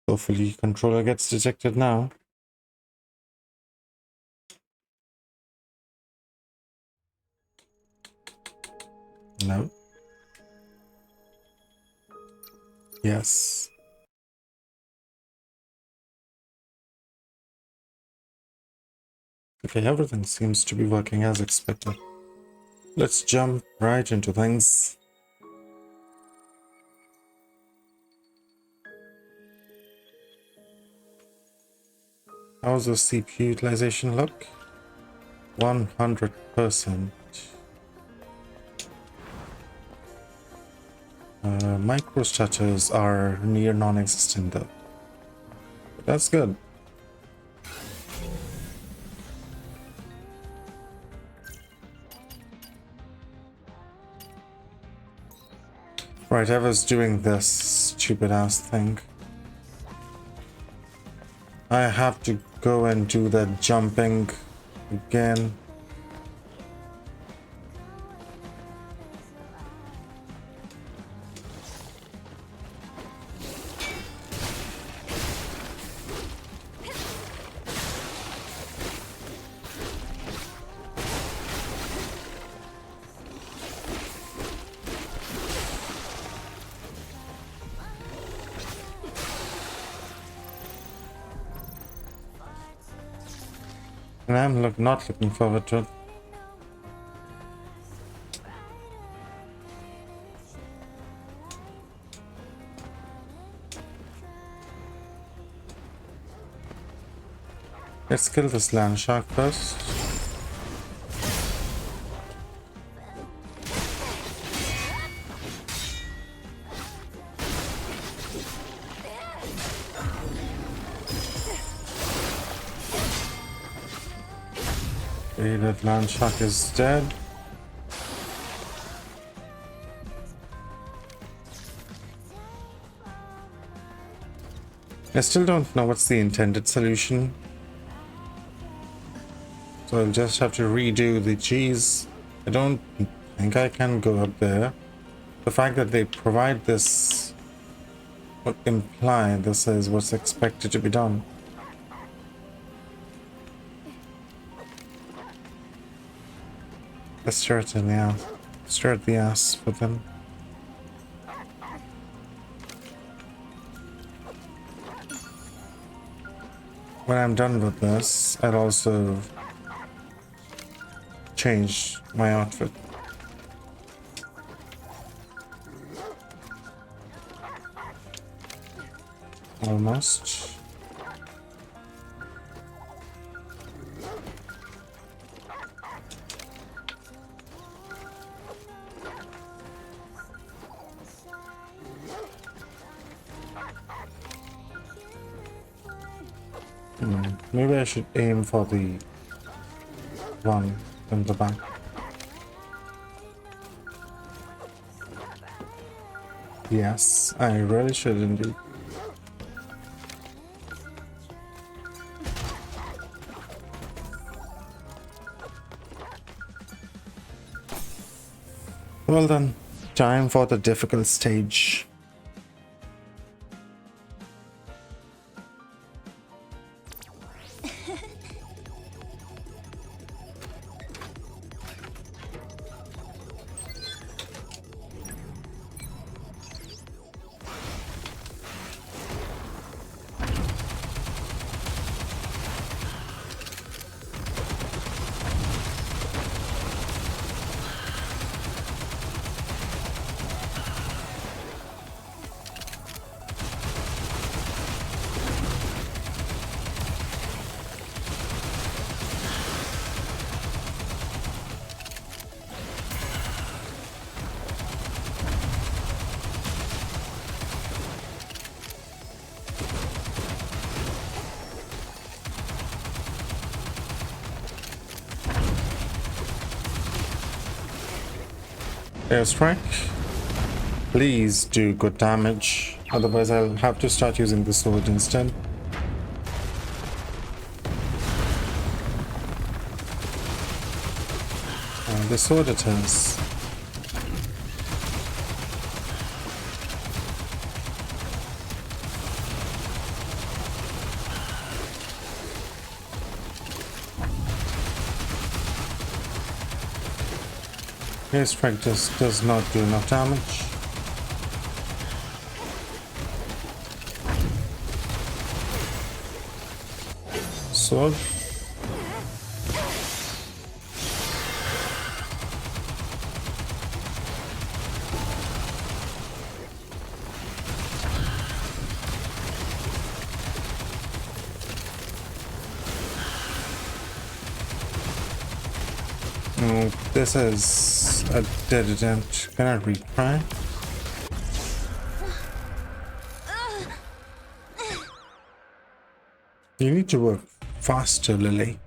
Hopefully controller gets detected now. No. Yes. Okay, everything seems to be working as expected. Let's jump right into things. How's the CPU utilization look? 100%. Microstutters are near non-existent though. But that's good. Right, I was doing this stupid ass thing. I have to go and do that jumping again. And I'm not looking forward to it. Let's kill this land shark first. Okay, that land shark is dead. I still don't know what's the intended solution. So I'll just have to redo the cheese. I don't think I can go up there. The fact that they provide this would imply this is what's expected to be done. Let's start in the ass. Start the ass with them. When I'm done with this, I'll also change my outfit. Almost. Maybe I should aim for the one in the back. Yes, I really should indeed. Well then, time for the difficult stage. Airstrike. Please do good damage, otherwise I'll have to start using the sword instead. The sword it is. His strike just does not do enough damage. Sword. Oh, this is a dead attempt. Can I retry? You need to work faster, Lily.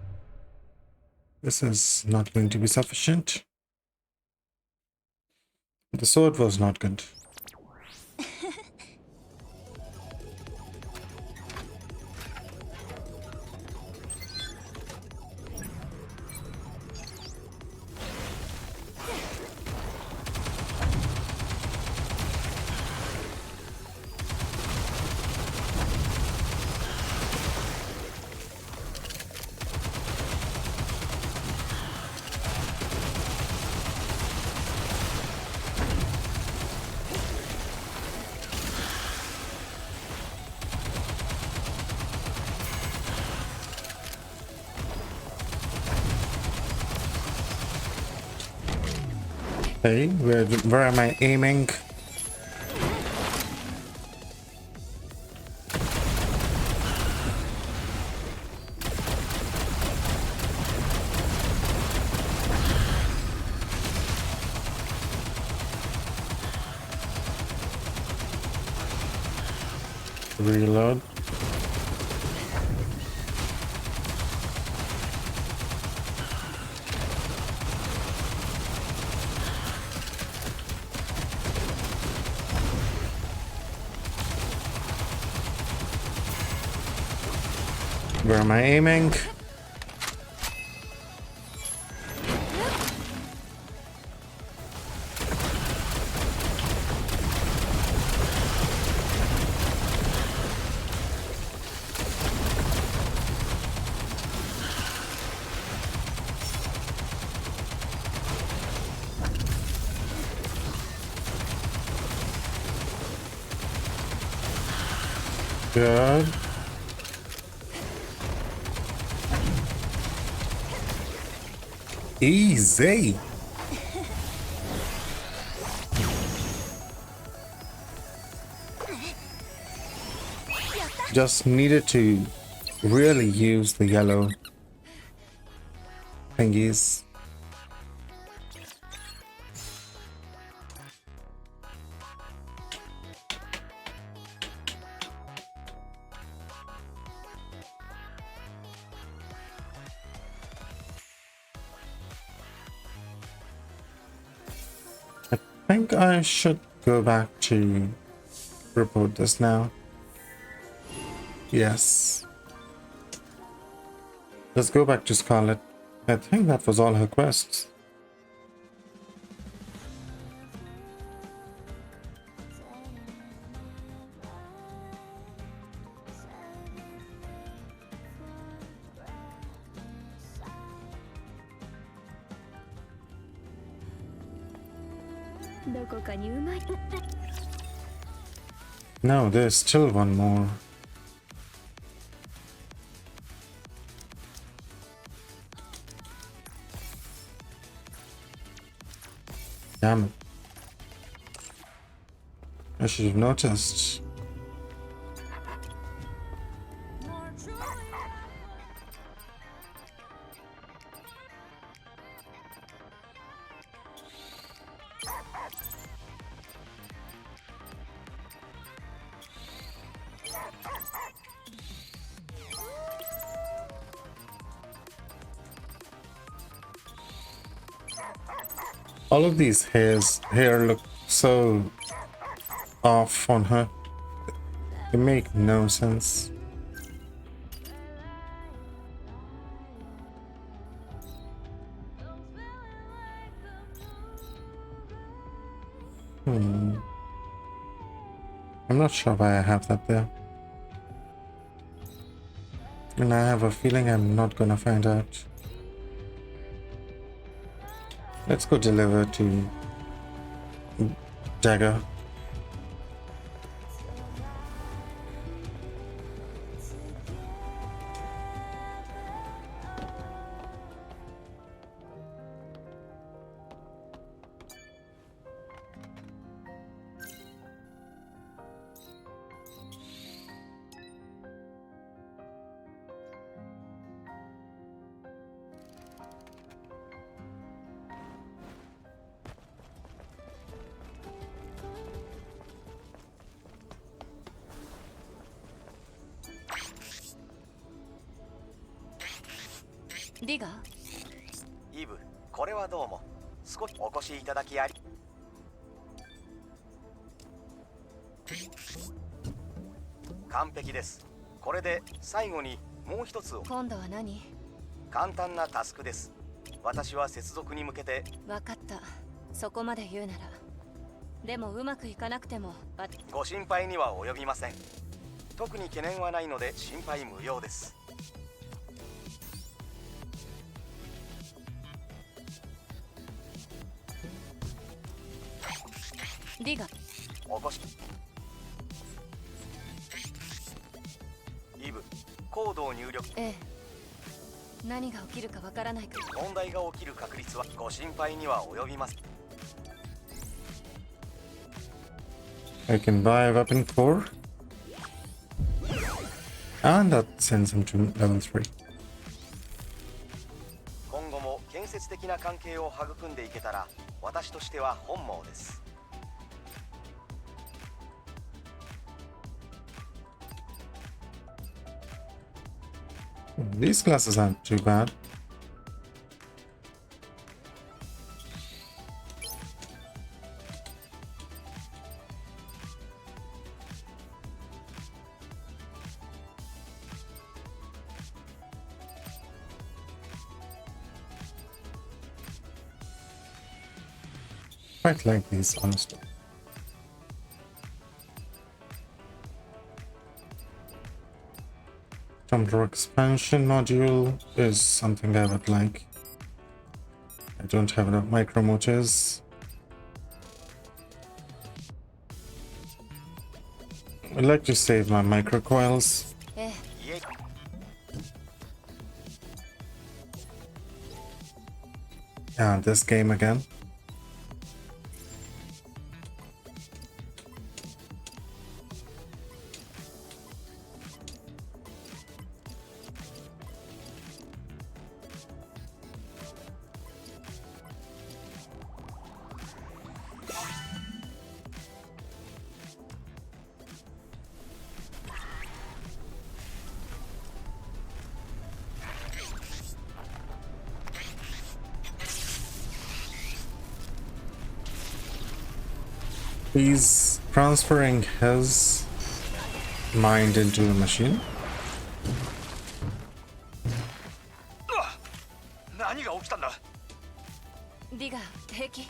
This is not going to be sufficient. The sword was not good. Hey, where am I aiming? Reload. Where am I aiming? Good. Easy. Just needed to really use the yellow thingies. I think I should go back to report this now. Yes. Let's go back to Scarlet. I think that was all her quests. No, there's still one more. Damn it. I should have noticed. All of these hair look so off on her. They make no sense. I'm not sure why I have that there. And I have a feeling I'm not gonna find out. Let's go deliver to Dagger.ディガイブ、これはどうも。少しお越しいただきあり。完璧です。これで最後にもう一つを。今度は何？簡単なタスクです。私は接続に向けて。分かった。そこまで言うなら。でもうまくいかなくても。ご心配には及びません。特に懸念はないので心配無用です。ディガお越し。イブ、コードを入力。ええ。何が起きるかわからないか。問題が起きる確率はご心配には及びます。I can buy a weapon core. And that sends him to level 3. 今後も建設的な関係を育んでいけたら私としては本望です。These classes aren't too bad. Quite like these, honestly. Tumblr expansion module is something I would like. I don't have enough micro motors. I'd like to save my micro coils. ええ。 And this game again. He's transferring his mind into the machine. 何が起きたんだ。ディガ平気？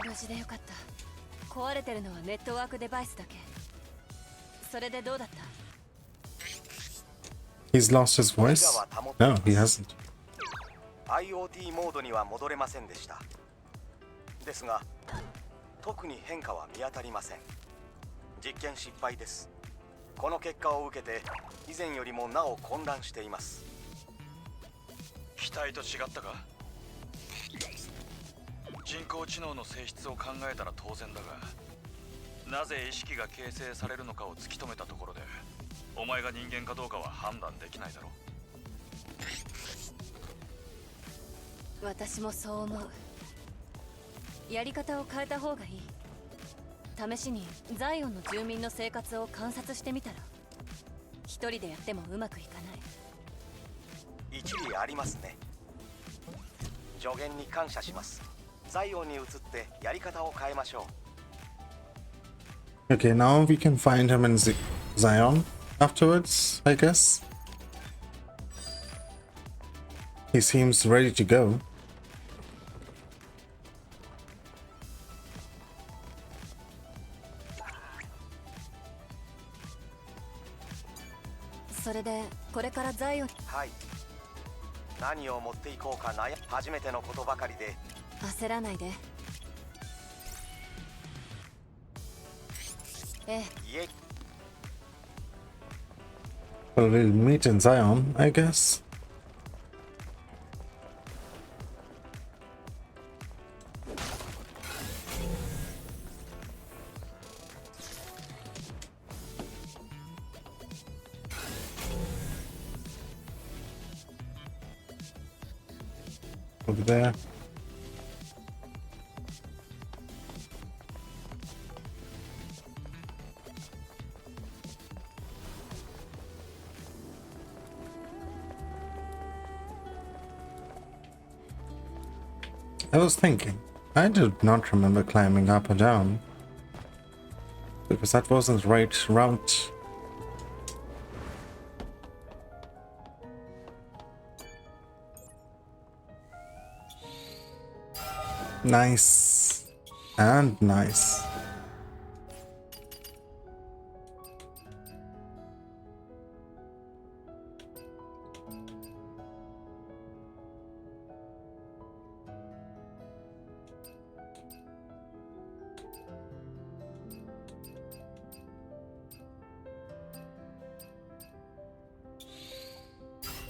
無事でよかった。壊れてるのはネットワークデバイスだけ。それでどうだった？ He's lost his voice? No, he hasn't. IoT モードには戻れませんでした。ですが、特に変化は見当たりません。実験失敗です。この結果を受けて、以前よりもなお混乱しています。期待と違ったか？人工知能の性質を考えたら当然だが、なぜ意識が形成されるのかを突き止めたところで、お前が人間かどうかは判断できないだろう。私もそう思う。やり方を変えた方がいい。試しにザイオンの住民の生活を観察してみたら。一人でやってもうまくいかない。一理ありますね。助言に感謝します。ザイオンに移ってやり方を変えましょOkay, now we can find him in Zion afterwards, I guess. He seems ready to go. これからザイオン。はい。何を持っていこうか初めてのことばかりで。焦らないで。ええ。いえ。 Well, we'll meet in Zion, I guess. Over there. I was thinking, I did not remember climbing up or down, because that wasn't the right route. Nice. And nice.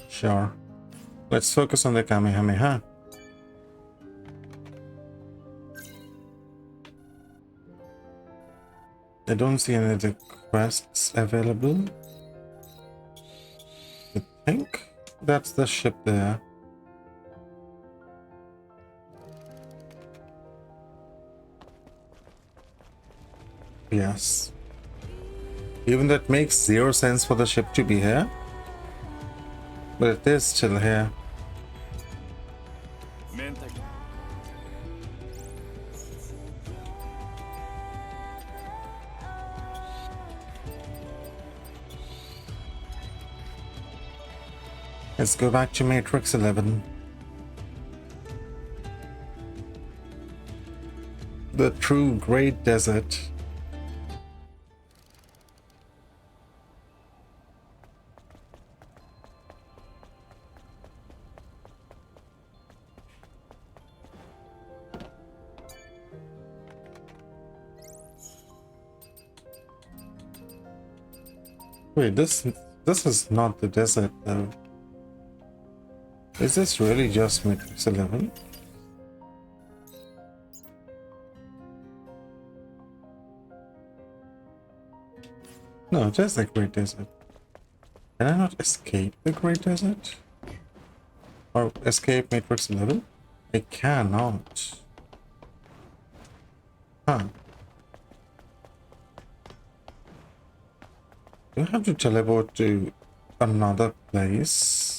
Sure. Let's focus on the Kamehameha. I don't see any other quests available. I think that's the ship there. Yes. Even that makes zero sense for the ship to be here. But it is still here. Let's go back to Matrix 11. The true Great Desert. Wait, this is not the desert though. Is this really just Matrix 11? No, it is the Great Desert. Can I not escape the Great Desert? Or escape Matrix 11? I cannot. Huh. Do I have to teleport to another place?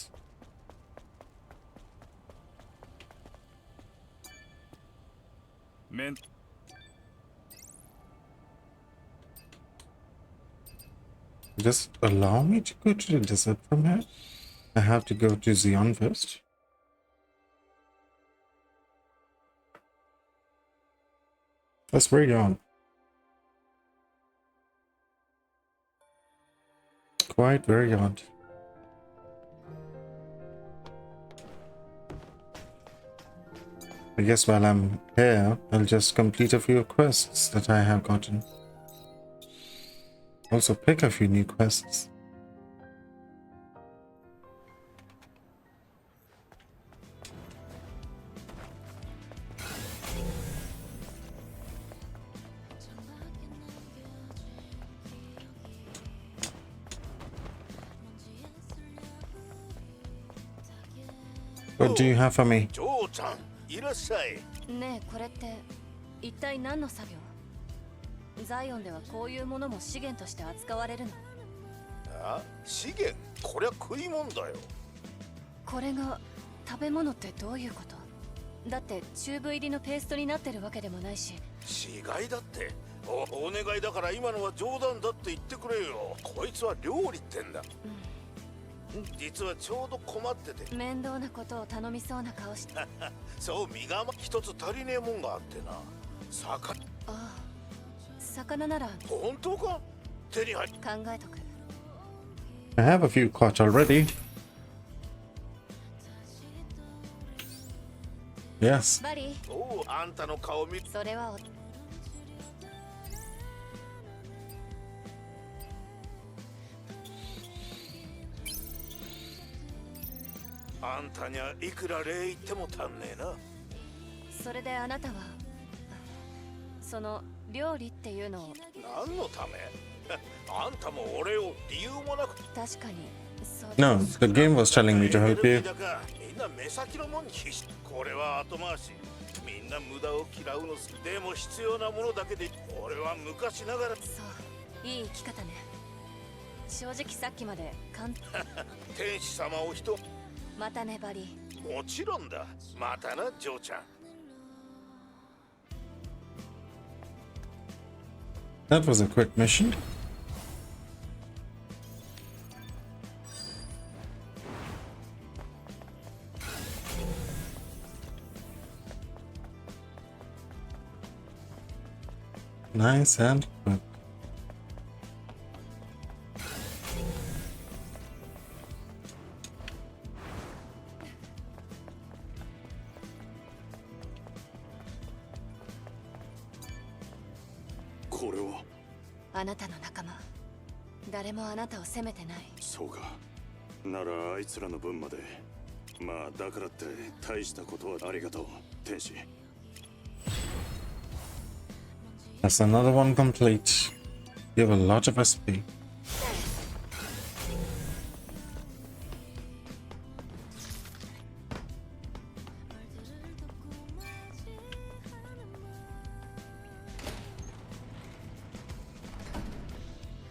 Just allow me to go to the desert from here? I have to go to Zion first. That's very odd. Quite very odd. I guess while I'm here, I'll just complete a few quests that I have gotten. Also pick a few new quests. What do you have for me? ジョーちゃん、いらっしゃい。ねえ、これって一体何の作業？ザイオンではこういうものも資源として扱われるの？あ、資源？こりゃ食い物だよ。これが食べ物ってどういうこと？だってチューブ入りのペーストになってるわけでもないし。死骸だって。お願いだから今のは冗談だって言ってくれよ。こいつは料理ってんだ。実はちょうど困ってて。面倒なことを頼みそうな顔して。そう、身構一つ足りねえもんがあってな。魚。ああ、魚なら本当か？手に入っ。考えとく。I have a few caught already. Yes. バリー、おう、あんたの顔見それはおあんたにはいくら礼言っても足んねえな。それであなたはその料理っていうのを何のためあんたも俺を理由もなく確かにそう No, the game was telling me to help you. みんな目先のもんに必死。これは後回し。みんな無駄を嫌うの好き。でも必要なものだけで俺は昔ながらそういい生き方ね。正直さっきまで天使様を人またねバリー。もちろんだ。またなジョーちゃん。 That was a quick mission. Nice and quick. これはあなたの仲間誰もあなたを責めてない。そうか。ならあいつらの分まで。まあだからって大したことはありがとう天使。 That's another one complete. You have a lot of SP.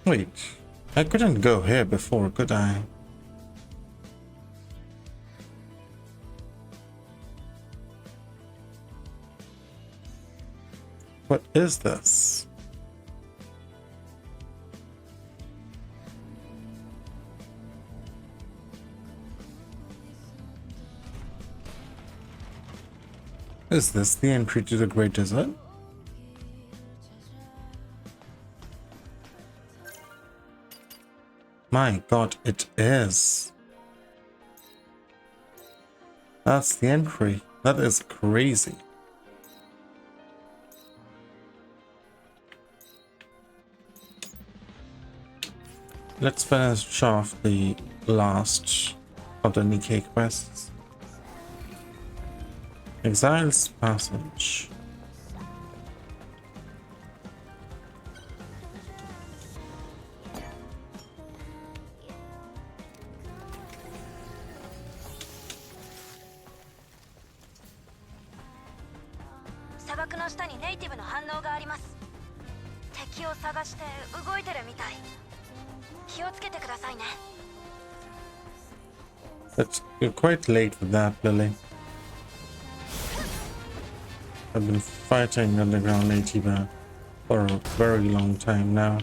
Wait, I couldn't go here before, could I? What is this? Is this the entry to the Great Desert? My god, it is. That's the entry. That is crazy. Let's finish off the last of the Nikkei quests. Exile's Passage. But you're quite late for that, Lily. I've been fighting underground ATB for a very long time now.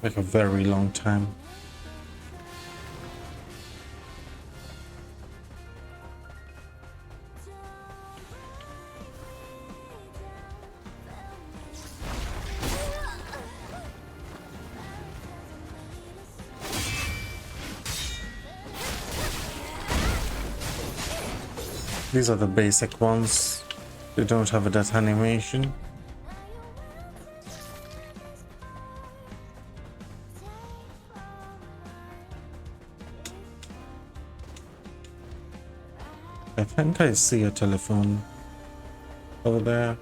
Like a very long time. These are the basic ones. They don't have a death animation. I think I see a telephone over there.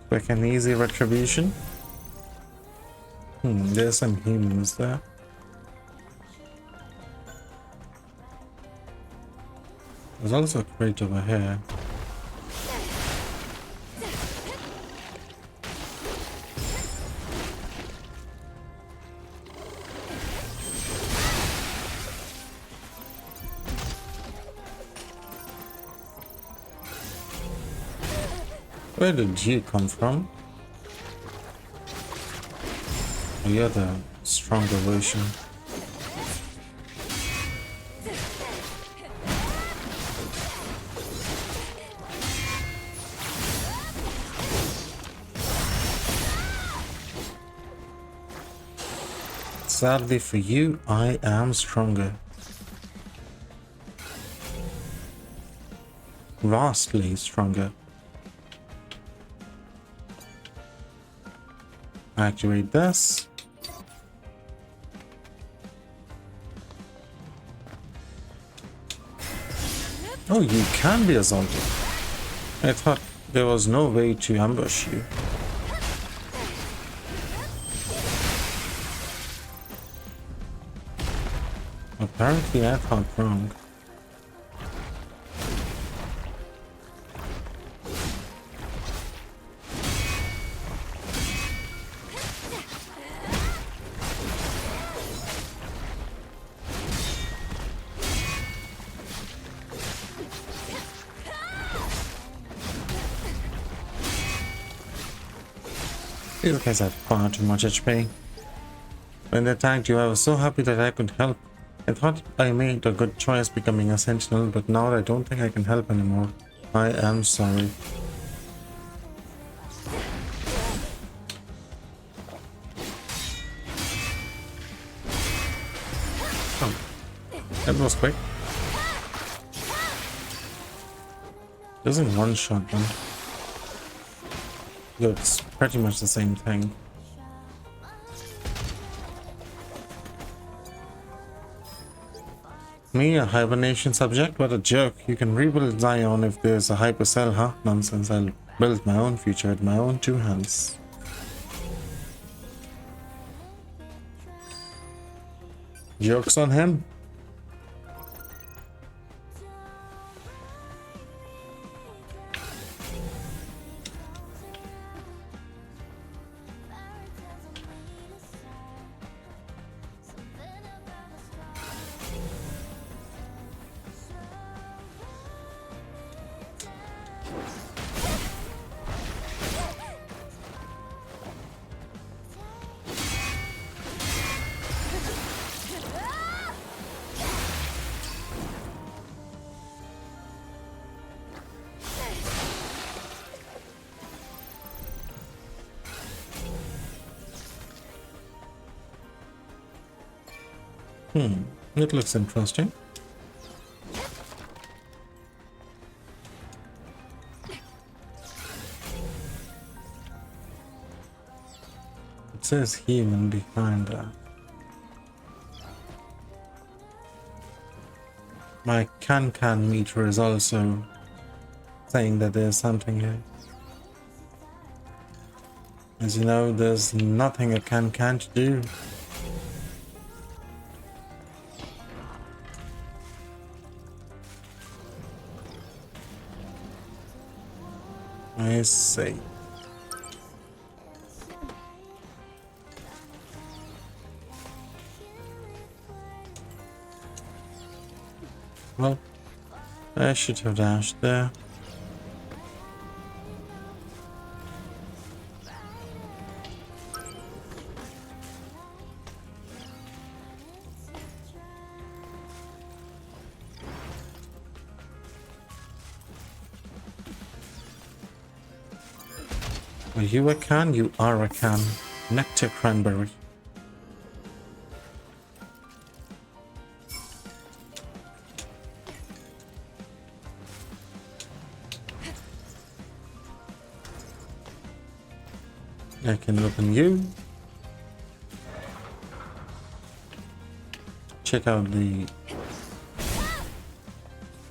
Quick and easy retribution. There's some humans there. There's also a crate over here. Where did you come from? Oh, you're the stronger version. Sadly for you, I am stronger. Vastly stronger. Activate this. Oh, you can be assaulted. I thought there was no way to ambush you. Apparently I thought wrong. These guys have far too much HP. When they attacked you, I was so happy that I could help. I thought I made a good choice becoming a sentinel, but now I don't think I can help anymore. I am sorry. Oh, that was quick. Doesn't one shot them. It's pretty much the same thing. Me, a hibernation subject? What a joke. You can rebuild Zion if there's a hypercell, huh? Nonsense. I'll build my own future with my own two hands. Jokes on him. It looks interesting. It says human behind that. My can meter is also saying that there's something here. As you know, there's nothing a can't do. I see. Well, I should have dashed there. Are you a can? You are a can. Nectar cranberry. I can open you. Check out the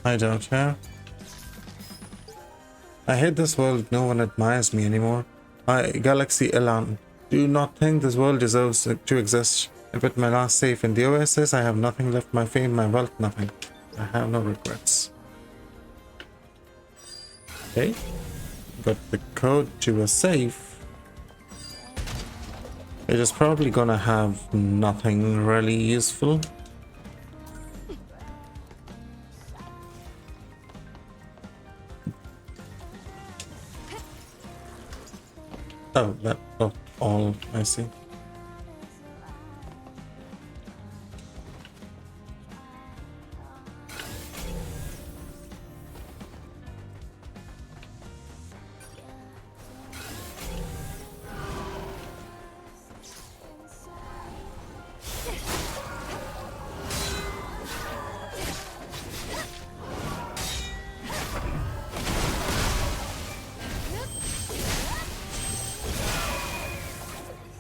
hideout here. I hate this world. No one admires me anymore. Galaxy Elan. Do not think this world deserves to exist. I put my last safe in the OSS. I have nothing left. My fame, my wealth, nothing. I have no regrets. Okay. Got the code to a safe. It is probably gonna have nothing really useful. Oh, that not all. I see.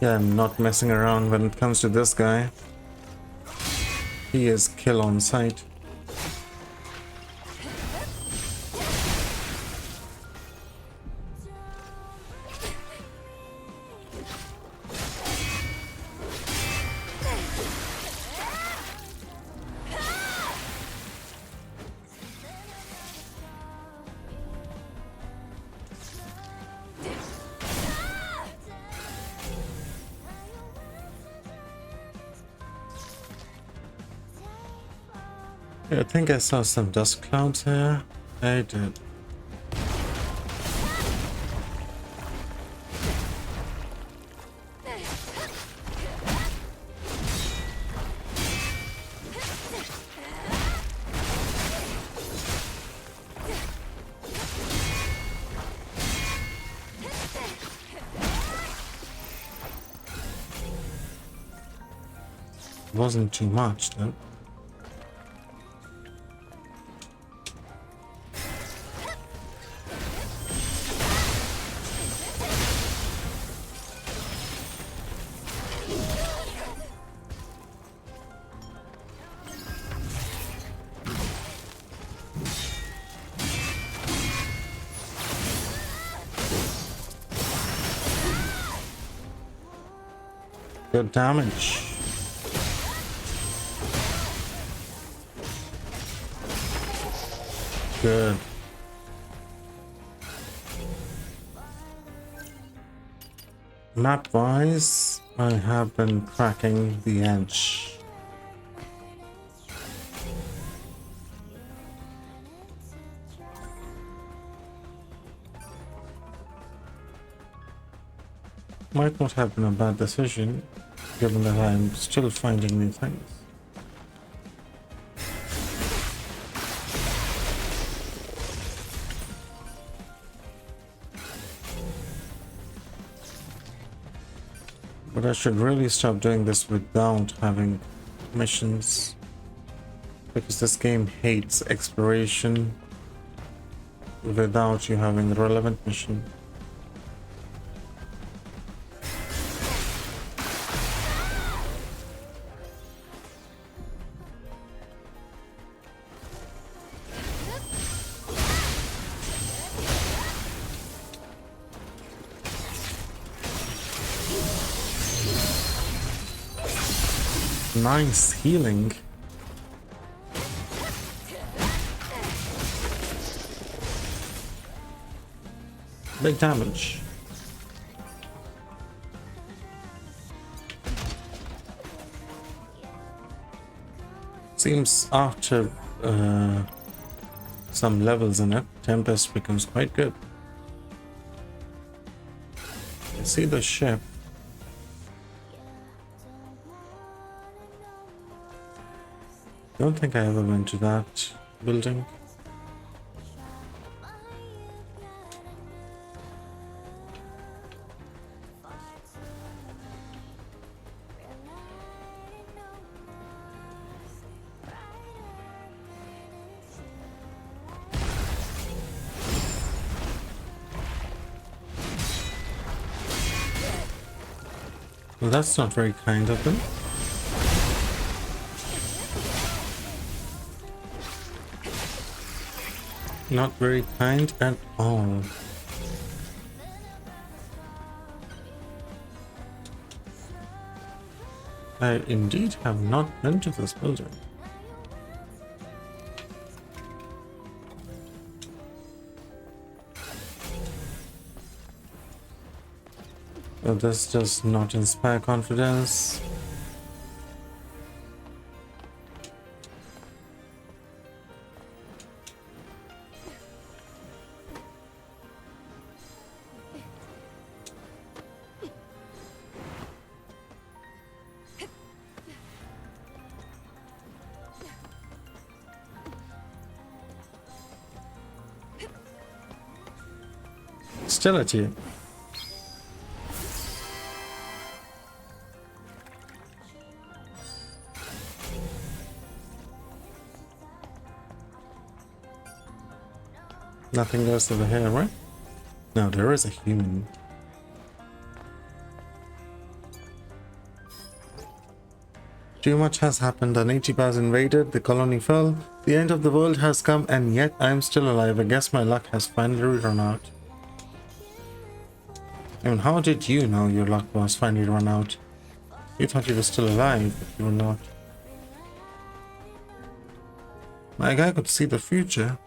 Yeah, I'm not messing around when it comes to this guy. He is kill on sight. Yeah, I think I saw some dust clouds here. I did. Wasn't too much though. Good damage. Good. Map-wise, I have been cracking the edge. Might not have been a bad decision, given that I'm still finding new things. But I should really stop doing this without having missions, because this game hates exploration without you having a relevant mission. Nice healing. Big damage. Seems after some levels in it, Tempest becomes quite good. You see the ship. Don't think I ever went to that building. Well, that's not very kind of them. Not very kind at all. I indeed have not been to this building. Well, this does not inspire confidence. still at you. Nothing goes over here, right? No, there is a human. Too much has happened. An Ichiba's invaded, the colony fell, the end of the world has come, and yet I'm still alive. I guess my luck has finally run out. I mean, how did you know your luck was finally run out? You thought you were still alive, but you were not. My guy could see the future.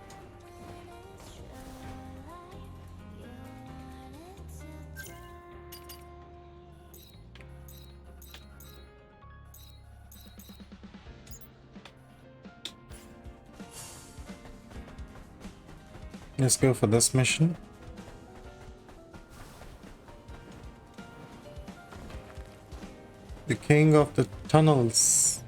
Let's go for this mission. The King of the Tunnels.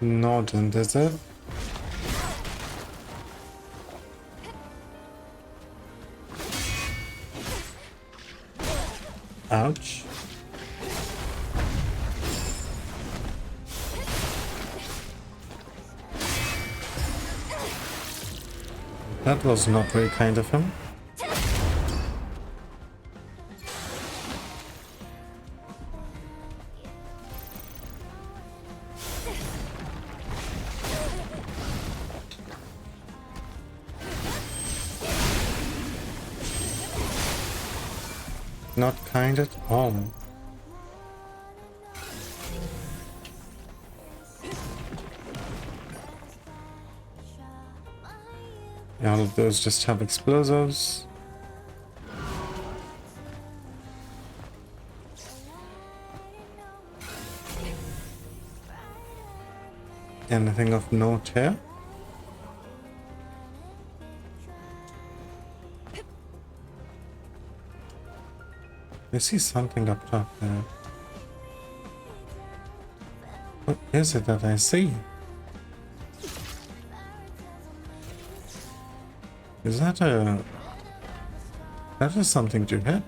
Northern Desert. Ouch. That was not very kind of him. Not kind at all. Yeah, all of those just have explosives. Anything of note here? I see something up top there. What is it that I see? Is that a... That is something to hit.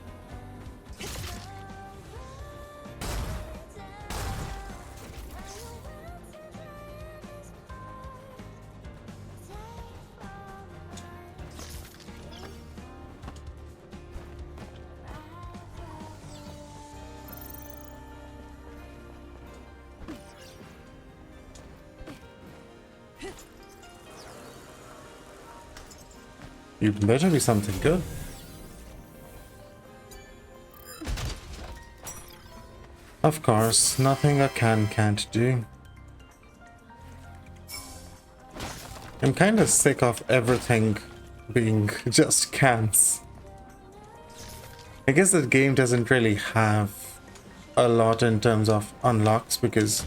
You better be something good. Of course, nothing a can can't do. I'm kind of sick of everything being just cans. I guess the game doesn't really have a lot in terms of unlocks because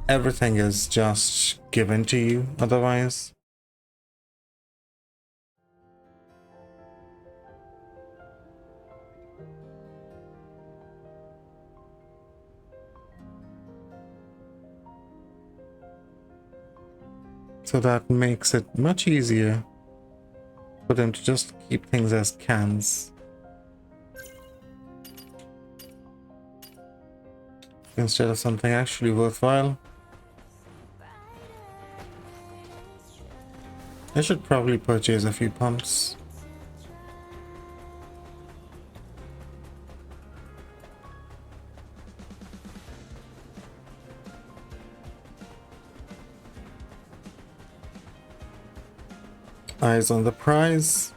everything is just given to you otherwise. So that makes it much easier for them to just keep things as cans. Instead of something actually worthwhile. I should probably purchase a few pumps. Eyes on the prize.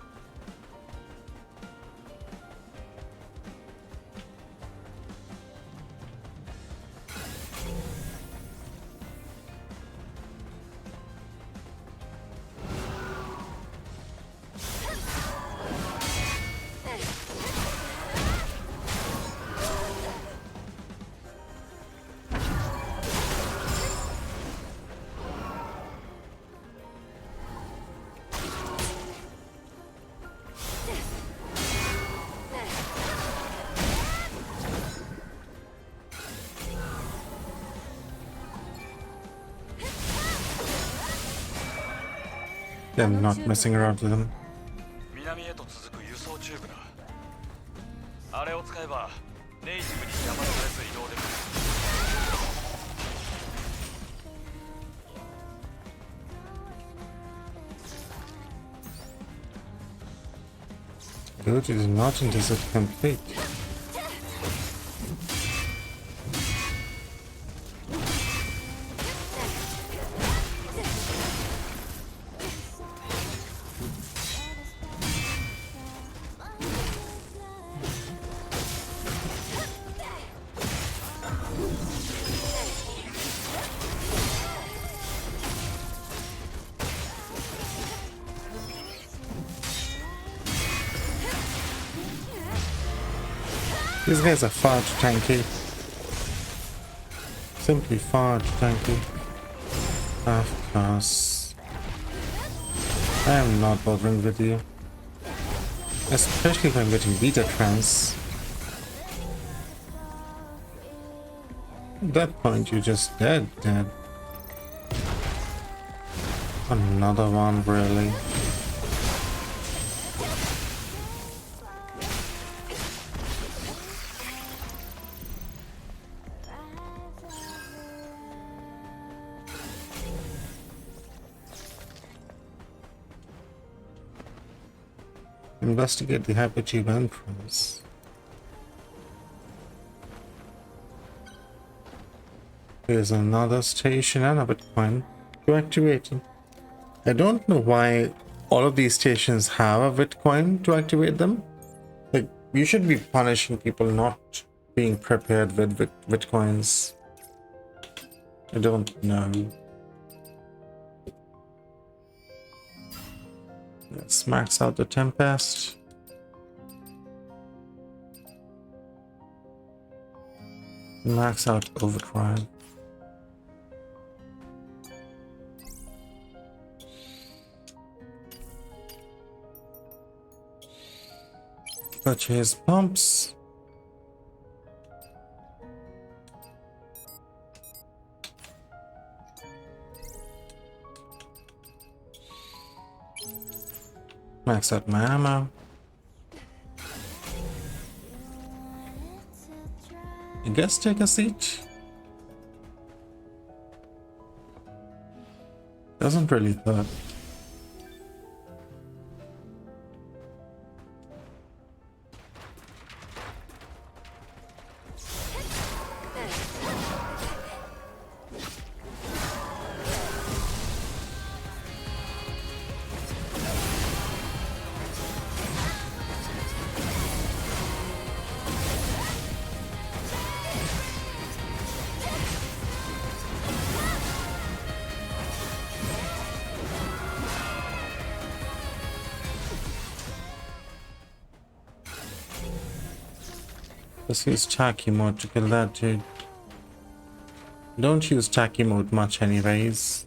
I'm not messing around with them. 南へと続く輸送チューブだ。あれを使えばネイティブに邪魔されず移動できる。 Good, it is not intercept complete. These guys are far too tanky. Simply far too tanky. Of course. I am not bothering with you. Especially if I'm getting beta trans. At that point you're just dead. Another one, really. Investigate the hypertube entrance. There's another station and a Bitcoin to activate it. I don't know why all of these stations have a Bitcoin to activate them. Like, you should be punishing people not being prepared with Bitcoins. I don't know. Let's max out the Tempest. Max out Overdrive. Purchase pumps. Max out my ammo. I guess take a seat. Doesn't really hurt. Let's use Taki mode to kill that dude. Don't use Taki mode much anyways.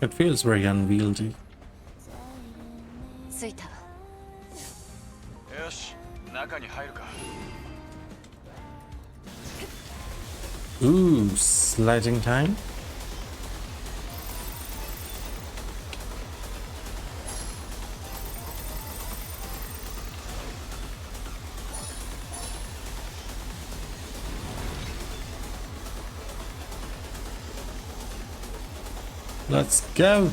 It feels very unwieldy. 着いたわ。よし、中に入るか。 Ooh, sliding time? Let's go!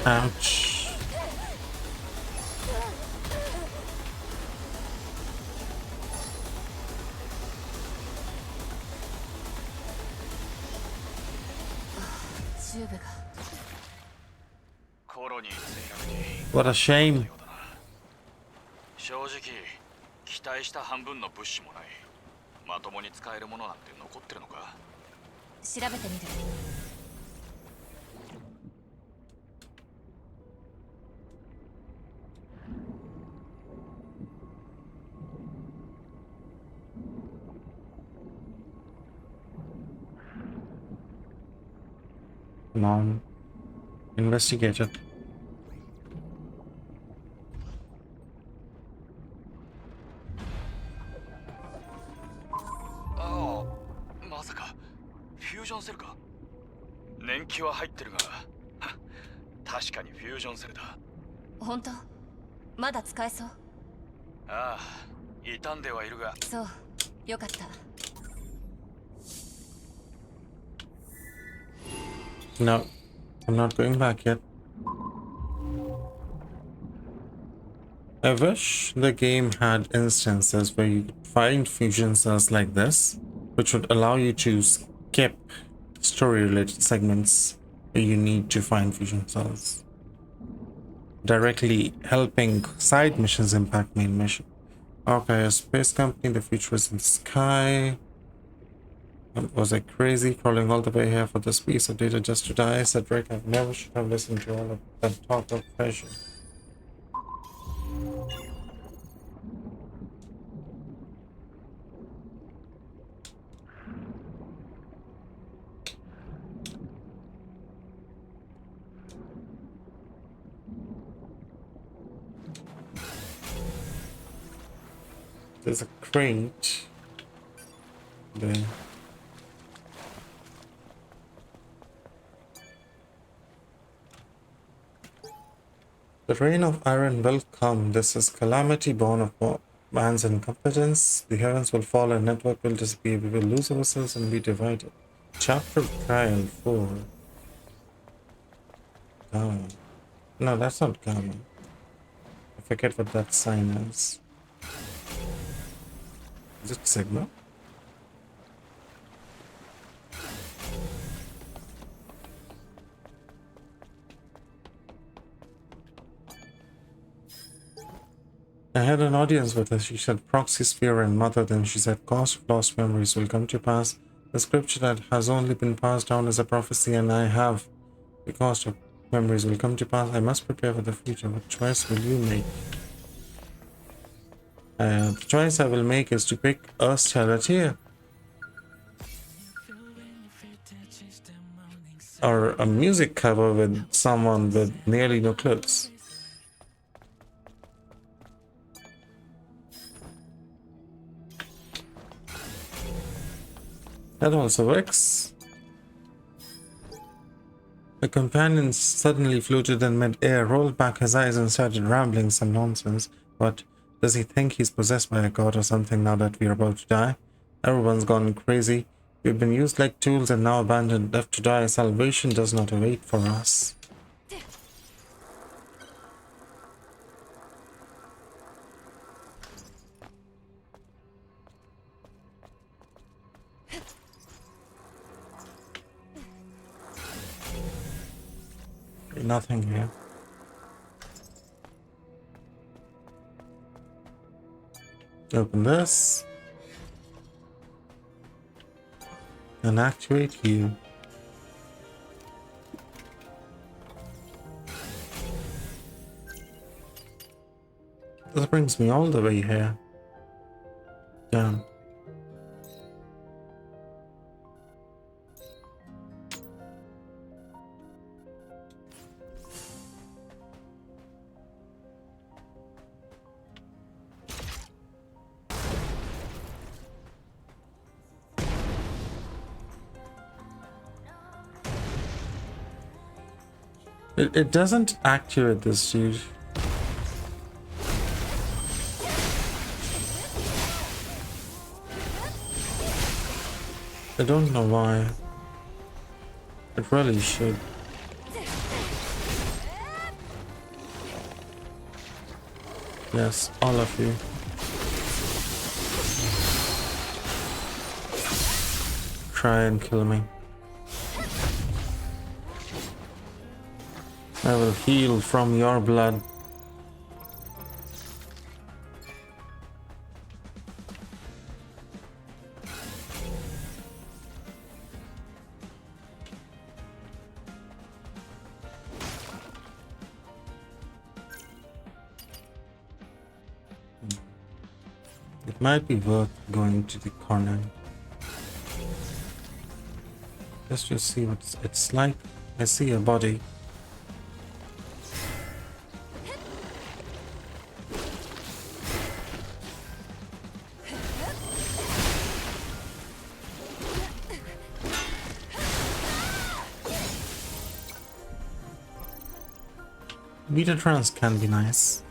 Ouch. What a shame. 正直期待した半分の物資もない。まともに使えるものなんて残ってるのか。調べてみる。Come on. Investigate it. 年季は入ってるが確かにフュージョンセルだ。本当？まだ使えそう？ああ、傷んではいるが。そう、よかった。No, I'm not going back yet. I wish the game had instances where you could find fusion cells like this, which would allow you to skip story-related segments where you need to find fusion cells, directly helping side missions impact main mission. Okay, a space company, the future is in the sky. Was I crazy crawling all the way here for this piece of data just to die? Cedric, I never should have listened to all of that talk of pressure. There's a crate there. The reign of iron will come. This is calamity born of man's incompetence. The heavens will fall and network will disappear. We will lose ourselves and be divided. Chapter Trial 4. Gamma. No, that's not Gamma. I forget what that sign is. Is it Sigma? I had an audience with her. She said proxy sphere and mother. Then she said cost of lost memories will come to pass. The scripture that has only been passed down is a prophecy, and I have. The cost of memories will come to pass. I must prepare for the future. What choice will you make? The choice I will make is to pick a Stellateer. Or a music cover with someone with nearly no clothes. That also works. The companion suddenly floated in mid-air, rolled back his eyes and started rambling some nonsense. What? Does he think he's possessed by a god or something now that we're about to die? Everyone's gone crazy. We've been used like tools and now abandoned, left to die. Salvation does not await for us. Nothing here. Open this. And activate you. This brings me all the way here. Down. It doesn't activate this, dude. I don't know why. It really should. Yes, all of you. Try and kill me. I will heal from your blood. It might be worth going to the corner. Just to see what it's like. I see a body. Beta trans can be nice.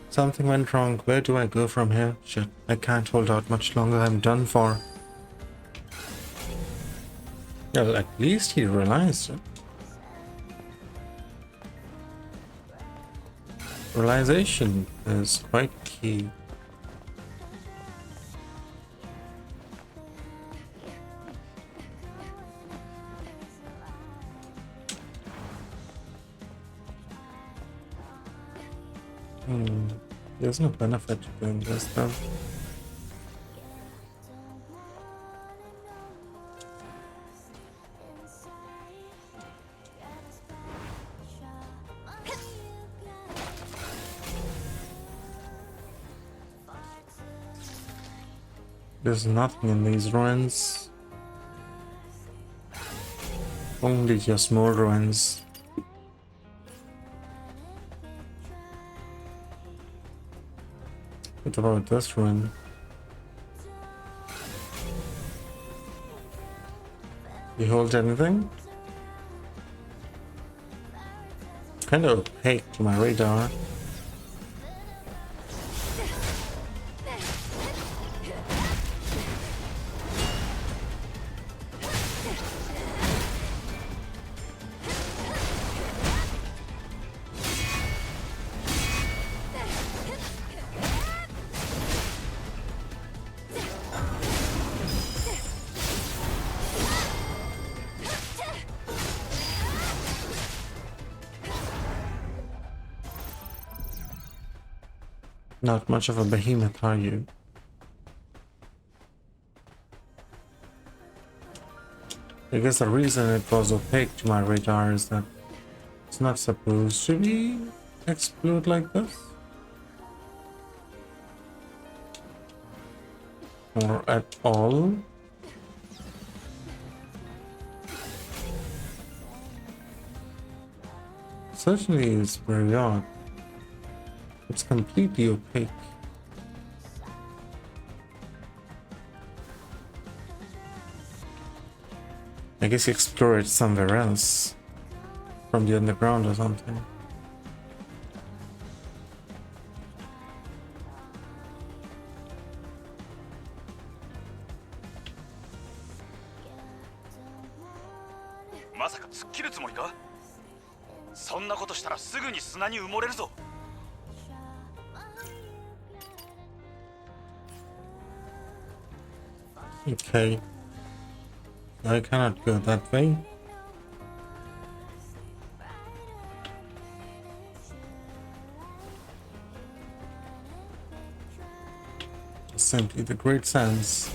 Something went wrong. Where do I go from here? Shit, I can't hold out much longer. I'm done for. Well, at least he realized it. Realization is quite key. There's no benefit to doing this though. There's nothing in these ruins. Only just more ruins. What about this ruin? You hold anything? Kind of opaque to my radar. Not much of a behemoth, are you? I guess the reason it was opaque to my radar is that it's not supposed to be explode like this. Or at all. Certainly is very odd. It's completely opaque. I guess you explore it somewhere else. From the underground or something. Masaka 突っ切るつもりか? そんなことしたらすぐに砂に埋もれるぞ. Okay. I cannot go that way. Simply the great sands.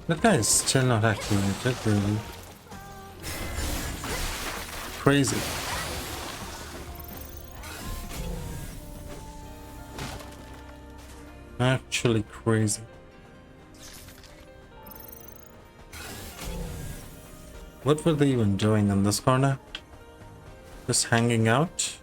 That guy is still not activated, really. Crazy. Actually crazy. What were they even doing in this corner? Just hanging out?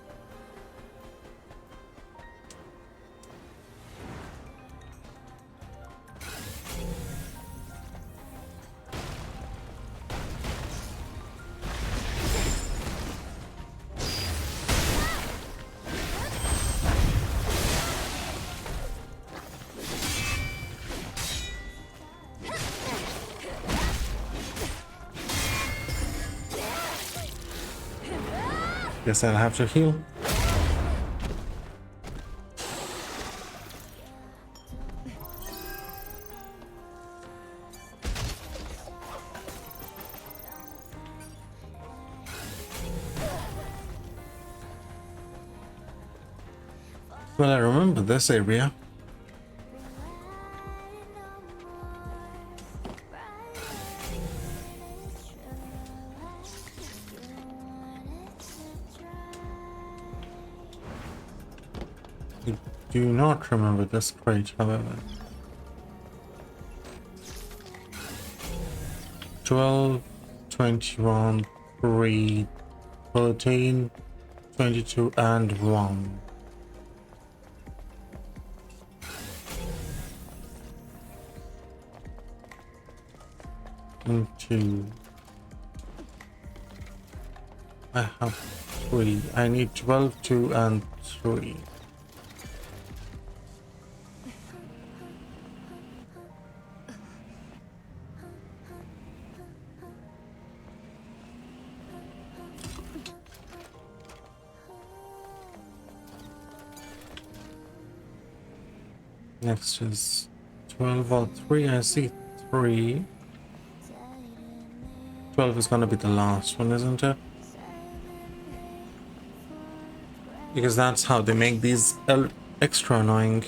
Guess I'll have to heal. Well, I remember this area. I do not remember this crate, however. 12, 21, 3, 13, 22, and 1. And 2. I have 3. I need 12, 2, and 3. Next is 12 or 3. I see 3. 12 is gonna be the last one, isn't it? Because that's how they make these extra annoying.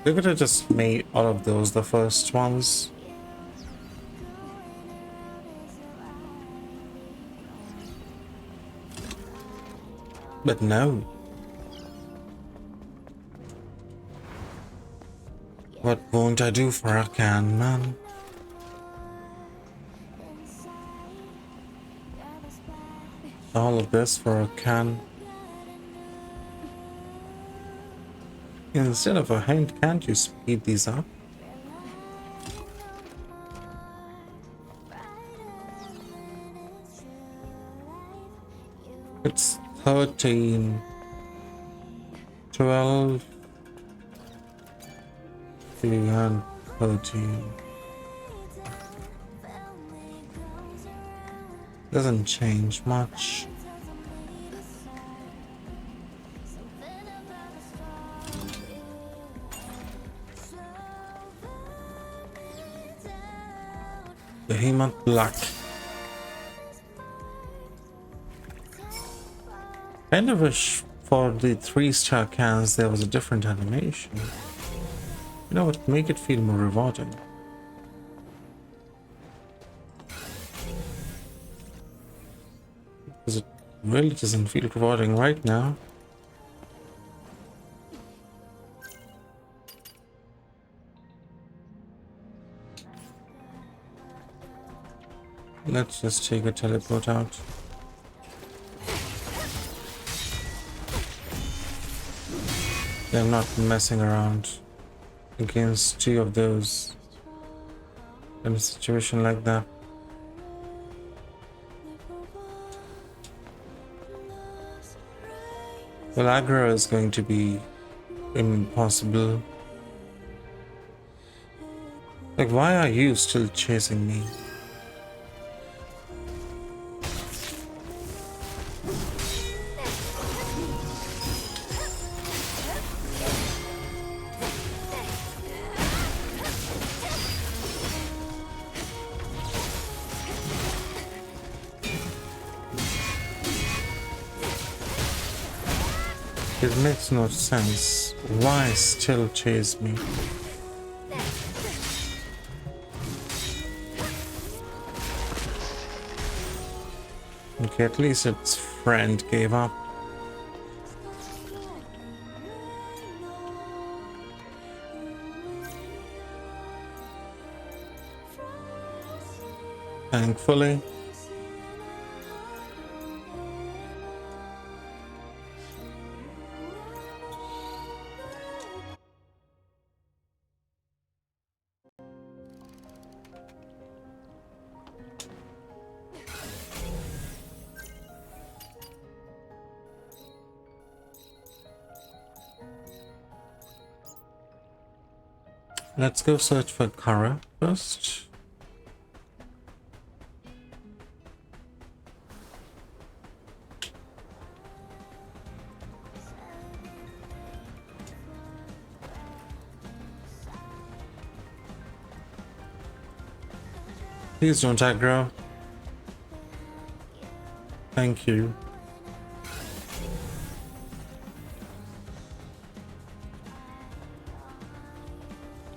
They could have just made all of those the first ones. But no. What won't I do for a can, man? All of this for a can. Instead of a hint, can't you speed these up? It's 13, 12, and 13. Doesn't change much. Behemoth Luck. Kind of wish for the 3-star cans there was a different animation. You know what? Make it feel more rewarding. Because it really doesn't feel rewarding right now. Let's just take a teleport out. I'm not messing around against 2 of those in a situation like that. Well, aggro is going to be impossible. Like, why are you still chasing me? It makes no sense. Why still chase me? Okay, at least its friend gave up. Thankfully. Let's go search for Kara first. Please don't aggro. Thank you.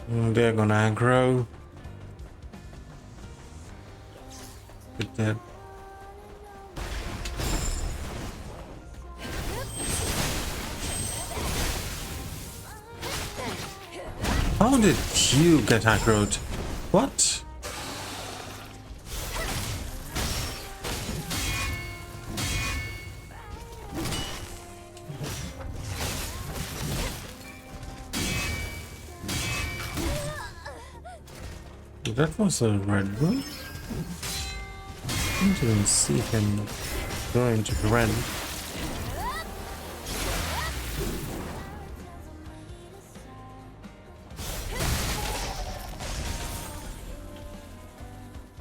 They're gonna aggro. Get dead. How did you get aggroed? What? That was a red one. I didn't even see him go into the red.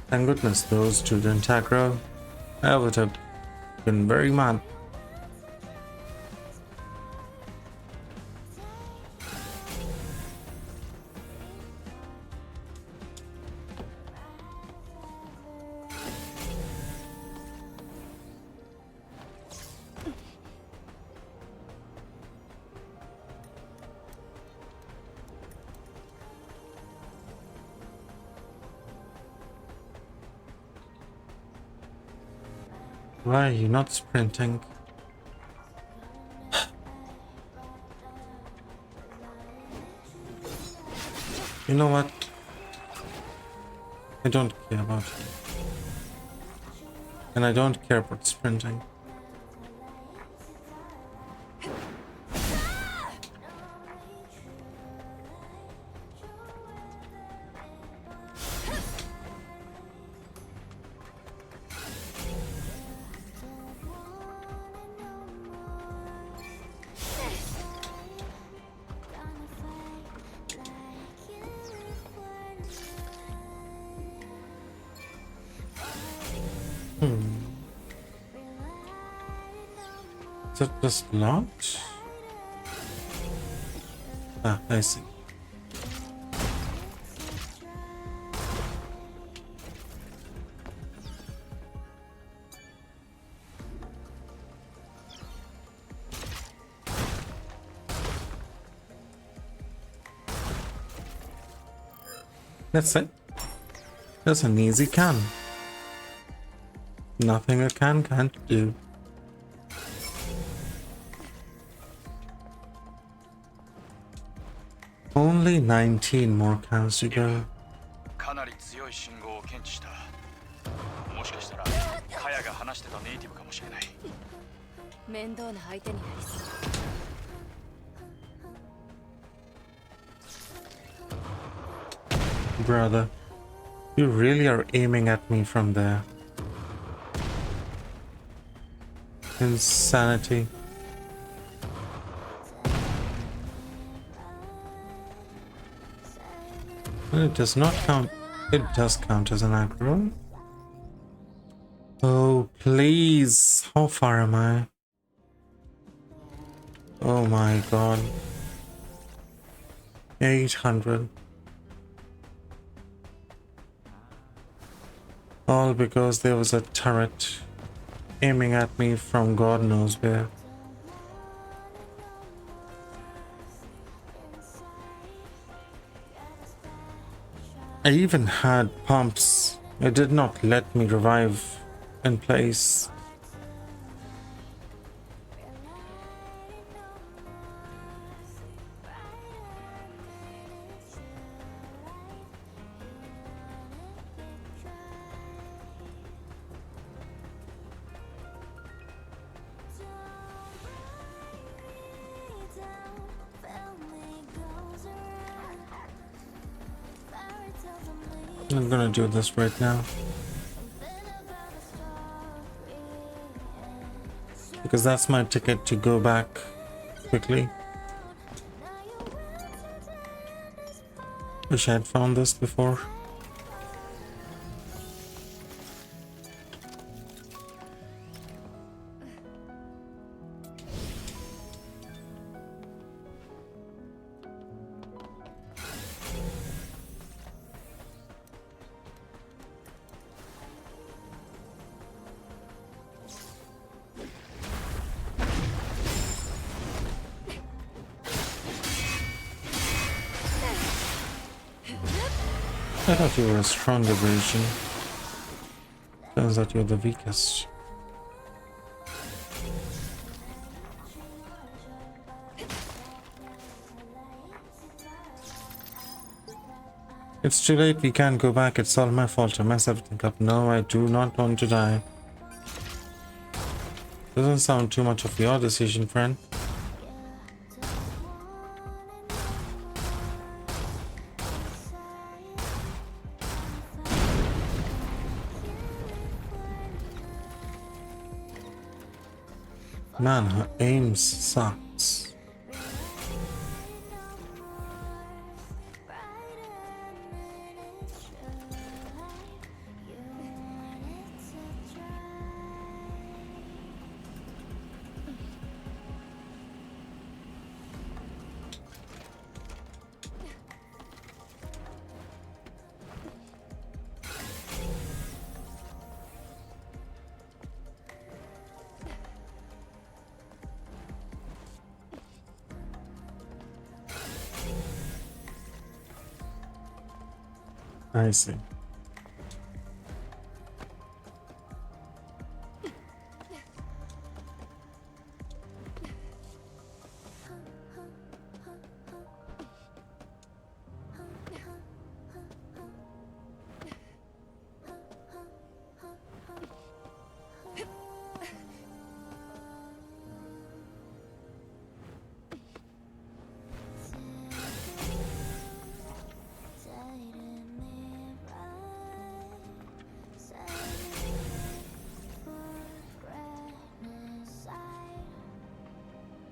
Thank goodness those two didn't aggro. I would have been very mad. Why are you not sprinting? You know what? I don't care about it. And I don't care about sprinting. Is that just locked? Ah, I see. That's it. That's an easy can. Nothing a can can't do. Only 19 more cans to go. かなり強い信号を検知した。もしかしたらカヤが話してたネイティブかもしれない。面倒な相手になりそう。Brother, you really are aiming at me from there. Insanity. Well, it does not count. It does count as an aggro. Oh, please. How far am I? Oh my god. 800. All because there was a turret aiming at me from God knows where. I even had pumps. It did not let me revive in place. I'm gonna do this right now. Because that's my ticket to go back quickly. Wish I had found this before. I thought you were a stronger version. Turns out you're the weakest. It's too late, we can't go back, it's all my fault, I mess everything up. No, I do not want to die. Doesn't sound too much of your decision, friend. Man, her aim sucks. I see.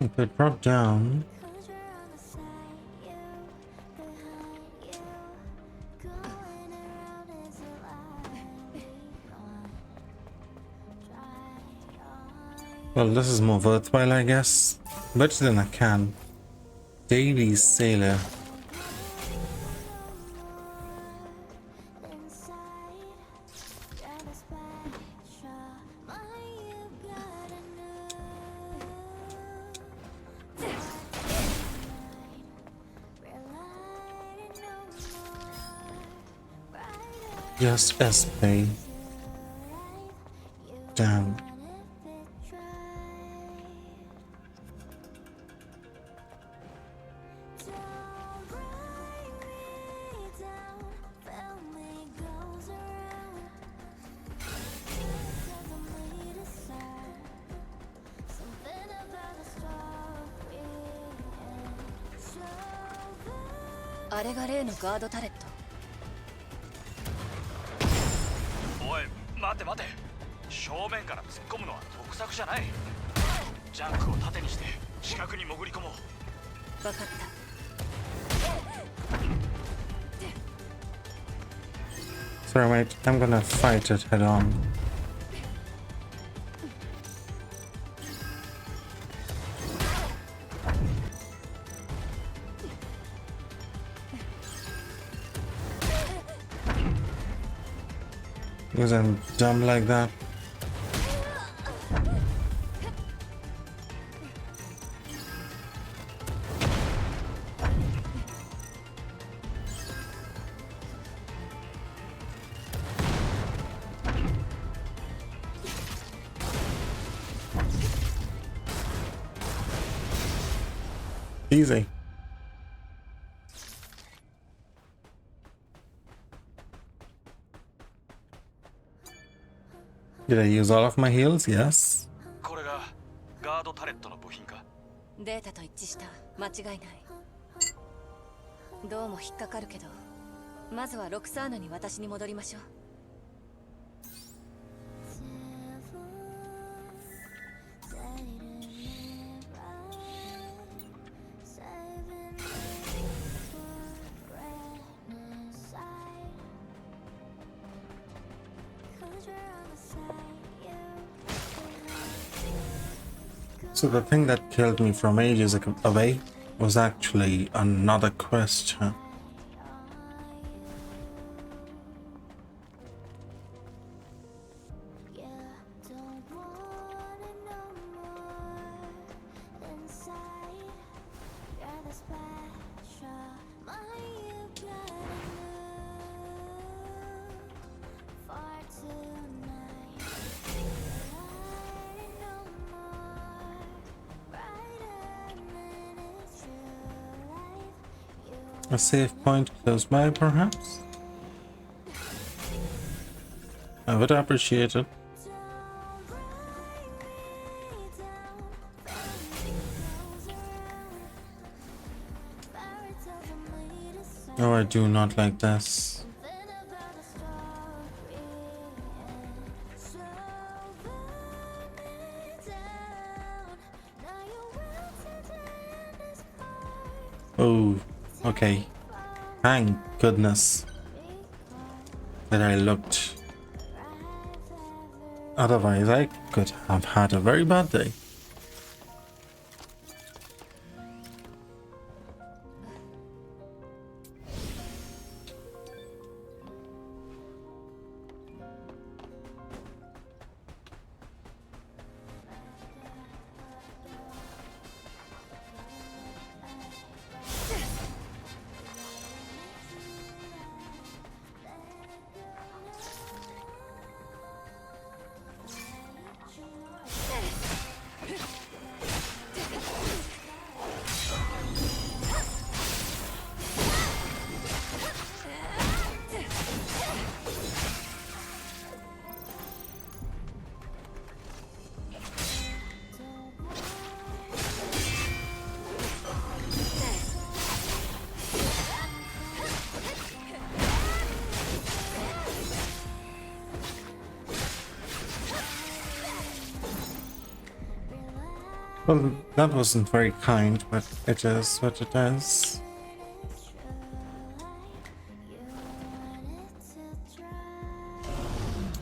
If it dropped down, well, this is more worthwhile, I guess. Better than I can. Daily Sailor. Yes, SP. Damn.あれが例のガードタレット。おい、待て待て。正面から突っ込むのは得策じゃない。ジャンクを盾にして近くに潜り込もう。分かった。Sorry, wait. I'm gonna fight it head on. Because I'm dumb like that. Easy. Did I use all of my heals? Yes. これがガードタレットの部品か。データと一致した。間違いない。どうも引っかかるけど、まずはロクサーナに私に戻りましょう。So the thing that killed me from ages away was actually another quest. Huh? A save point close by, perhaps? I would appreciate it. Oh, I do not like this. Oh, okay. Thank goodness that I looked. Otherwise, I could have had a very bad day. Well, that wasn't very kind, but it is what it is.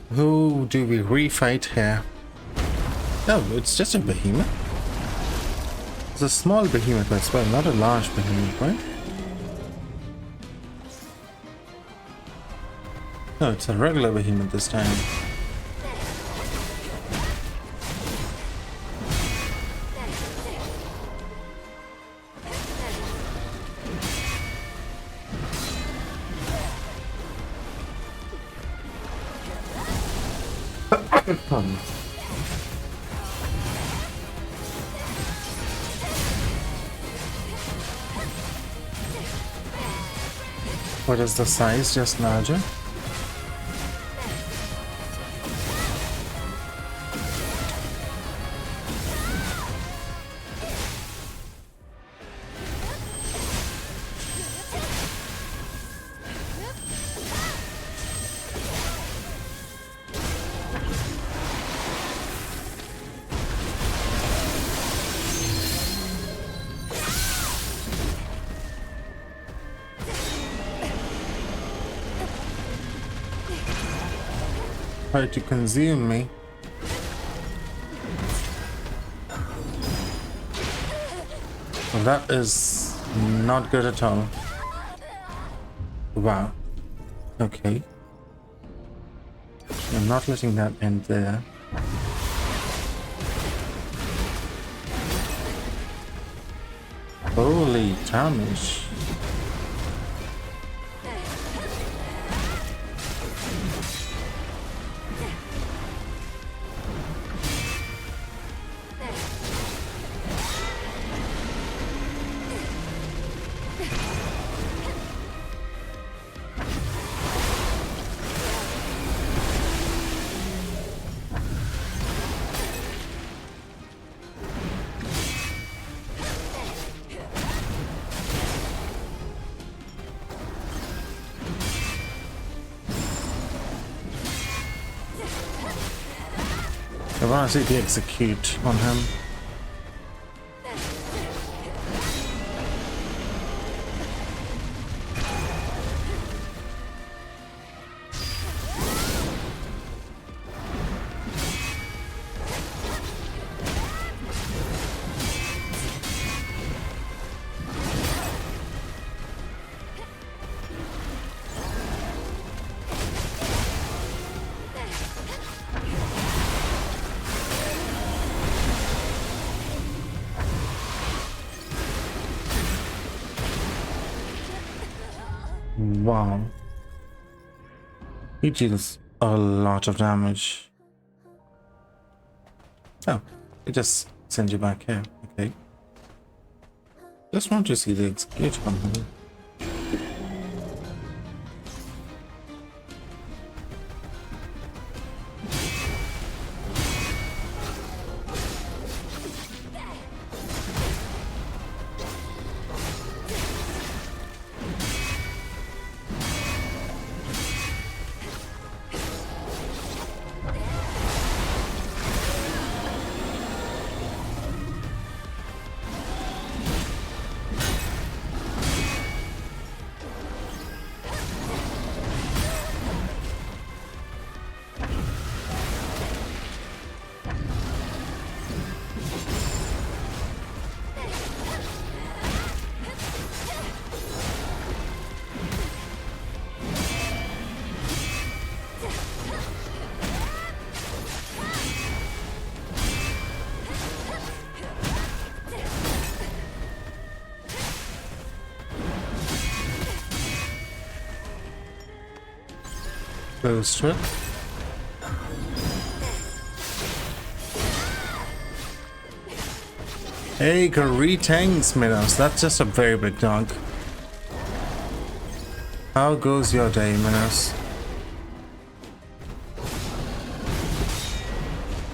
Who do we refight here? Oh, it's just a behemoth. It's a small behemoth as well, not a large behemoth, right? No, it's a regular behemoth this time. What is the size? Just larger? Try to consume me. Well, that is not good at all. Wow. Okay. I'm not letting that end there. Holy damage. I want to see the execute on him. Wow. He deals a lot of damage. Oh, it just sends you back here. Okay. Just want to see the execute on him. close to it. Hey, greetings, Minos. That's just a very big dog. How goes your day, Minos?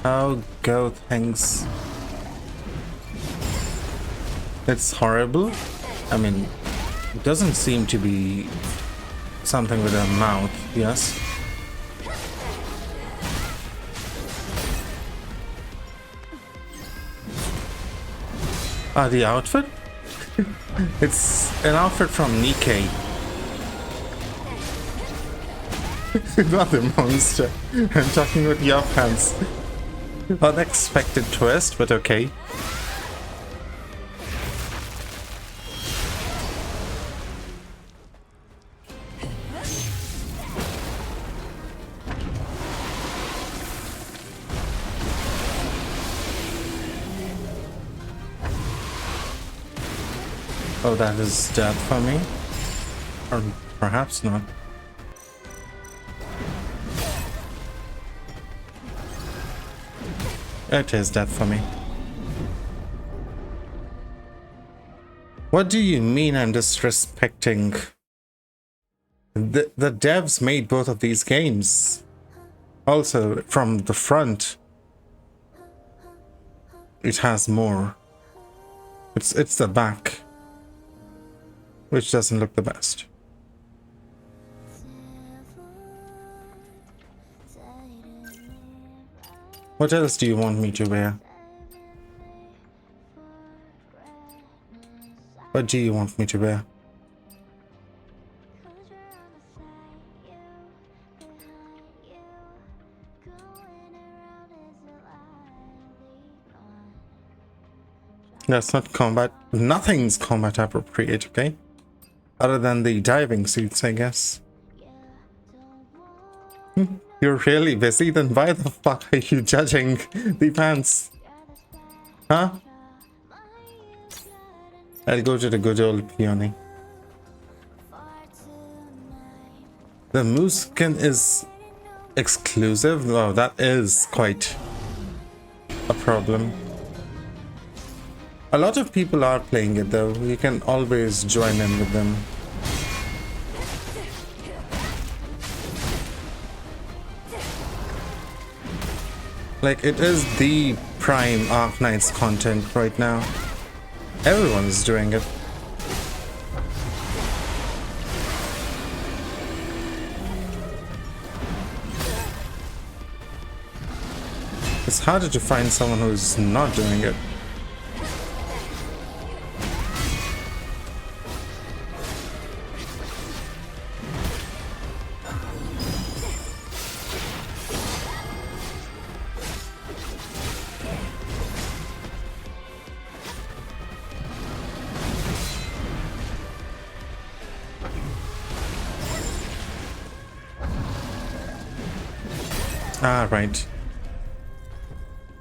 How go things? It's horrible. I mean, it doesn't seem to be something with a mouth, yes? The outfit? It's an outfit from Nikkei. Not the monster. I'm talking about your pants. Unexpected twist, but okay. Oh, that is death for me? Or perhaps not. It is death for me. What do you mean I'm disrespecting? The devs made both of these games. Also, from the front, it has more. It's the back, which doesn't look the best. What else do you want me to wear? What do you want me to wear? That's not combat. Nothing's combat appropriate, okay? Other than the diving suits, I guess. You're really busy? Then why the fuck are you judging the pants? Huh? I'll go to the good old peony. The moose skin is exclusive? Wow, that is quite a problem. A lot of people are playing it though. You can always join in with them. Like, it is the prime Arknights content right now. Everyone's doing it. It's harder to find someone who's not doing it. Ah, right.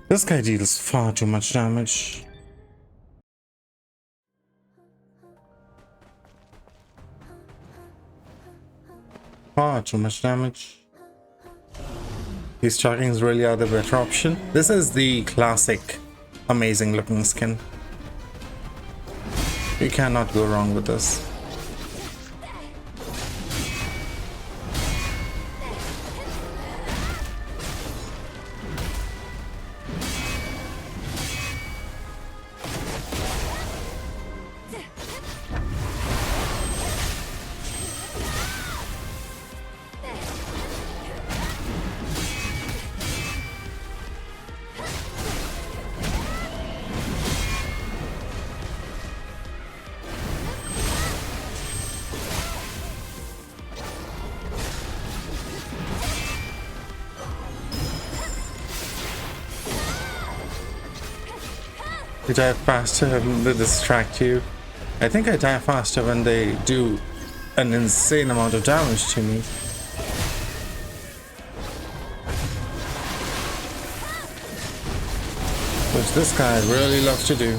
This guy deals far too much damage. Far too much damage. These chargings really are the better option. This is the classic, amazing looking skin. You cannot go wrong with this. You dive faster when they distract you. I think I dive faster when they do an insane amount of damage to me. Which this guy really loves to do.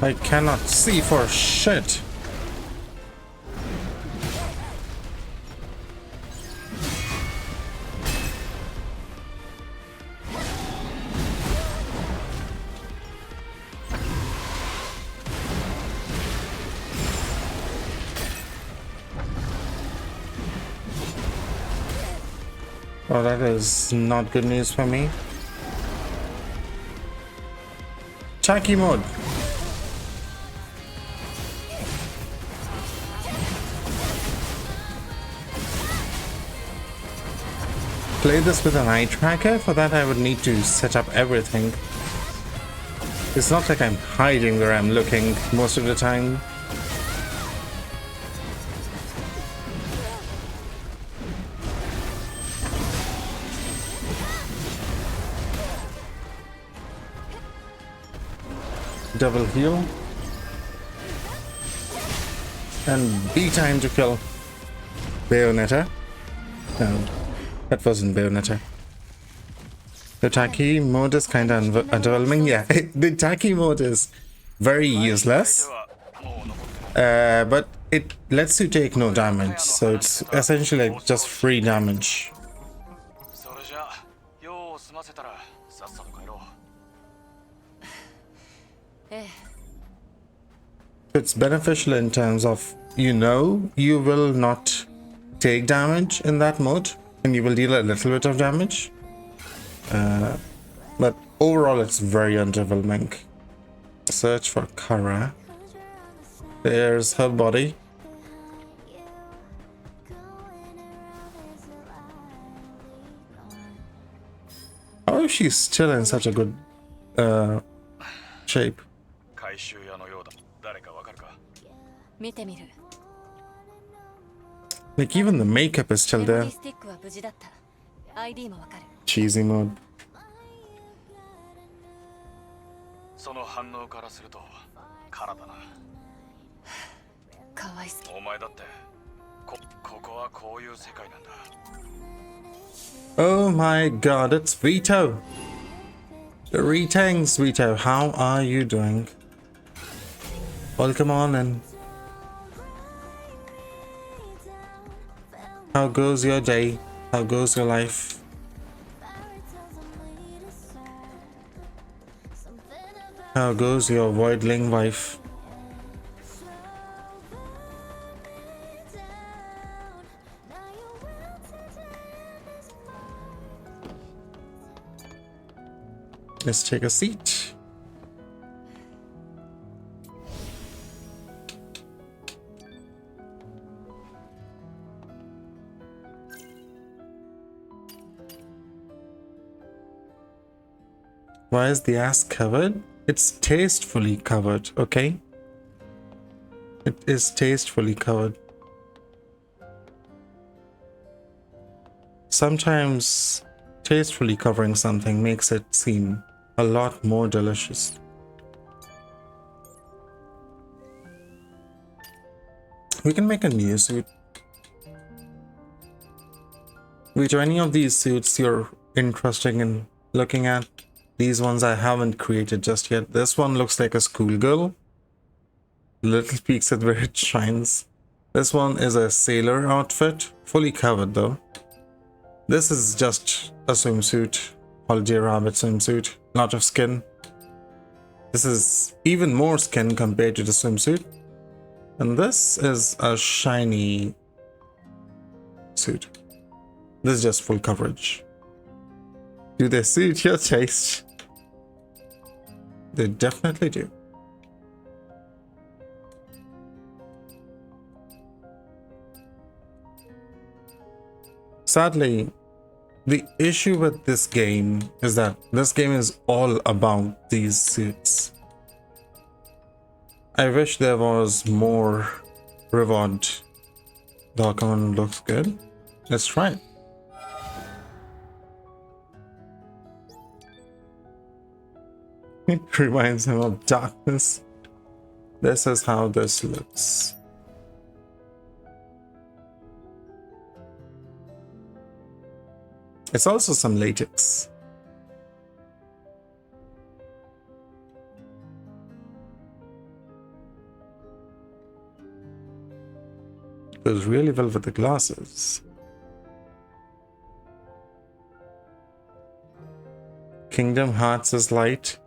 I cannot see for shit. Oh, that is not good news for me. Taki mode. Play this with an eye tracker. For that I would need to set up everything. It's not like I'm hiding where I'm looking most of the time. Double heal. And B time to kill. Bayonetta. No, that wasn't Bayonetta. The Taki mode is kinda underwhelming. Yeah, the Taki mode is very useless. But it lets you take no damage, so it's essentially like just free damage. それじゃあ用を済ませたらさっさと帰ろう。ええ、 It's beneficial in terms of you will not take damage in that mode and you will deal a little bit of damage. But overall it's very underwhelming. Search for Kara. There's her body. How is she still in such a good shape? 回収屋のようだ。誰かわかるか？見てみる。 Like even the makeup is still メモリ there. ースティックは無事だった。ID もわかる。 Cheesy mode. その反応からするとからだな。かわいそう。お前だってここはこういう世界なんだ。 Oh my god, it's Vito. Greetings, Vito. How are you doing? Welcome on in. How goes your day? How goes your life? How goes your voidling wife? Let's take a seat. Why is the ass covered? It's tastefully covered, okay? It is tastefully covered. Sometimes tastefully covering something makes it seem a lot more delicious. We can make a new suit. Which any of these suits you're interested in looking at? These ones I haven't created just yet. This one looks like a schoolgirl. Little peeks at where it shines. This one is a sailor outfit, fully covered though. This is just a swimsuit, holiday rabbit swimsuit, lot of skin. This is even more skin compared to the swimsuit. And this is a shiny suit. This is just full coverage. Do they suit your taste? They definitely do. Sadly, the issue with this game is that this game is all about these suits. I wish there was more reward. Document looks good. Let's try it. It reminds him of darkness. This is how this looks. It's also some latex. does really well with the glasses. Kingdom Hearts is light.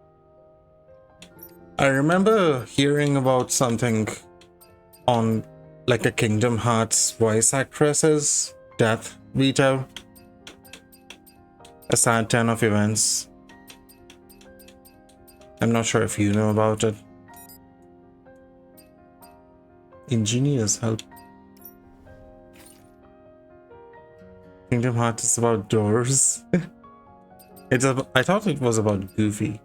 I remember hearing about something on like a Kingdom Hearts voice actress's death veto. A sad turn of events. I'm not sure if you know about it. Ingenious help. Kingdom Hearts is about doors. I thought it was about Goofy.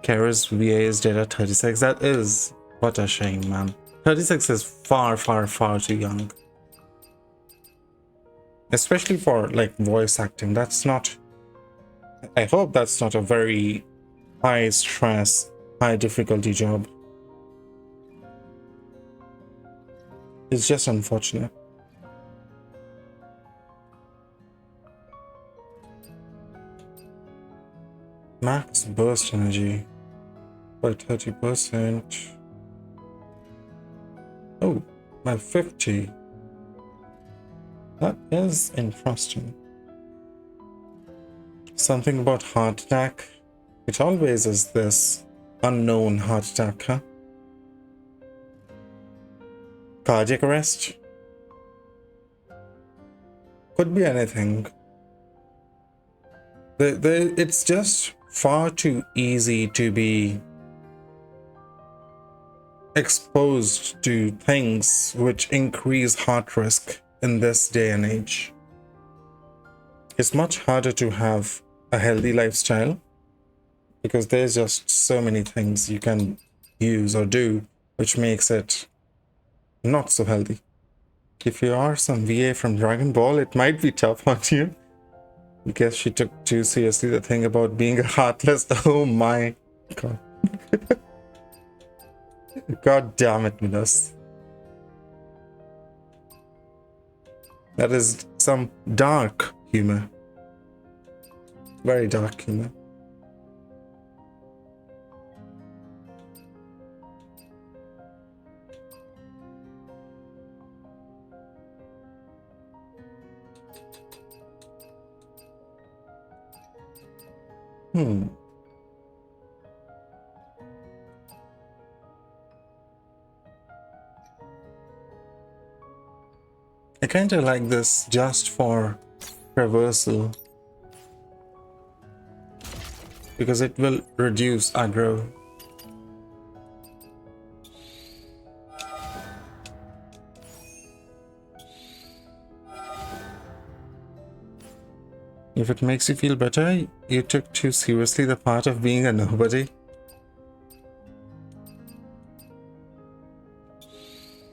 Kara's VA is dead at 36. That is what a shame, man. 36 is far, far, far too young. Especially for like voice acting. That's not. I hope that's not a very high stress, high difficulty job. It's just unfortunate. Max burst energy by 30%. Oh, by 50. That is interesting. Something about heart attack. It always is this unknown heart attack, huh? Cardiac arrest? Could be anything. It's just far too easy to be exposed to things which increase heart risk in this day and age. It's much harder to have a healthy lifestyle because there's just so many things you can use or do which makes it not so healthy. If you are some VA from Dragon Ball, it might be tough on you. I guess she took too seriously the thing about being a heartless. Oh my god. God damn it, Minos. That is some dark humor. Very dark humor. I kinda like this just for traversal because it will reduce aggro. If it makes you feel better, you took too seriously the part of being a nobody.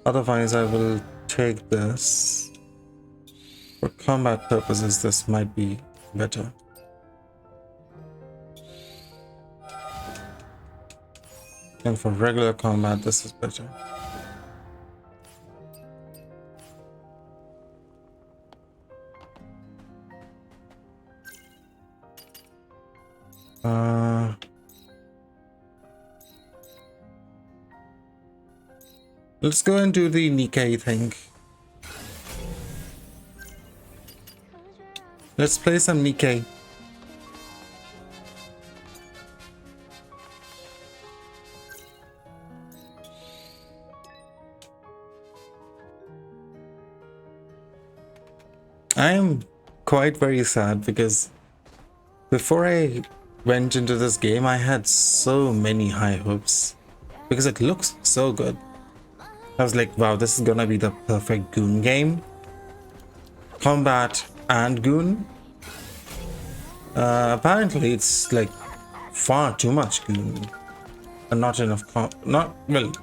Otherwise, I will take this. For combat purposes, this might be better. And for regular combat, this is better. Let's go and do the Nikkei thing. Let's play some Nikkei. I am quite very sad because before I went into this game, I had so many high hopes because it looks so good. I was like, wow, this is gonna be the perfect Goon game. Combat and Goon. Apparently, it's like far too much Goon and not enough.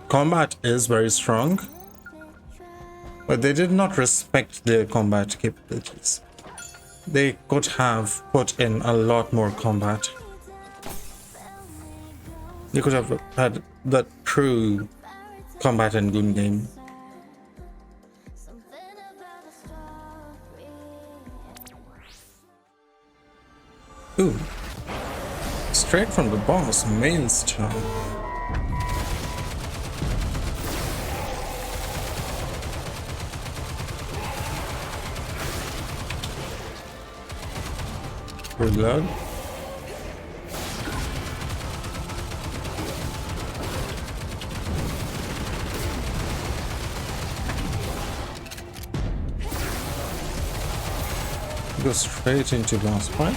Combat is very strong, but they did not respect their combat capabilities. They could have put in a lot more combat. They could have had the true combat and Goon game. Ooh. Straight from the boss, Maelstrom. Reload. Go straight into boss fight.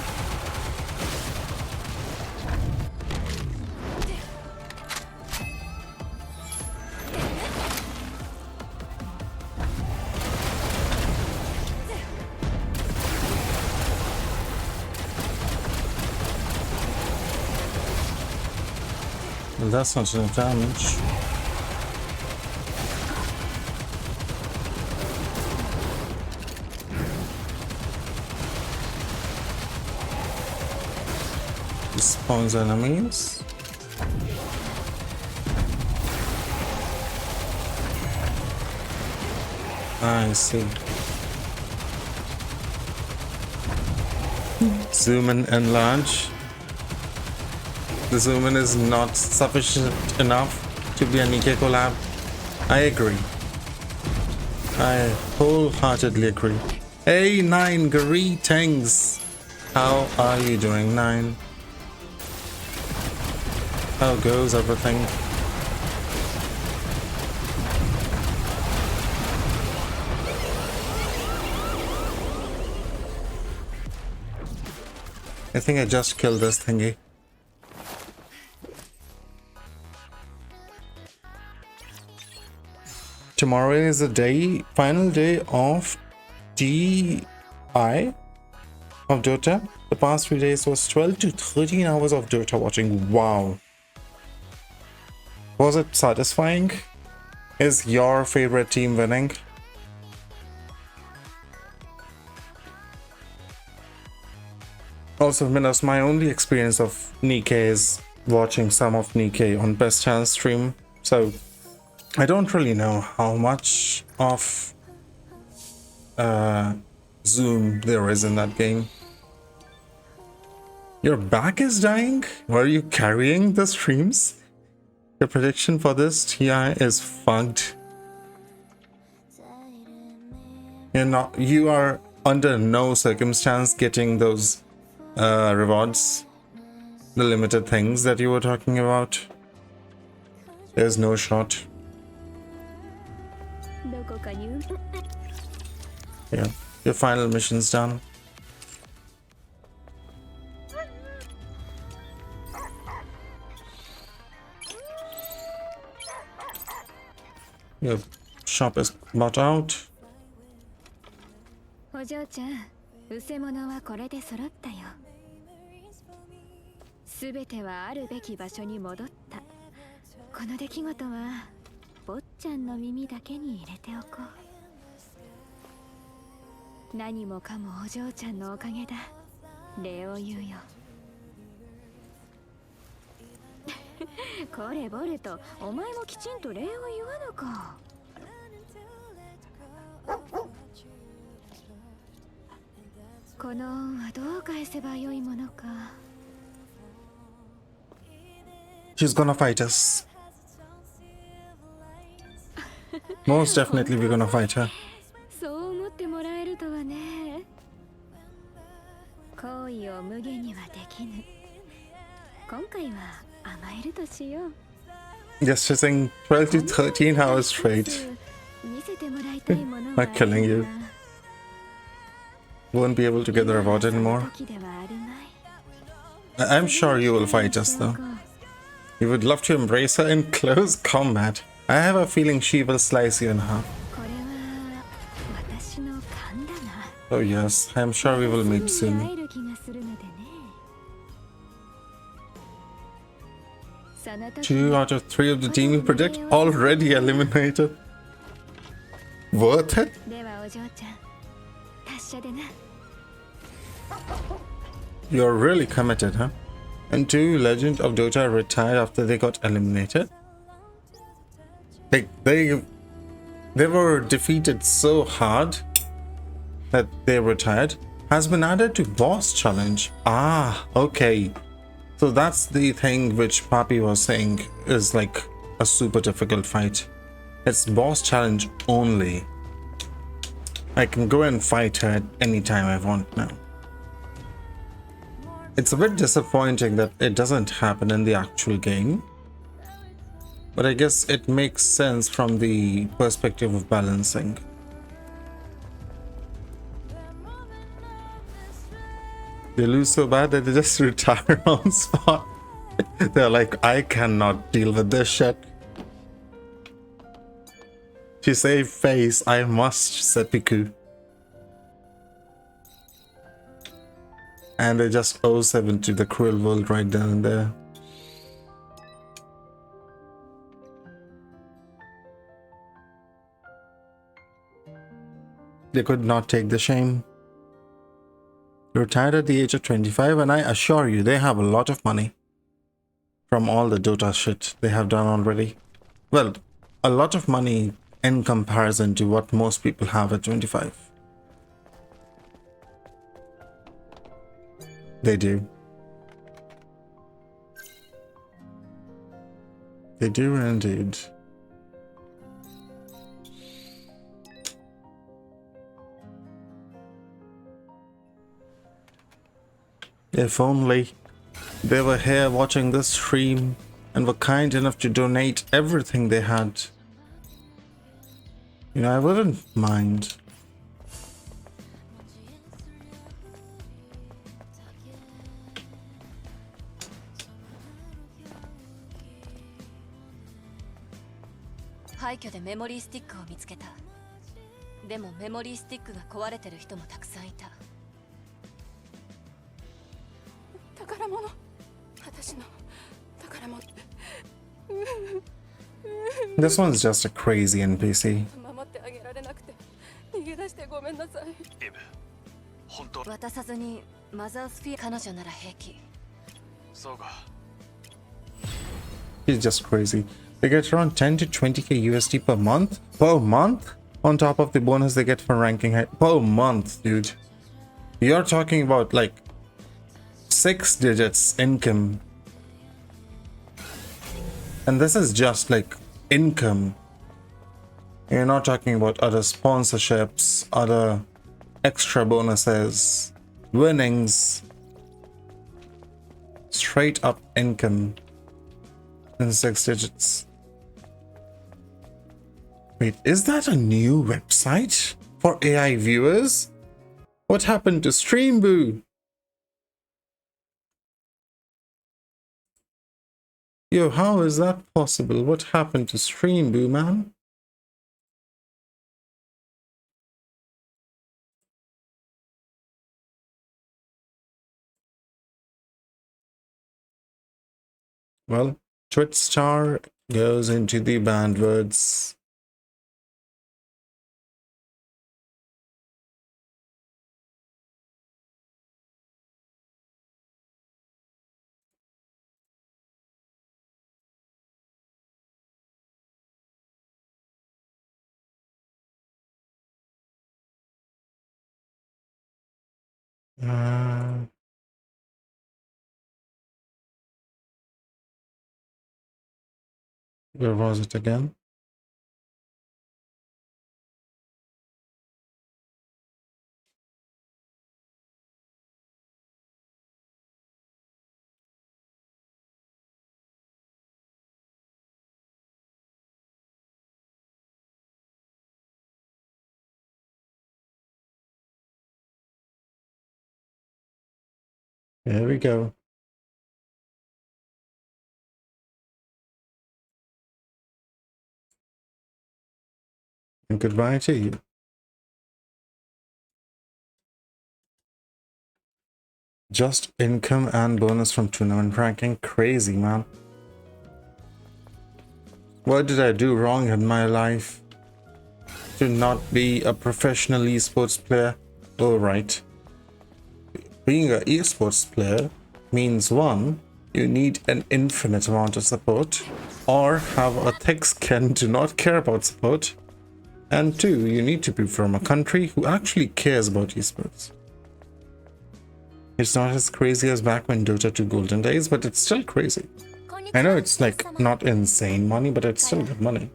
Well, that's not enough damage. Spawns enemies. I see. Zoom and enlarge. The zoom in is not sufficient enough to be a Nikke collab. I agree. I wholeheartedly agree. Hey, Nine, greetings. How are you doing, Nine? How goes everything? I think I just killed this thingy. Tomorrow is the final day of DI of Dota. The past 3 days was 12 to 13 hours of Dota watching. Wow. Was it satisfying? Is your favorite team winning? Also, Minos, my only experience of Nikke is watching some of Nikke on Best Chance stream. So I don't really know how much of zoom there is in that game. Your back is dying? Were you carrying the streams? The prediction for this TI is fucked. You are under no circumstance getting those rewards, the limited things that you were talking about. There's no shot. Yeah, your final mission's done. Your shop is bought out. お嬢ちゃん、うせ者はこれで揃ったよ。すべてはあるべき場所に戻った。この出来事は坊ちゃんの耳だけに入れておこう。何もかもお嬢ちゃんのおかげだ。礼を言うよ。これボルト、お前もきちんと礼を言わぬか。この恩はどう返せばよいものか。She's gonna fight us. Most definitely we're gonna fight her. そう思ってもらえるとはね。行為を無限にはできぬ。今回は甘えるとしよう。 Just sitting 12 to 13 hours straight. 見せてもらいたいもの Not killing you. Won't be able to get the reward anymore. I'm sure you will fight us though. You would love to embrace her in close combat. I have a feeling she will slice you in half. Oh yes, I'm sure we will meet soon. 2 out of 3 of the team you predict already eliminated. Worth it? You're really committed, huh? And 2 Legend of Dota retired after they got eliminated. They were defeated so hard that they retired. Has been added to boss challenge. Ah, okay. So that's the thing which Papi was saying is like a super difficult fight. It's boss challenge only. I can go and fight her at any time I want now. It's a bit disappointing that it doesn't happen in the actual game. But I guess it makes sense from the perspective of balancing. They lose so bad that they just retire on spot. They're like, I cannot deal with this shit. To save face, I must seppuku. And they just 07 to the cruel world right then and there. They could not take the shame. Retired at the age of 25, and I assure you, they have a lot of money from all the Dota shit they have done already. Well, a lot of money in comparison to what most people have at 25. They do. They do indeed. If only they were here watching this stream and were kind enough to donate everything they had. You know, I wouldn't mind.廃墟でメモリースティックを見つけた。でもメモリースティックが壊れてる人もたくさんいた。宝物、私の宝物。This one's just a crazy NPC. 守ってあげられなくて逃げ出してごめんなさい。イブ、本当。渡さずにマザースフィア、彼女なら平気。そうか。He's just crazy. They get around 10 to 20k USD per month? Per month? On top of the bonus they get for ranking high. Per month, dude. You're talking about like 6 digits income. And this is just like income. You're not talking about other sponsorships, other extra bonuses, winnings. Straight up income in 6 digits. Wait, is that a new website for AI viewers? What happened to Streamboo? Yo, how is that possible? What happened to Streamboo, man? Well, Twitstar goes into the banned words. Where was it again? There we go. And goodbye to you. Just income and bonus from tournament ranking. Crazy, man. What did I do wrong in my life to not be a professional esports player? Oh, right. Being an esports player means, one, you need an infinite amount of support, or have a thick skin to not care about support. And two, you need to be from a country who actually cares about esports. It's not as crazy as back when Dota 2 golden days, but it's still crazy. I know it's like not insane money, but it's still good money.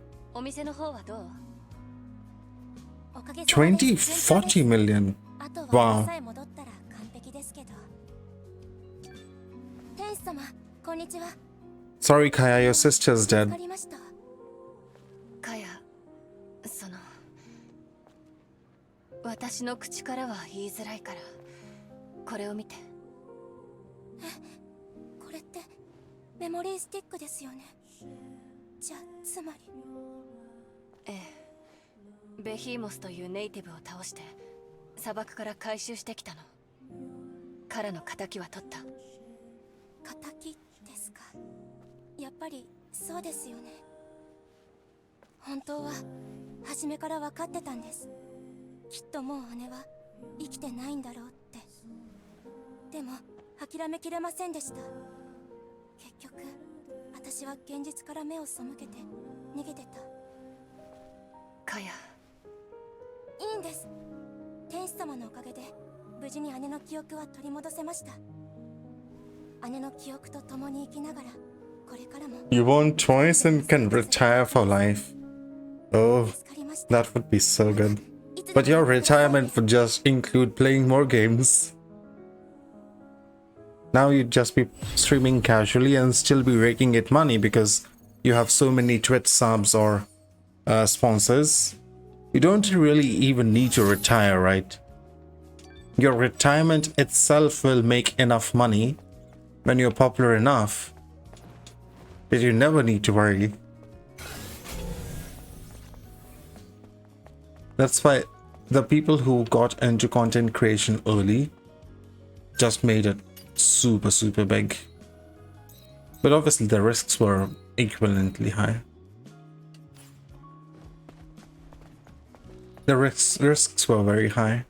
20, 40 million. Wow. 様こんにちは。 Sorry, Kaya, your sister's わ dead. かりました。かや、その私の口からは言いづらいからこれを見て。これってメモリースティックですよね。じゃあつまりええ、ベヒーモスというネイティブを倒して砂漠から回収してきたの。彼の仇は取った。仇ですか。やっぱりそうですよね。本当は初めから分かってたんです。きっともう姉は生きてないんだろうって。でも諦めきれませんでした。結局私は現実から目を背けて逃げてた。かや、いいんです。天使様のおかげで無事に姉の記憶は取り戻せました。姉の記憶と共に生きながらこれからも You won twice and can retire for life. Oh, 助かりました。 that would be so good. いつでも But your retirement would just include playing more games. Now you'd just be streaming casually and still be raking it money because you have so many Twitch subs or sponsors. You don't really even need to retire, right? Your retirement itself will make enough money when you're popular enough that you never need to worry. That's why the people who got into content creation early just made it super big. But obviously the risks were equivalently high. The risks were very high.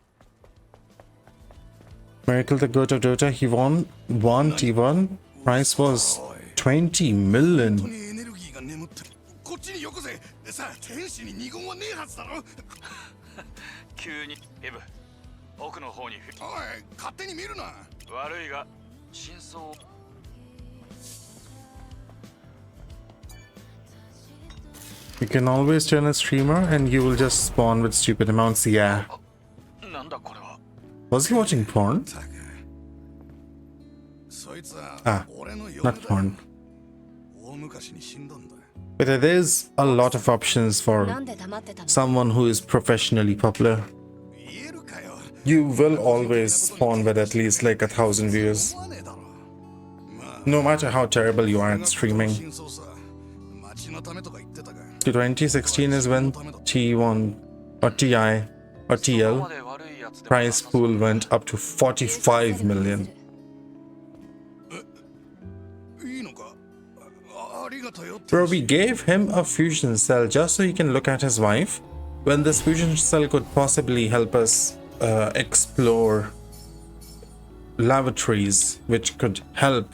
Miracle, the goat of Dota, he won T1. Price was 20 million. エネルギーが眠ってこっちによこせ。さあ天使に二言はねえはずだろ。急にイブ奥の方におい勝手に見るな。悪いが真相を。 You can always turn a streamer and you will just spawn with stupid amounts. Yeah. なんだこれは。 Was he watching porn? たくそいつは Ah, 俺の嫁 not だ。 porn. 大昔に死んだんだ。 But there's a lot of options な for んで黙ってたの？ someone who is professionally popular. 言えるかよ。 You will always spawn with at least like 1,000 views. 思わねえだろ。まあ No matter how terrible you are at それ streaming. が真相さ。町のためとか言ってたが。 2016 is when T1 or TI or そこ TL まで悪いやつでもな price さそう pool went up to 45 million. いいのか。ありがとよ。 Bro, we gave him a fusion cell just so he can look at his wife. When this fusion cell could possibly help us explore lavatories, which could help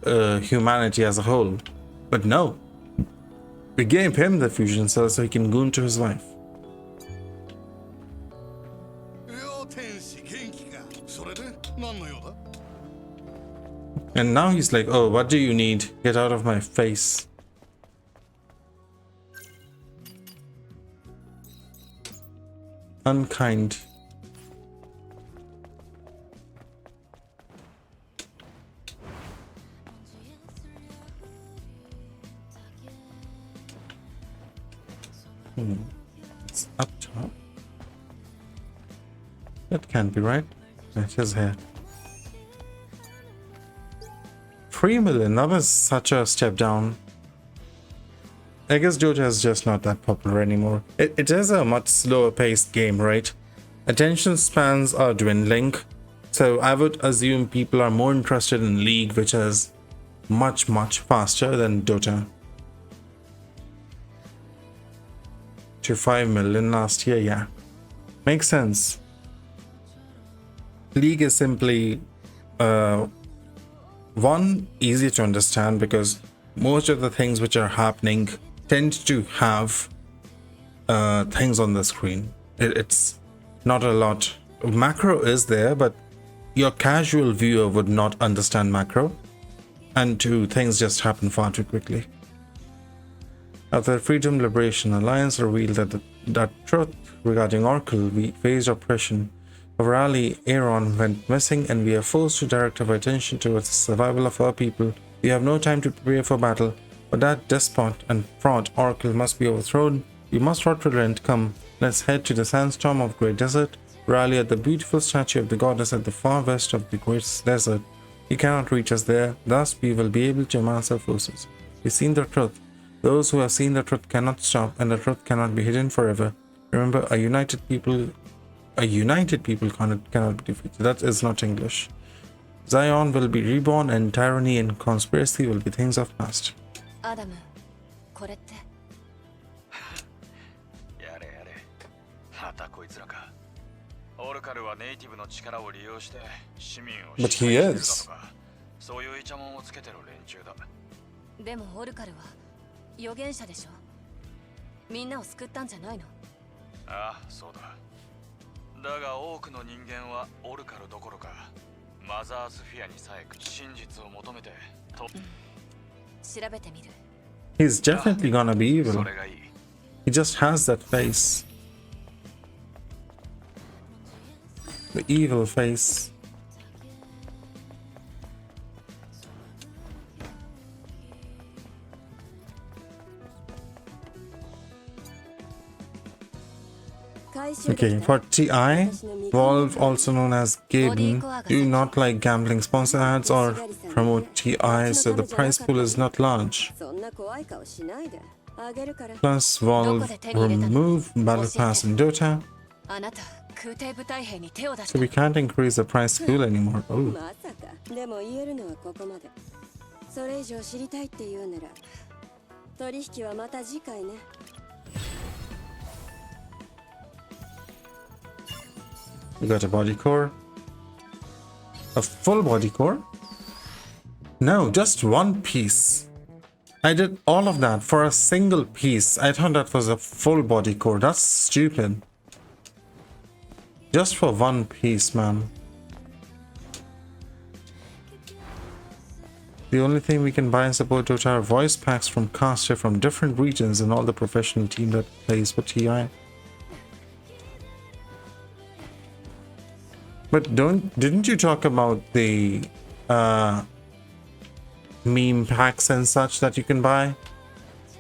humanity as a whole. But no. We gave him the fusion cell so he can goon to his wife. よ天使元気か。それで何の用だ。 And now he's like, oh, what do you need? Get out of my face. Unkind. It's up top. That can't be right. It is here. 3 million, that was such a step down. I guess Dota is just not that popular anymore. It is a much slower paced game, right? Attention spans are dwindling, so I would assume people are more interested in League, which is much faster than Dota. To 5 million last year, yeah. Makes sense. League is simply one, easy to understand because most of the things which are happening tend to have things on the screen. It's not a lot. Macro is there, but your casual viewer would not understand macro, and two, things just happen far too quickly. After Freedom Liberation Alliance revealed that truth regarding Oracle, we faced oppression Rally Aaron went missing and we are forced to direct our attention towards the survival of our people. We have no time to prepare for battle, but that despot and fraud Oracle must be overthrown. We must not relent. Come, let's head to the sandstorm of Great Desert, rally at the beautiful statue of the goddess at the far west of the Great Desert. He cannot reach us there, thus we will be able to amass our forces. We've seen the truth. Those who have seen the truth cannot stop, and the truth cannot be hidden forever. Remember, a united people cannot be defeated. That is not English. Zion will be reborn and tyranny and conspiracy will be things of past. アダム、これって。やれやれ。またこいつらか。オルカルはネイティブの力を利用して市民を But he is. そういうイチャモンをつけてる連中だ。でもオルカルは預言者でしょ。みんなを救ったんじゃないの？ああ、そうだ。だが多くの人間はオルカルどころかマザースフィアにさえ真実を求めてと、調べてみる。 He's definitely gonna be evil. それがいい。 He just has that face. The evil face. Okay, for TI, Valve, also known as Gaben, do not like gambling sponsor ads or promote TI, so the prize pool is not large. Plus, Valve remove Battle Pass in Dota, あなた空挺部隊兵に手を出し so た。 we can't increase the prize pool anymore. Oh. まさかでも言えるのはここまでそれ以上知りたいって言うなら取引はまた次回ね We got a body core. A full body core? No, just one piece. I did all of that for a single piece. I thought that was a full body core. That's stupid. Just for one piece, man. The only thing we can buy and support Dota are voice packs from caster from different regions and all the professional team that plays for TI. But didn't you talk about the meme packs and such that you can buy?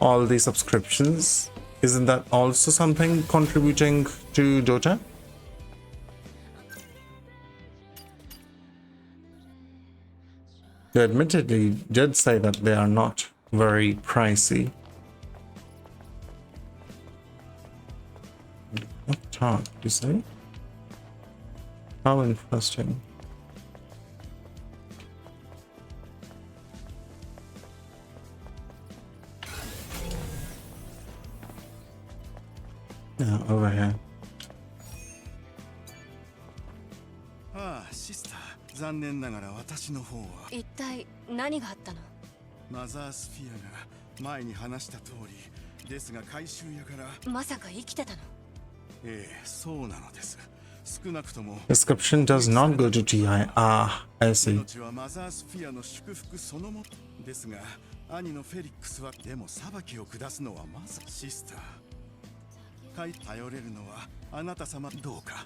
All the subscriptions? Isn't that also something contributing to Dota? They admittedly did say that they are not very pricey. What talk, you say? How interesting. Yeah, over here. ああ、シスター。残念ながら私の方は一体何があったの？マザースフィアが前に話した通りですが回収屋からまさか生きてたの？ええ、そうなのです。少なくとも Description does not go to TI. Ah, I see. 命はマザースフィアの祝福そのものですが、兄のフェリックスはでも裁きを下すのはまずシスター。頼れるのはあなた様どうか。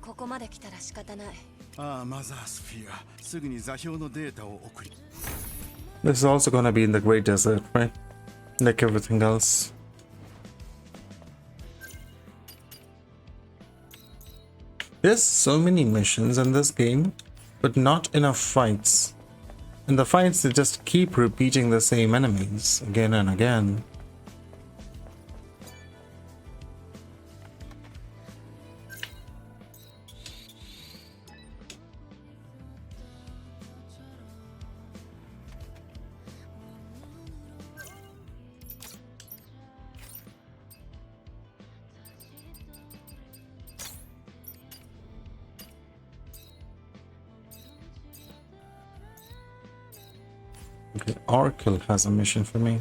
ここまで来たら仕方ない。ああ、マザースフィア、すぐに座標のデータを送り。This is also gonna be in the Great Desert, right? Like everything else. There's so many missions in this game, but not enough fights. In the fights, they just keep repeating the same enemies again and again. Okay, Oracle has a mission for me.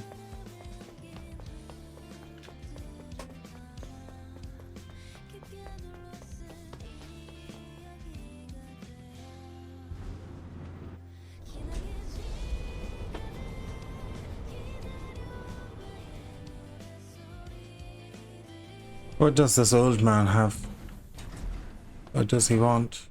What does this old man have? What does he want?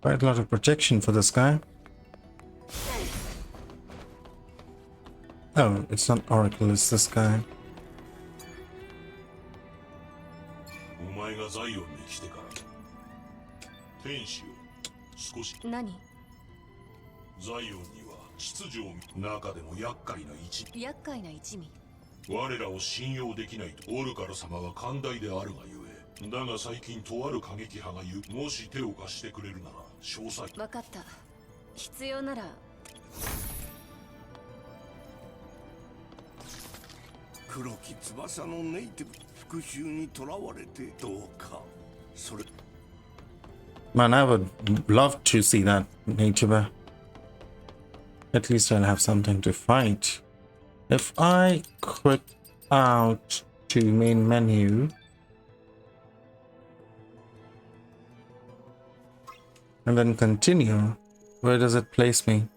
Quite a lot of protection for this guy. Oh, it's not Oracle, it's this guy. お前がザイオンに来てから天使を少し何？ザイオンには秩序を中でも厄介な一味厄介な一味。我らを信用できないとオルカル様は寛大であるがゆえだが最近とある過激派が言うもし手を貸してくれるなら詳細分かった。必要なら。黒き翼のネイティブ復讐にとらわれてどうかそれ Man, I would love to see that nature. At least I'll have something to fight. If I quit out to main menu and then continue, where does it place me?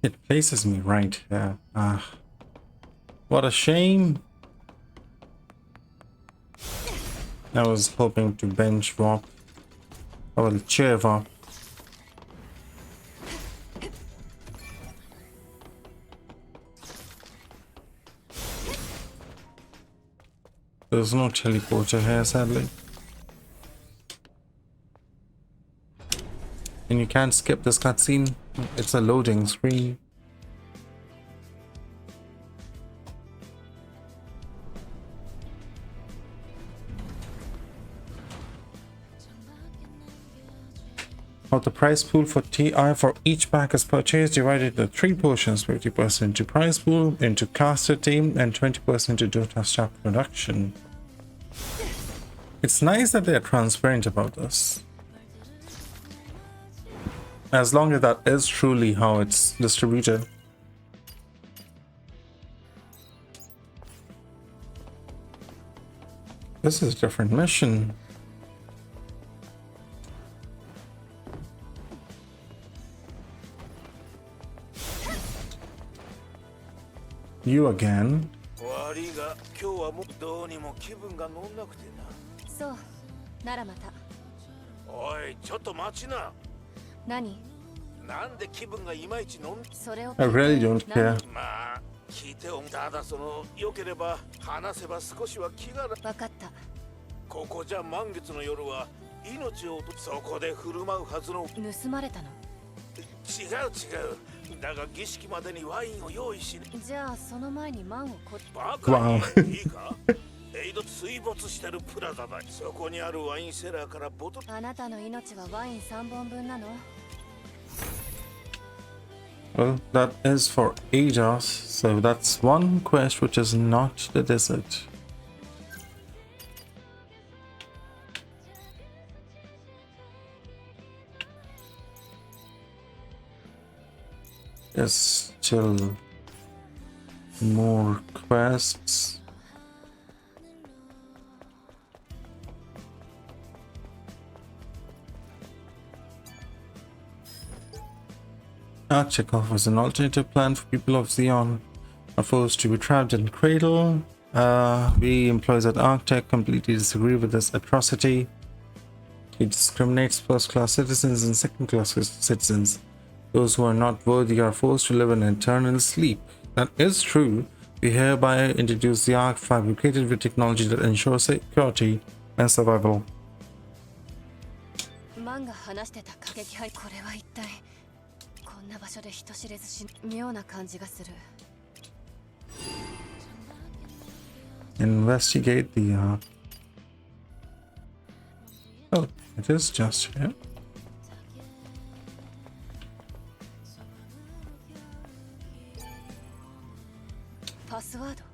It places me right here. What a shame. I was hoping to bench walk. I will chair walk. There's no teleporter here, sadly. And you can't skip this cutscene. It's a loading screen. Of the prize pool for TI for each pack is purchased divided into 3 portions, 50% to prize pool, into caster team, and 20% to Dota staff production. It's nice that they're transparent about this. As long as that is truly how it's distributed. This is a different mission. You again. 悪いが今日はもうどうにも気分が乗んなくてな。そう。ならまた。おい、ちょっと待ちな。何？なんで気分がいまいち乗んそれを I really don't care. まあ、聞いておただその良ければ話せば少しは気がな。分かった。ここじゃ満月の夜は命をそこで振る舞うはずの。盗まれたの？違う違う。だが儀式までにワインを用意しね。じゃあその前にマンをバカにいいかエイド水没してるプラザだ。そこにあるワインセラーからボトル。あなたの命はワイン3本分なの？ Well, that is for Aegis, so that's one quest which is not the desert. There's still more quests. Arctic offers an alternative plan for people of Xeon are forced to be trapped in Cradle. We employees at Arctech completely disagree with this atrocity. It discriminates first-class citizens and second-class citizens. Those who are not worthy are forced to live in eternal sleep. That is true. We hereby introduce the Ark fabricated with technology that ensures security and survival. マンが話してた過激派。これは一体こんな場所で人知れずし妙な感じがする。Investigate the Ark. Oh, it is just here. パスワード？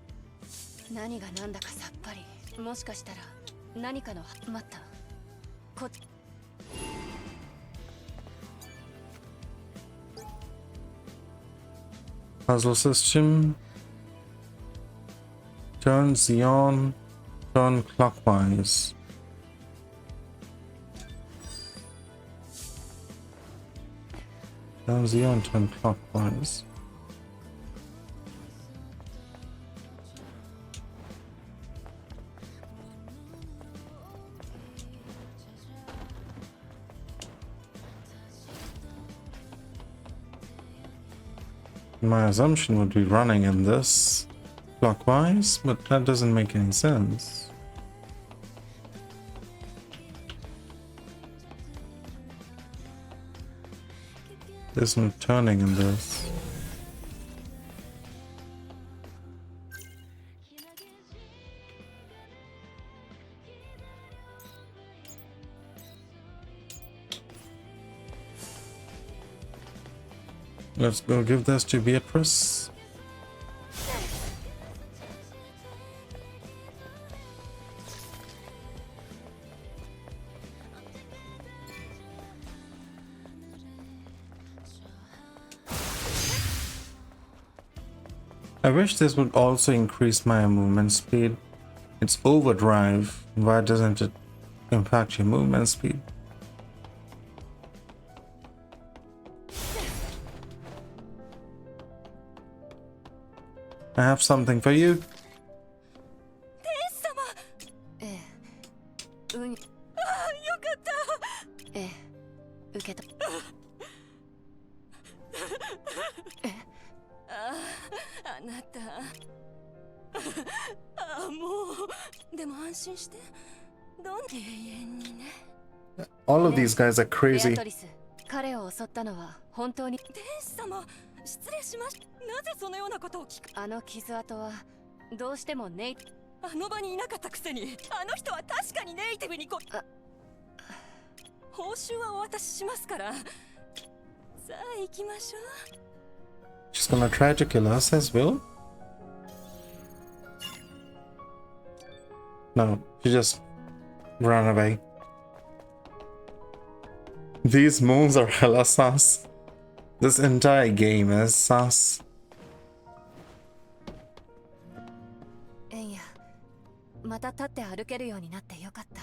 何が何だかさっぱり。もしかしたら何かの。待った。こ Puzzle system. Turn Xeon. Turn clockwise. Turn Xeon. Turn clockwise. My assumption would be running in this clockwise, but that doesn't make any sense. There's no turning in this. Let's go give this to Beatrice. I wish this would also increase my movement speed. It's overdrive. Why doesn't it impact your movement speed? I have something for you. ええ、うん、ああ、よかった。ええ、受けた。あなたあ、もうでも安心してどん永遠にね All of these guys are ベア crazy. トリス、彼を襲ったのは本当に。天使様、失礼しました。なぜそのようなことを聞く。あの傷跡はどうしてもネイ。あの場にいなかったくせに、あの人は確かにネイティブに報酬はお渡ししますから。さあ行きましょう。 She's gonna try to kill us as well. No, she just ran away. These moves are hella sus. This entire game is sus. エンヤ、また立って歩けるようになってよかった。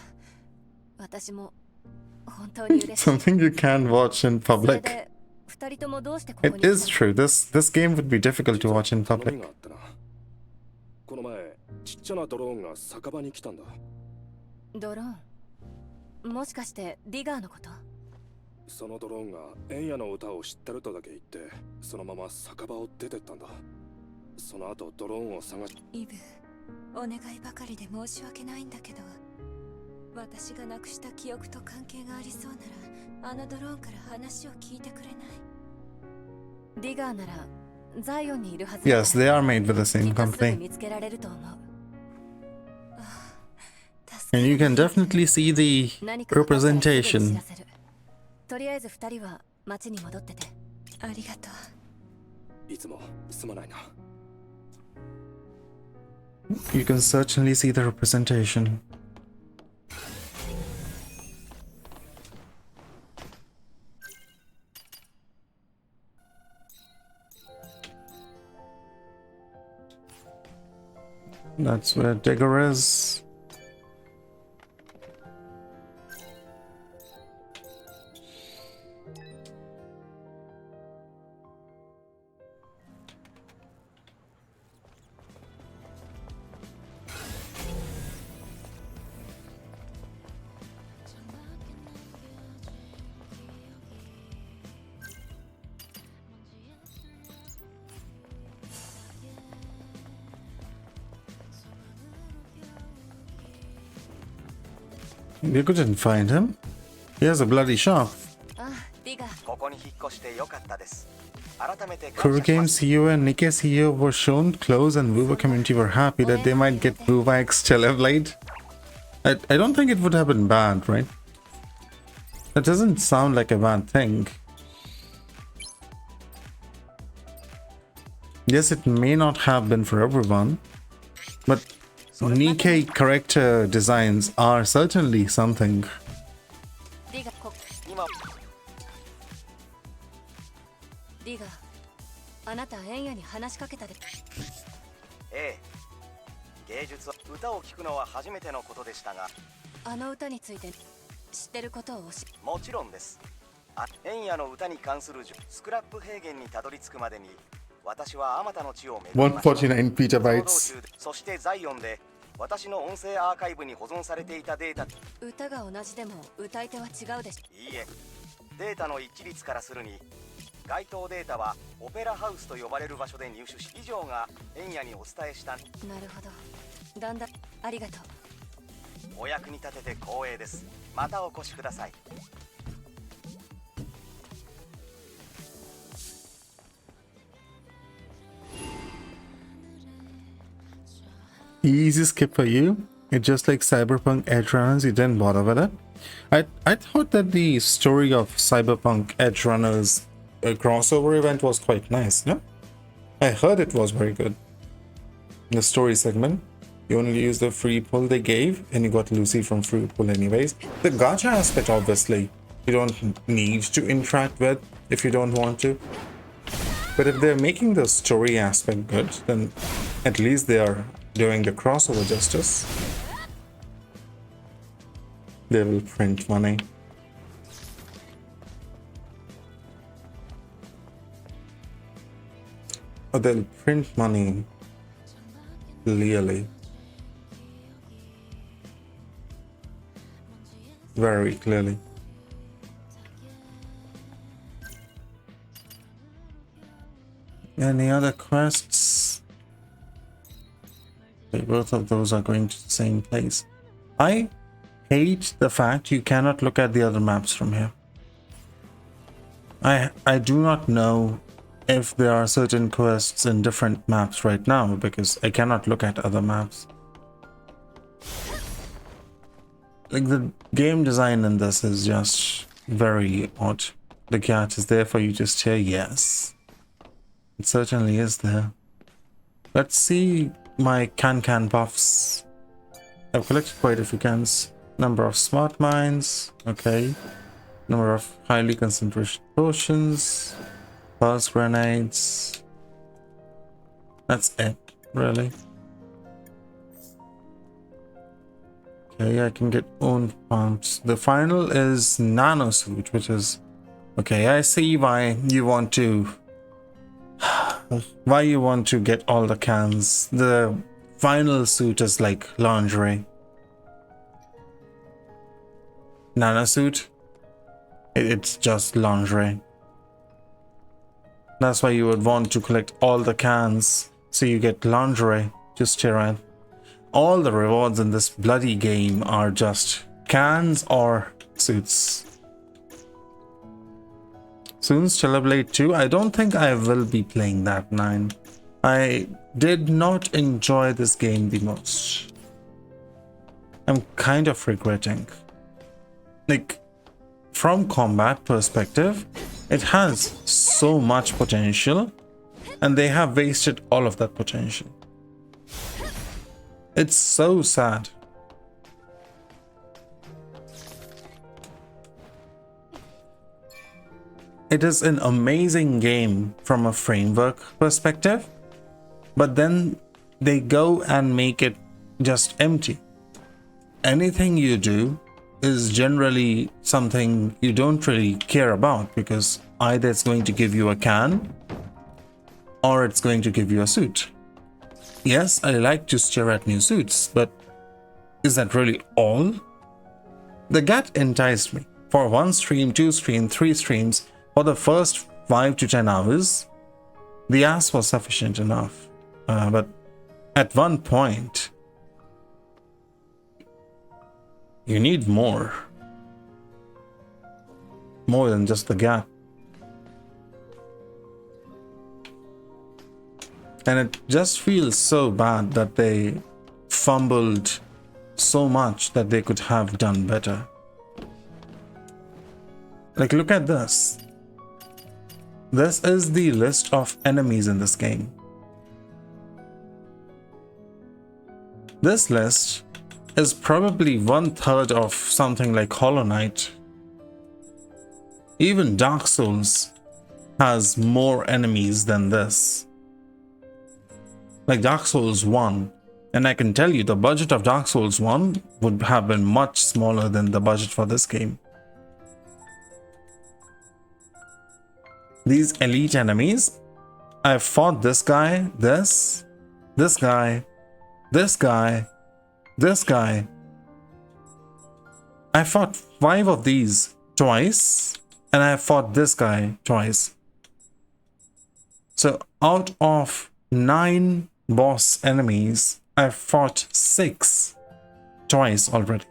私も本当に嬉しい。 Something you can't watch in それ public. で二人ともどうしてここに It is true. This game would be difficult to watch in public. この前ちっちゃなドローンが酒場に来たんだ。ドローン、もしかしてディガーのこと？そのドローンがエンヤの歌を知ってるとだけ言ってそのまま酒場を出てったんだ。その後ドローンを探し。イブ、お願いばかりで申し訳ないんだけど、私がなくした記憶と関係がありそうならあのドローンから話を聞いてくれない？ディガーならザイオンにいるはず。 Yes, they are made with the same きっとすぐ company. 見つけられると思う。 And you can definitely see the 何か分かったらすぐに知 representation. らせる。とりあえず二人は町に戻ってて。ありがとう。いつもすまないな。 You can certainly see the representation. That's where Digger is. You couldn't find him. He has a bloody shop. あ、ディガー。ここに引っ越してよかったです。改めて Kuru 感謝し Game ます。 CEO and Nikkei CEO were shown close, and Wuva community were happy that they might get Wuva X Teleblade. I don't think it would have been bad, right? That doesn't sound like a bad thing. Yes, it may not have been for everyone, but Nikkei character designs are certainly something. ディガー、今ディガー、あなたエンヤに話しかけたで。ええ、芸術は歌を聴くのは初めてのことでしたが、あの歌について知ってることをもちろんです。円谷の歌に関するスクラップ平原にたどり着くまでに、私はあまたの地を巡りました。149 petabytes。そしてザイオンで私の音声アーカイブに保存されていたデータ。歌が同じでも歌い手は違うでしょ。いいえ、データの一致率からするに、該当データはオペラハウスと呼ばれる場所で入手し、以上が円谷にお伝えした。なるほど。だんだんありがとう。お役に立てて光栄です。またお越しください。Easy skip for you. It's just like Cyberpunk Edgerunners, you didn't bother with it. I thought that the story of Cyberpunk Edgerunners crossover event was quite nice, no? I heard it was very good. The story segment, you only use the free pull they gave, and you got Lucy from free pull anyways. The gacha aspect, obviously, you don't need to interact with if you don't want to. But if they're making the story aspect good, then at least they are doing the crossover justice. They will print money. Or they'll print money clearly. Very clearly. Any other quests? Okay, both of those are going to the same place. I hate the fact you cannot look at the other maps from here. I do not know if there are certain quests in different maps right now because I cannot look at other maps. Like the game design in this is just very odd. The cat is there for you to steer, yes. It certainly is there. Let's see my can buffs. I've collected quite a few cans. Number of smart mines, okay. Number of highly concentrated potions, pulse grenades. That's it, really. Okay, I can get own pumps. The final is nano suit, which is okay. I see why you want to get all the cans. The final suit is like lingerie. Nano suit, it's just lingerie. That's why you would want to collect all the cans so you get lingerie to stare at. All the rewards in this bloody game are just cans or suits. Soon Stellar Blade 2. I don't think I will be playing that 9. I did not enjoy this game the most. I'm kind of regretting. Like, from combat perspective, it has so much potential and they have wasted all of that potential. It's so sad. It is an amazing game from a framework perspective, but then they go and make it just empty. Anything you do is generally something you don't really care about because either it's going to give you a can or it's going to give you a suit. Yes, I like to stare at new suits, but is that really all? The GAT enticed me. For 1 stream, 2 streams, 3 streams, for the first 5 to 10 hours, the ass was sufficient enough. But at one point, you need more. More than just the GAT. And it just feels so bad that they fumbled so much that they could have done better. Like, look at this. This is the list of enemies in this game. This list is probably 1/3 of something like Hollow Knight. Even Dark Souls has more enemies than this. like Dark Souls 1. And I can tell you the budget of Dark Souls 1 would have been much smaller than the budget for this game. These elite enemies, I fought this guy, this guy, this guy, this guy. I fought 5 of these twice, and I fought this guy twice. So out of 9 boss enemies, I fought 6 twice already.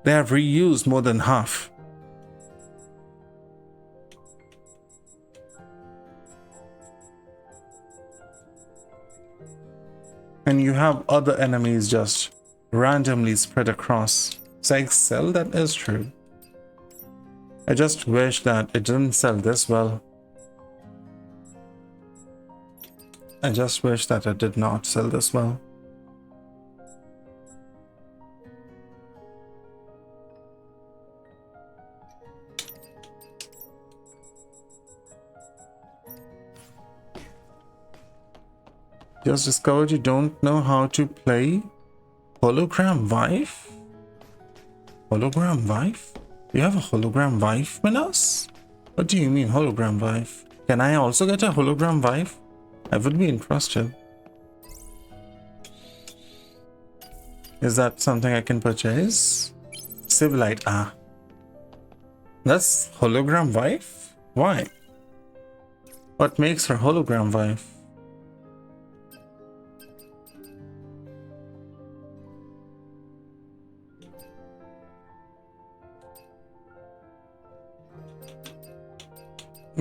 They have reused more than half. And you have other enemies just randomly spread across. Sex sell, that is true. I just wish that it didn't sell this well. I just wish that it did not sell this well. Just discovered you don't know how to play Hologram Wife? Hologram Wife? You have a Hologram Wife, Minos? What do you mean Hologram Wife? Can I also get a Hologram Wife? I would be interested. Is that something I can purchase? Civilite, ah. That's Hologram Wife? Why? What makes her Hologram Wife?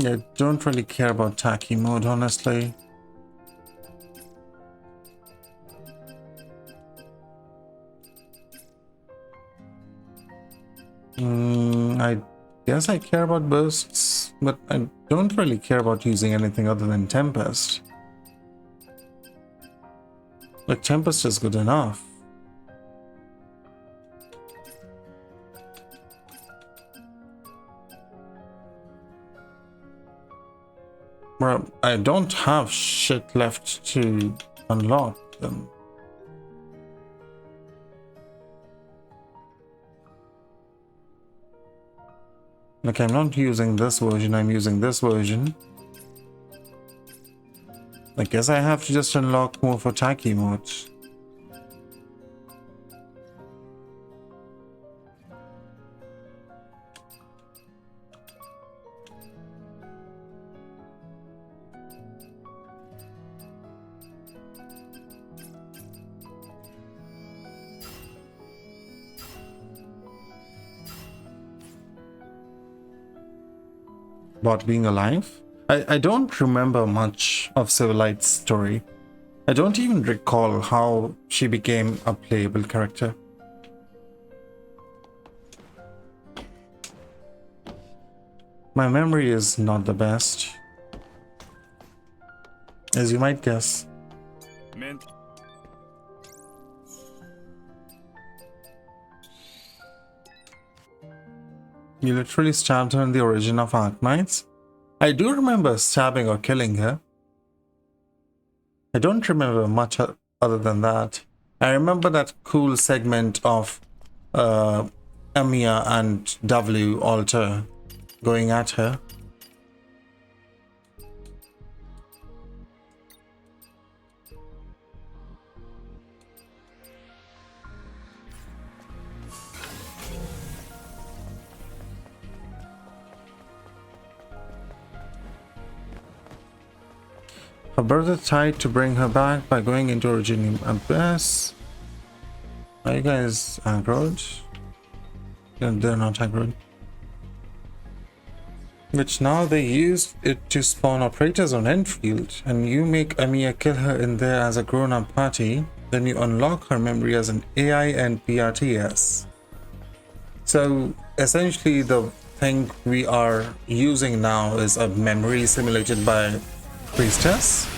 I don't really care about tacky mode, honestly. I guess I care about bursts, but I don't really care about using anything other than Tempest. Like, Tempest is good enough. Bro, I don't have shit left to unlock them. Like, I'm not using this version, I'm using this version. I guess I have to just unlock more for tacky mode. About being alive? I don't remember much of Civilite's story. I don't even recall how she became a playable character. My memory is not the best, as you might guess. You literally stabbed her in the origin of Arknights? I do remember stabbing or killing her. I don't remember much other than that. I remember that cool segment of Amiya and W Alter going at her. Her brother tried to bring her back by going into Originium Abyss. Are you guys aggroed? Yeah, they're not aggroed. Which now they use it to spawn operators on Enfield, and you make Amiya kill her in there as a grown-up party, then you unlock her memory as an AI and PRTS. So essentially the thing we are using now is a memory simulated by Priestess.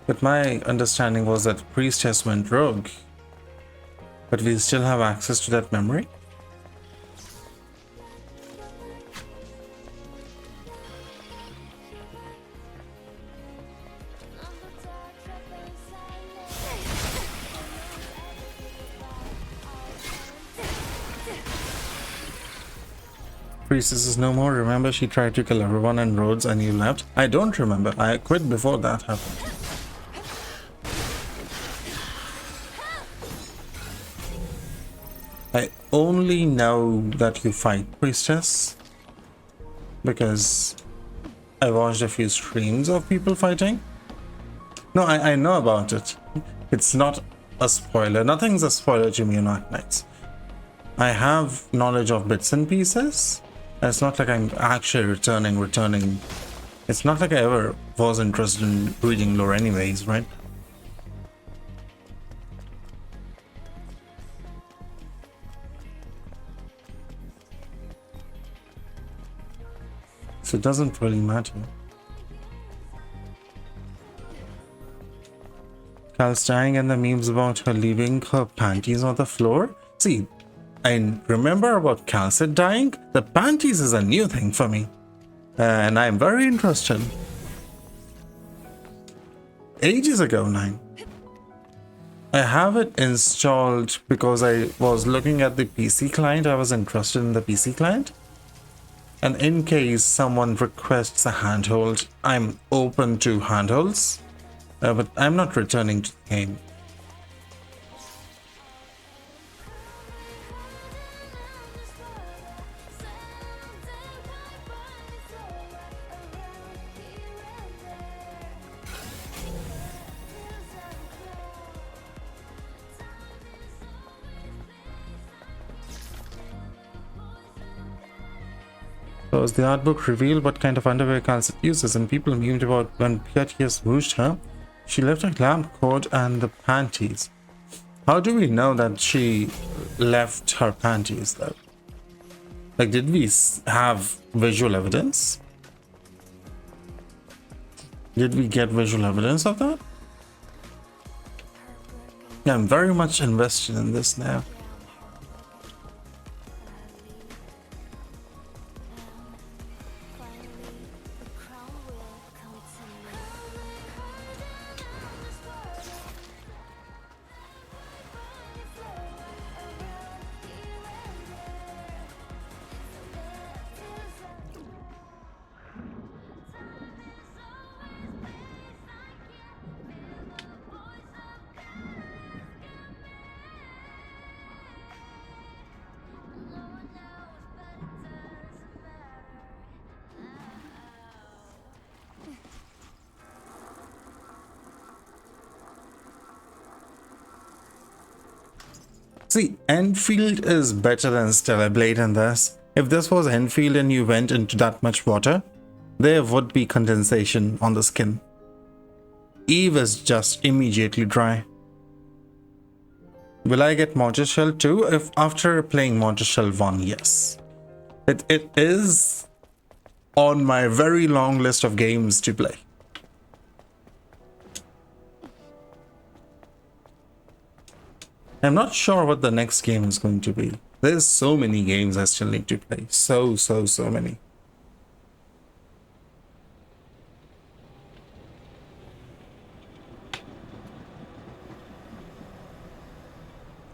But my understanding was that Priestess went rogue, but we still have access to that memory. Priestess is no more. Remember, she tried to kill everyone in Rhodes and you left? I don't remember. I quit before that happened. I only know that you fight Priestess because I watched a few streams of people fighting. No, I know about it. It's not a spoiler. Nothing's a spoiler to me on Arknights. I have knowledge of bits and pieces. It's not like I'm actually returning. It's not like I ever was interested in reading lore anyways, right? So it doesn't really matter. Cal's dying and the memes about her leaving her panties on the floor. See, I remember about Calcid dying. The panties is a new thing for me. And I'm very interested. Ages ago, 9. I have it installed because I was looking at the PC client. I was interested in the PC client. And in case someone requests a handhold, I'm open to handholds. But I'm not returning to the game. So as the art book revealed what kind of underwear Calcid uses, and people memed about when Piatius whooshed her, she left a lamp cord and the panties. How do we know that she left her panties though? Like, did we have visual evidence? Did we get visual evidence of that? Yeah, I'm very much invested in this now. See, Enfield is better than Stellar Blade in this. If this was Enfield and you went into that much water, there would be condensation on the skin. Eve is just immediately dry. Will I get Mortis Shell too? If after playing Mortis Shell 1, yes. It is on my very long list of games to play. I'm not sure what the next game is going to be. There's so many games I still need to play. So many.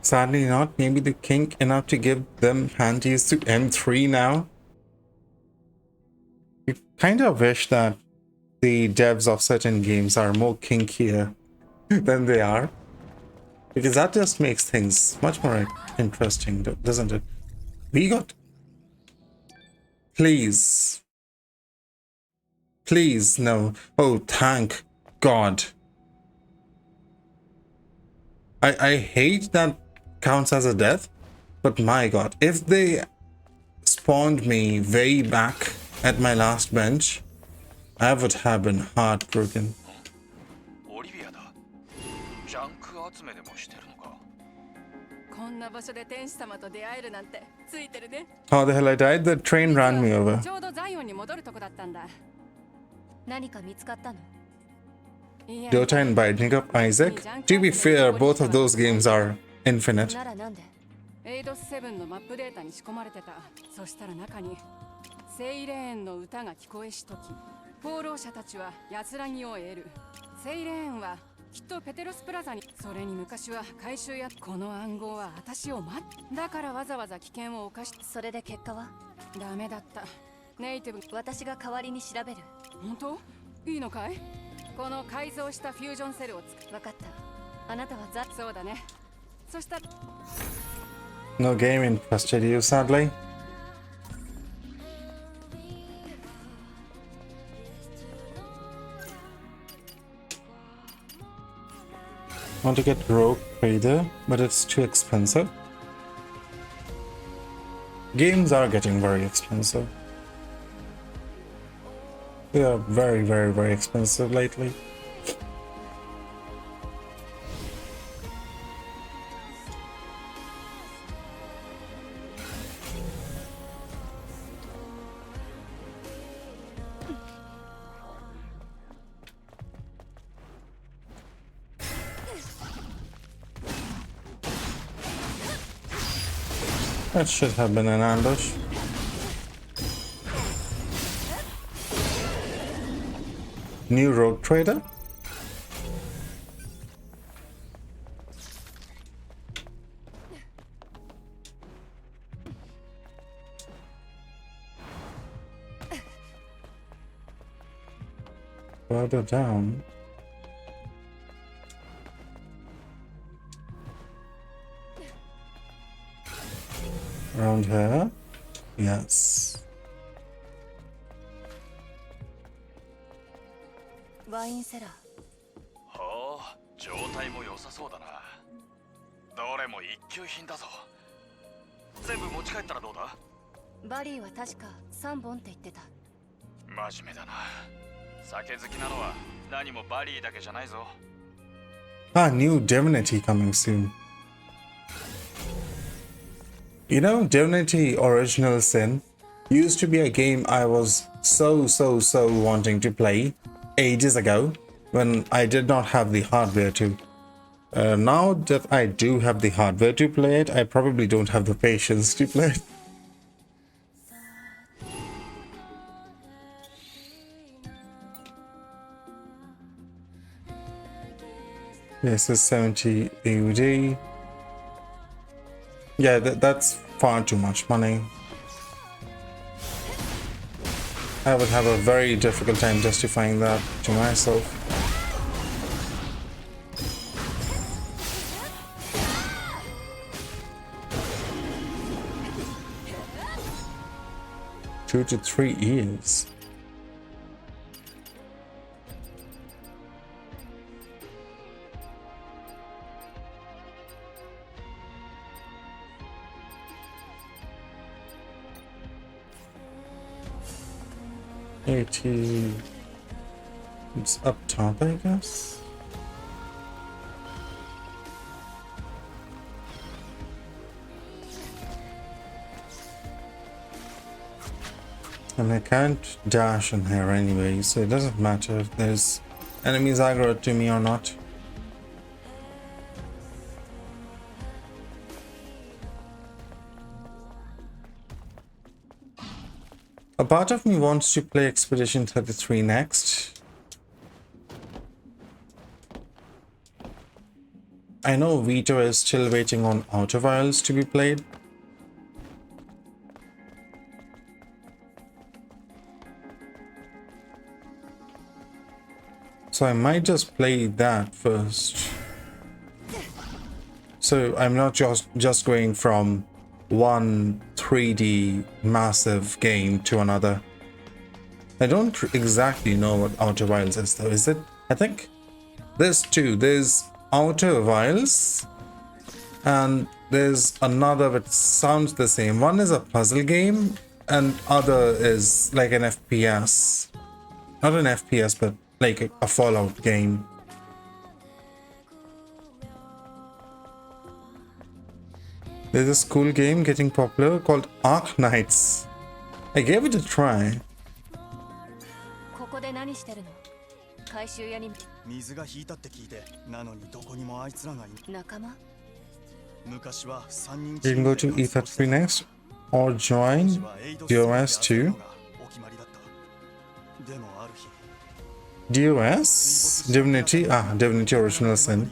Sadly not. Maybe the kink enough to give them panties to M3 now. You kind of wish that the devs of certain games are more kinkier than they are. Because that just makes things much more interesting, doesn't it? We got... Please. Please, no. Oh, thank God. I hate that counts as a death, but my God, if they spawned me way back at my last bench, I would have been heartbroken. How the hell I died? The train ran me over. Dota and Binding of Isaac? To be fair, both of those games are infinite. ダメだった。ネイティブ。私が代わりに調べる。本当？いいのかい？この改造したフュージョンセルを作る。分かった。あなたはそうだね。そしたら No game interested you, sadly. Want to get Rogue Trader, but it's too expensive. Games are getting very expensive. They are very, very, very expensive lately. That should have been an ambush. New Rogue Trader? Further down. Around here? Yes. ワインセラー。ほう、状態も良さそうだな。どれも一級品だぞ。全部持ち帰ったらどうだ？バリーは確か3本って言ってた。真面目だな。酒好きなのは何もバリーだけじゃないぞ。Ah, new Divinity coming soon. You know, Divinity Original Sin used to be a game I was so wanting to play ages ago when I did not have the hardware to. Now that I do have the hardware to play it, I probably don't have the patience to play it. This is 70 AUD. Yeah, that's far too much money. I would have a very difficult time justifying that to myself. Two to 3 years. It's up top, I guess. And I can't dash in here anyway, so it doesn't matter if there's enemies aggro to me or not. A part of me wants to play Expedition 33 next. I know Vito is still waiting on Outer Wilds to be played. So I might just play that first. So I'm not just going from one 3D massive game to another. I don't exactly know what Outer Wilds is though, is it? I think there's two. There's Outer Wilds and there's another that sounds the same. One is a puzzle game and other is like an FPS. Not an FPS, but like a Fallout game. There's a school game getting popular called Ark Knights. I gave it a try. ここで何してるの？回収屋に水が引いたって聞いて、なのにどこにもあいつらがいない。仲間？昔は3人 You can go to E33 next or join DOS 2. DOS? Divinity? Ah, Divinity Original Sin.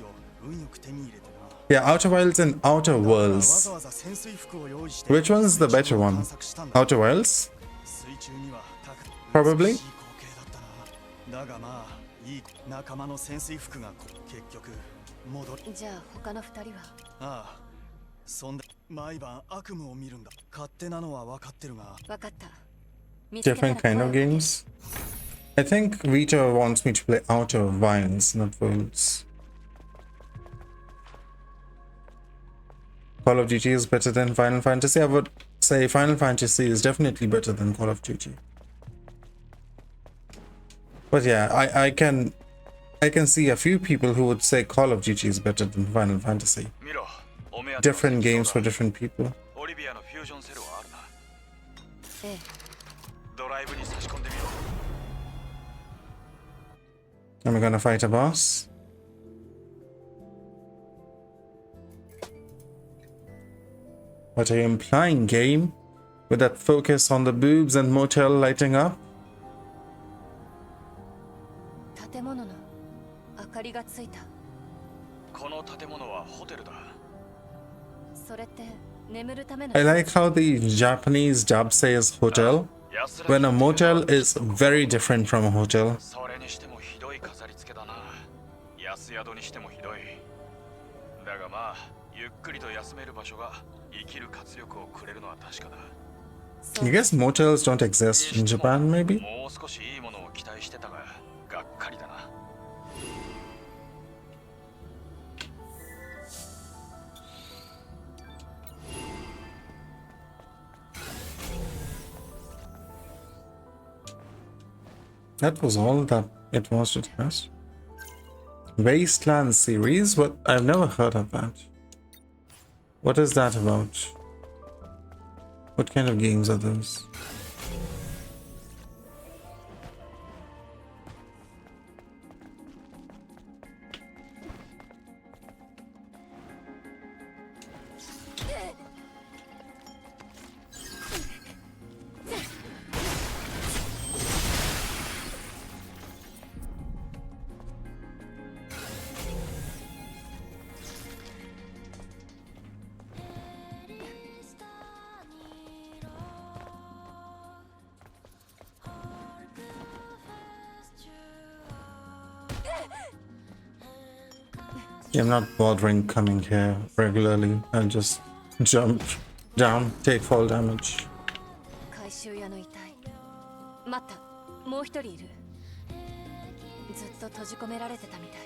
Yeah, Outer Wilds and Outer わ Worlds. ざわざ潜水服を用意して Which one's the better 水中を one? 探索したんだ Outer Wilds? 水中には高く Probably. 美しい光景だったな。だがまあいい仲間の潜水服が結局戻る。じゃあ他の2人はああ、そんで毎晩悪夢を見るんだ。勝手なのは分かってるが。分かった。見つけたら Different kind of 声をかけて。 games. I think Vito wants me to play Outer Wilds, not Worlds. Call of Duty is better than Final Fantasy. I would say Final Fantasy is definitely better than Call of Duty. But yeah, I can see a few people who would say Call of Duty is better than Final Fantasy. 見ろ、お目当ての Different 戦 games 争 for だ。 different people. オリビアのフュージョンセルはあるな。ええ。ドライブに差し込んでみろ。 Am I gonna fight a boss? What are you implying, game? With that focus on the boobs and motel lighting up? 建物の明かりがついた。この建物はホテルだ。それって眠るための。 I like how the Japanese dub says hotel, when a motel is very different from a hotel. それにしてもひどい飾り付けだな。安宿にしてもひどい。だがまあ、ゆっくりと休める場所が生きる活力をくれるのは確かだ。 I guess motels don't exist in Japan, maybe? もう少しいいものを期待してたが、がっかりだな。 That was all that it was to test. Wasteland series? What? I've never heard of that. What is that about? What kind of games are those? I'm not bothering coming here regularly. I'll just jump down, take fall damage. 回収屋の遺体。待った。もう一人いる。ずっと閉じ込められてたみたい。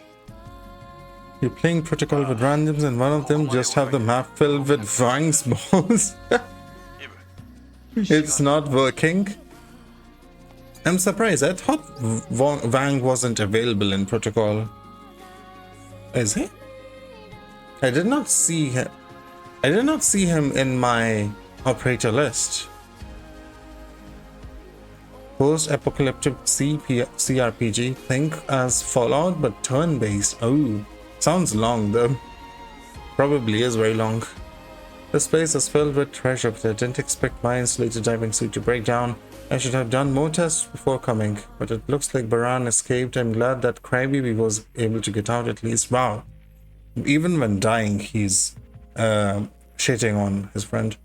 You're playing Protocol with randoms and one of them just have the map filled with Vang's balls. It's not working. I'm surprised. I thought Vang wasn't available in Protocol. Is he? I did not see him. I did not see him in my operator list. Post-apocalyptic CRPG. Think as Fallout but turn-based. Oh, sounds long though. Probably is very long. The space is filled with treasure, but I didn't expect my insulated diving suit to break down. I should have done more tests before coming, but it looks like Baran escaped. I'm glad that Crybaby was able to get out at least. Wow. Even when dying, he's shitting on his friend.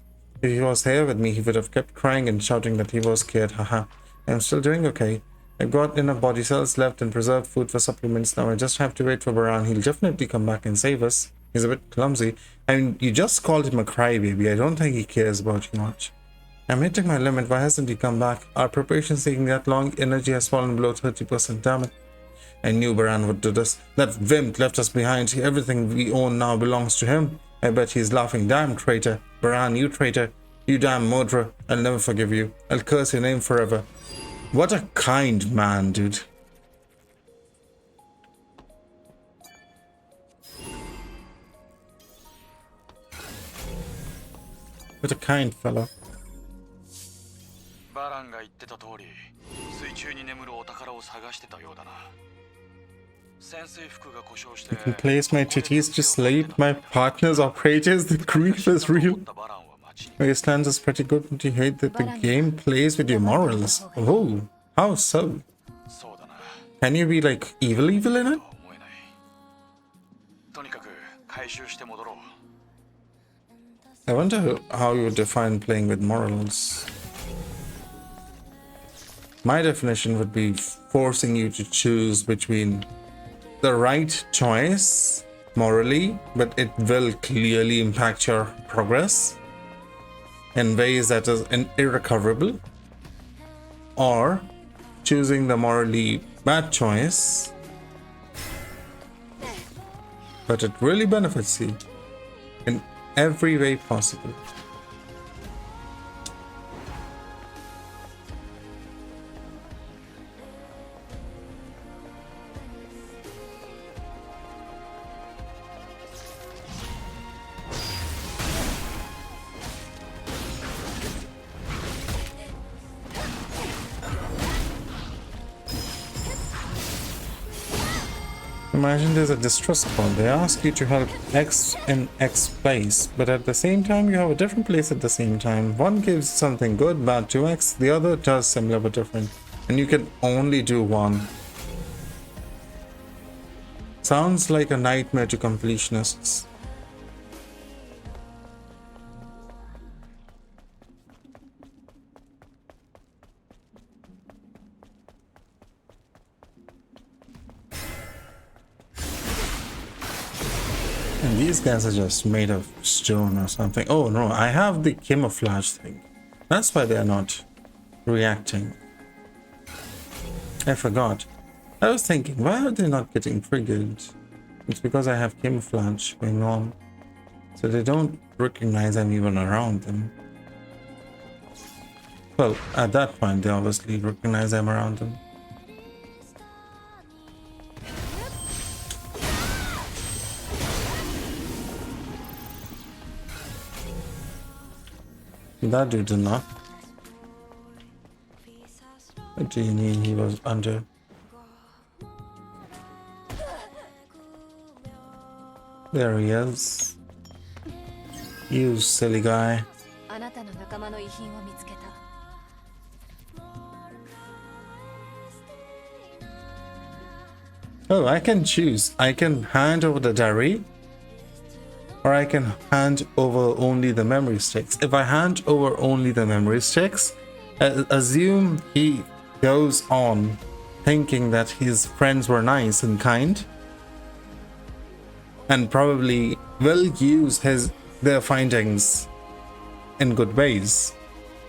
If he was here with me, he would have kept crying and shouting that he was scared. Haha. I'm still doing okay. I've got enough body cells left and preserved food for supplements. Now I just have to wait for Baran. He'll definitely come back and save us. He's a bit clumsy. I mean, you just called him a crybaby. I don't think he cares about you much. I'm hitting my limit. Why hasn't he come back? Our preparations taking that long. Energy has fallen below 30%. Damn it. I knew Baran would do this. That Vimp left us behind. Everything we own now belongs to him. I bet he's laughing. Damn traitor. Baran, you traitor. You damn murderer. I'll never forgive you. I'll curse your name forever. What a kind man, dude. What a kind fellow. バランが言ってた通り、水中に眠るお宝を探してたようだな。潜水服が故障して、 I can place my titties to sleep. My partner's operators. The grief is real. Wastelands is pretty good, but you hate that the game plays with your morals. Oh, how so? Can you be like evil in it? とにかく回収して戻ろう。 I wonder how you define playing with morals. My definition would be forcing you to choose between the right choice morally, but it will clearly impact your progress in ways that is irrecoverable, or choosing the morally bad choice, but it really benefits you in every way possible. Imagine there's a distress call. They ask you to help X in X place, but at the same time you have a different place at the same time. One gives something good, bad to X, the other does similar but different. And you can only do one. Sounds like a nightmare to completionists. And these guys are just made of stone or something. Oh no, I have the camouflage thing. That's why they are not reacting. I forgot. I was thinking, why are they not getting triggered? It's because I have camouflage going on. So they don't recognize I'm even around them. Well, at that point, they obviously recognize I'm around them. That dude did not. What do you mean he was under? There he is. You silly guy. Oh, I can choose. I can hand over the diary, or I can hand over only the memory sticks. If I hand over only the memory sticks, assume he goes on thinking that his friends were nice and kind, and probably will use their findings in good ways.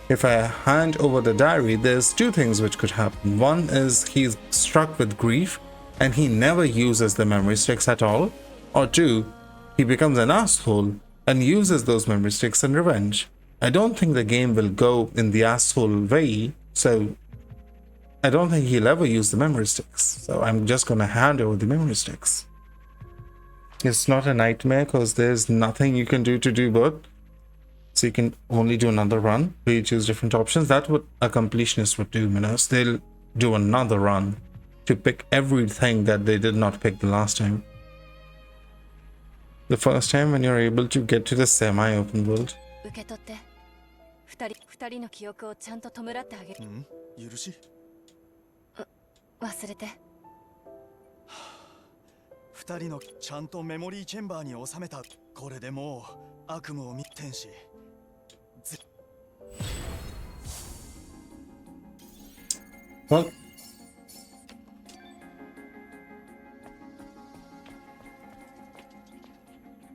If I hand over the diary, there's two things which could happen. One is he's struck with grief and he never uses the memory sticks at all, or two, he becomes an asshole and uses those memory sticks in revenge. I don't think the game will go in the asshole way, so I don't think he'll ever use the memory sticks. So I'm just gonna hand over the memory sticks. It's not a nightmare because there's nothing you can do to do both. So you can only do another run where you choose different options. That's what a completionist would do, Minos. They'll do another run to pick everything that they did not pick the last time. The first time when you're able to get to the semi-open world. 二人のちゃんとメモリーチェンバーに収めた。これでもう悪夢を見天使。Well,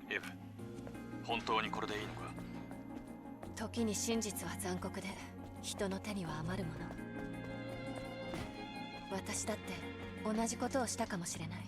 Eve、本当にこれでいいのか？時に真実は残酷で人の手には余るもの。私だって同じことをしたかもしれない。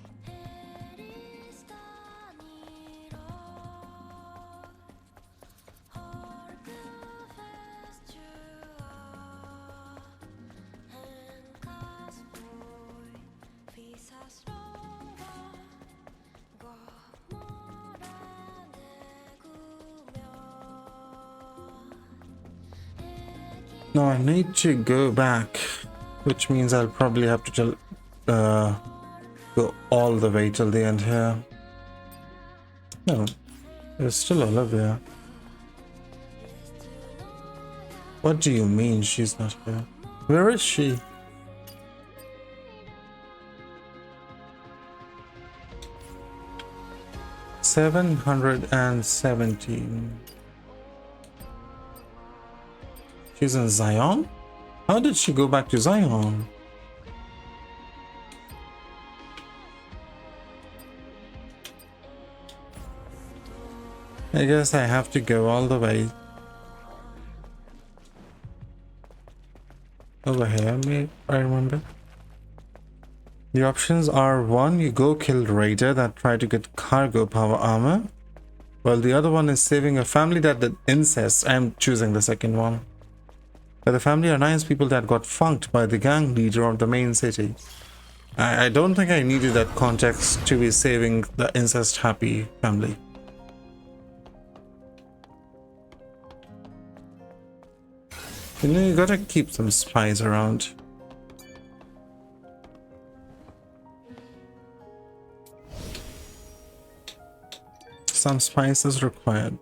No, I need to go back, which means I'll probably have to go all the way till the end here. No, there's still Olivia. What do you mean she's not here? Where is she? 717. She's in Zion? How did she go back to Zion? I guess I have to go all the way over here, maybe I remember. The options are: 1, you go kill raider that tried to get cargo power armor, while the other one is saving a family that did incest. I'm choosing the second one. But the family are nice people that got funked by the gang leader of the main city. I don't think I needed that context to be saving the incest happy family. You know, you gotta keep some spies around. Some spice is required.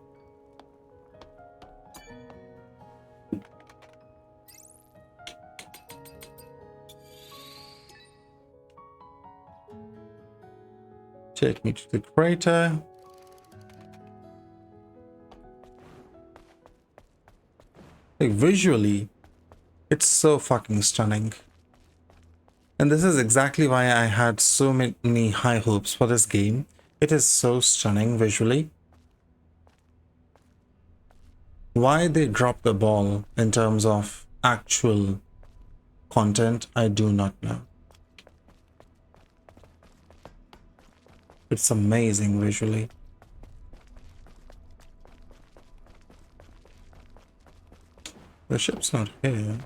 Take me to the crater. Like, visually, it's so fucking stunning. And this is exactly why I had so many high hopes for this game. It is so stunning visually. Why they dropped the ball in terms of actual content, I do not know. It's amazing visually. The ship's not here.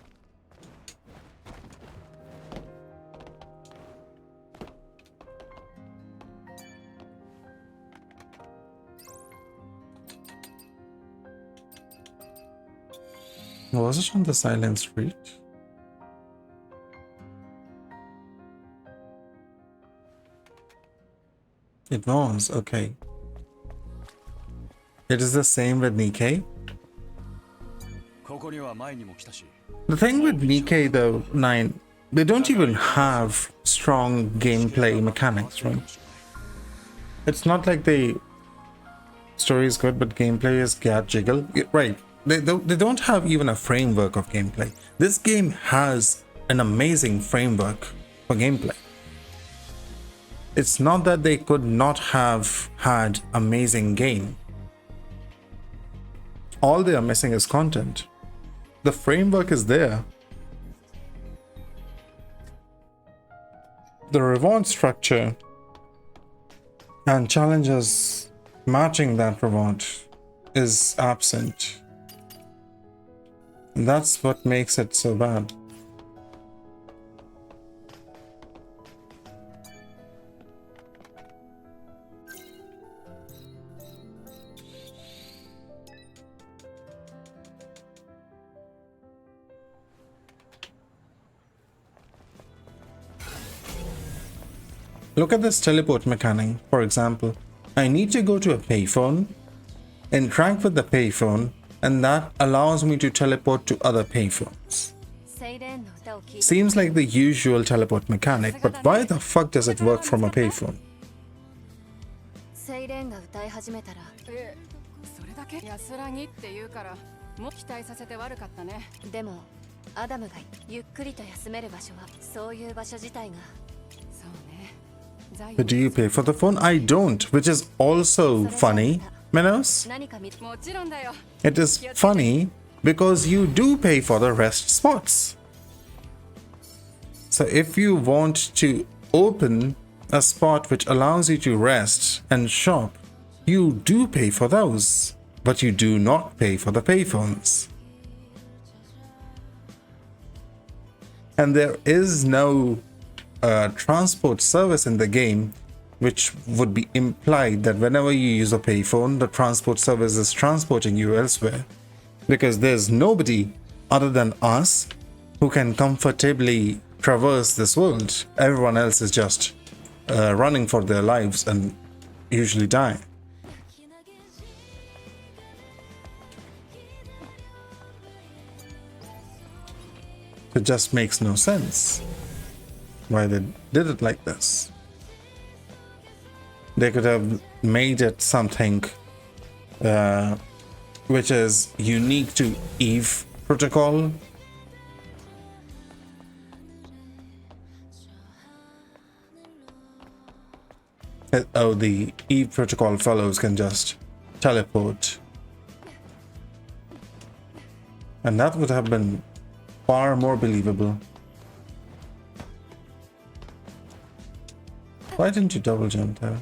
Was it on the silent street? It was, okay. It is the same with Nikkei. The thing with Nikkei though, 9, they don't even have strong gameplay mechanics, right? It's not like the story is good, but gameplay is gat jiggle. Right. They don't have even a framework of gameplay. This game has an amazing framework for gameplay. It's not that they could not have had amazing game. All they are missing is content. The framework is there. The reward structure and challenges matching that reward is absent. And that's what makes it so bad. Look at this teleport mechanic, for example. I need to go to a payphone, interact with the payphone, and that allows me to teleport to other payphones. Seems like the usual teleport mechanic, but why the fuck does it work from a payphone? But do you pay for the phone? I don't, which is also funny. Minos? It is funny because you do pay for the rest spots. So if you want to open a spot which allows you to rest and shop, you do pay for those, but you do not pay for the payphones. And there is no transport service in the game, which would be implied that whenever you use a payphone, the transport service is transporting you elsewhere. Because there's nobody other than us who can comfortably traverse this world. Everyone else is just running for their lives and usually die. It just makes no sense why they did it like this. They could have made it something which is unique to Eve protocol. Oh, the Eve protocol fellows can just teleport. And that would have been far more believable. Why didn't you double jump there?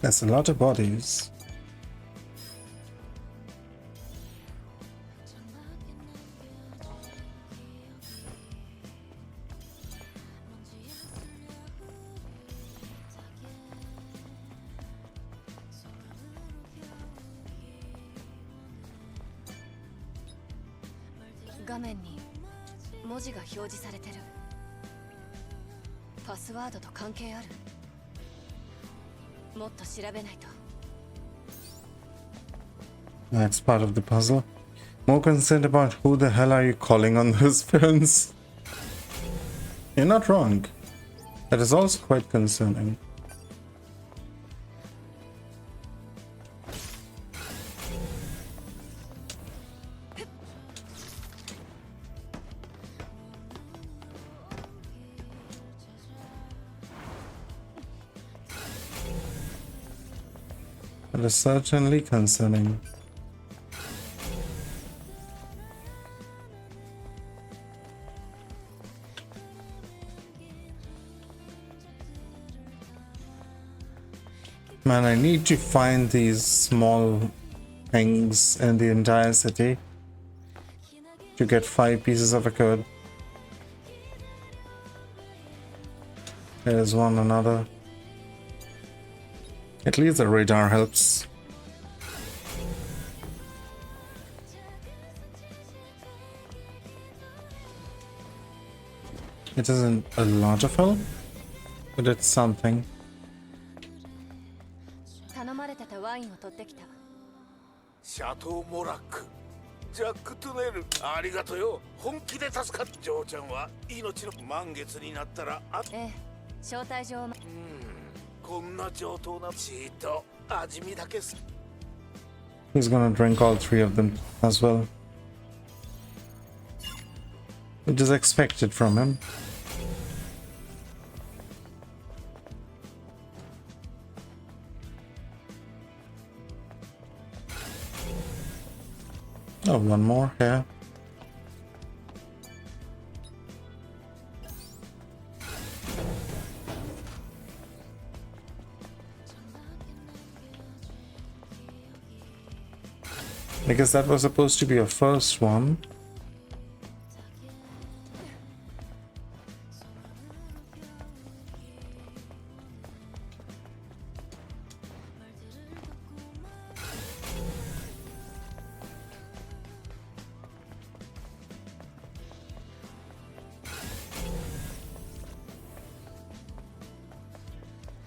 That's a lot of bodies.画面に文字が表示されてる。パスワードと関係ある？もっと調べないと。That's part of the puzzle. More concerned about who the hell are you calling on those phones? You're not wrong. That is also quite concerning. That is certainly concerning. Man, I need to find these small things in the entire city to get 5 pieces of a code. There's one another. At least the radar helps. It isn't a lot of help, but it's something. 頼まれてたワインを取ってきた。シャトー・モラック、ジャック・トゥネル、ありがとよ。本気で助かった。ジョーちゃんは命の満月になったらええ、招待状を。こんな上等なチート味見だけす。He's gonna drink all 3 of them as well. It is expected from him. Oh, one more here. I guess that was supposed to be a first one.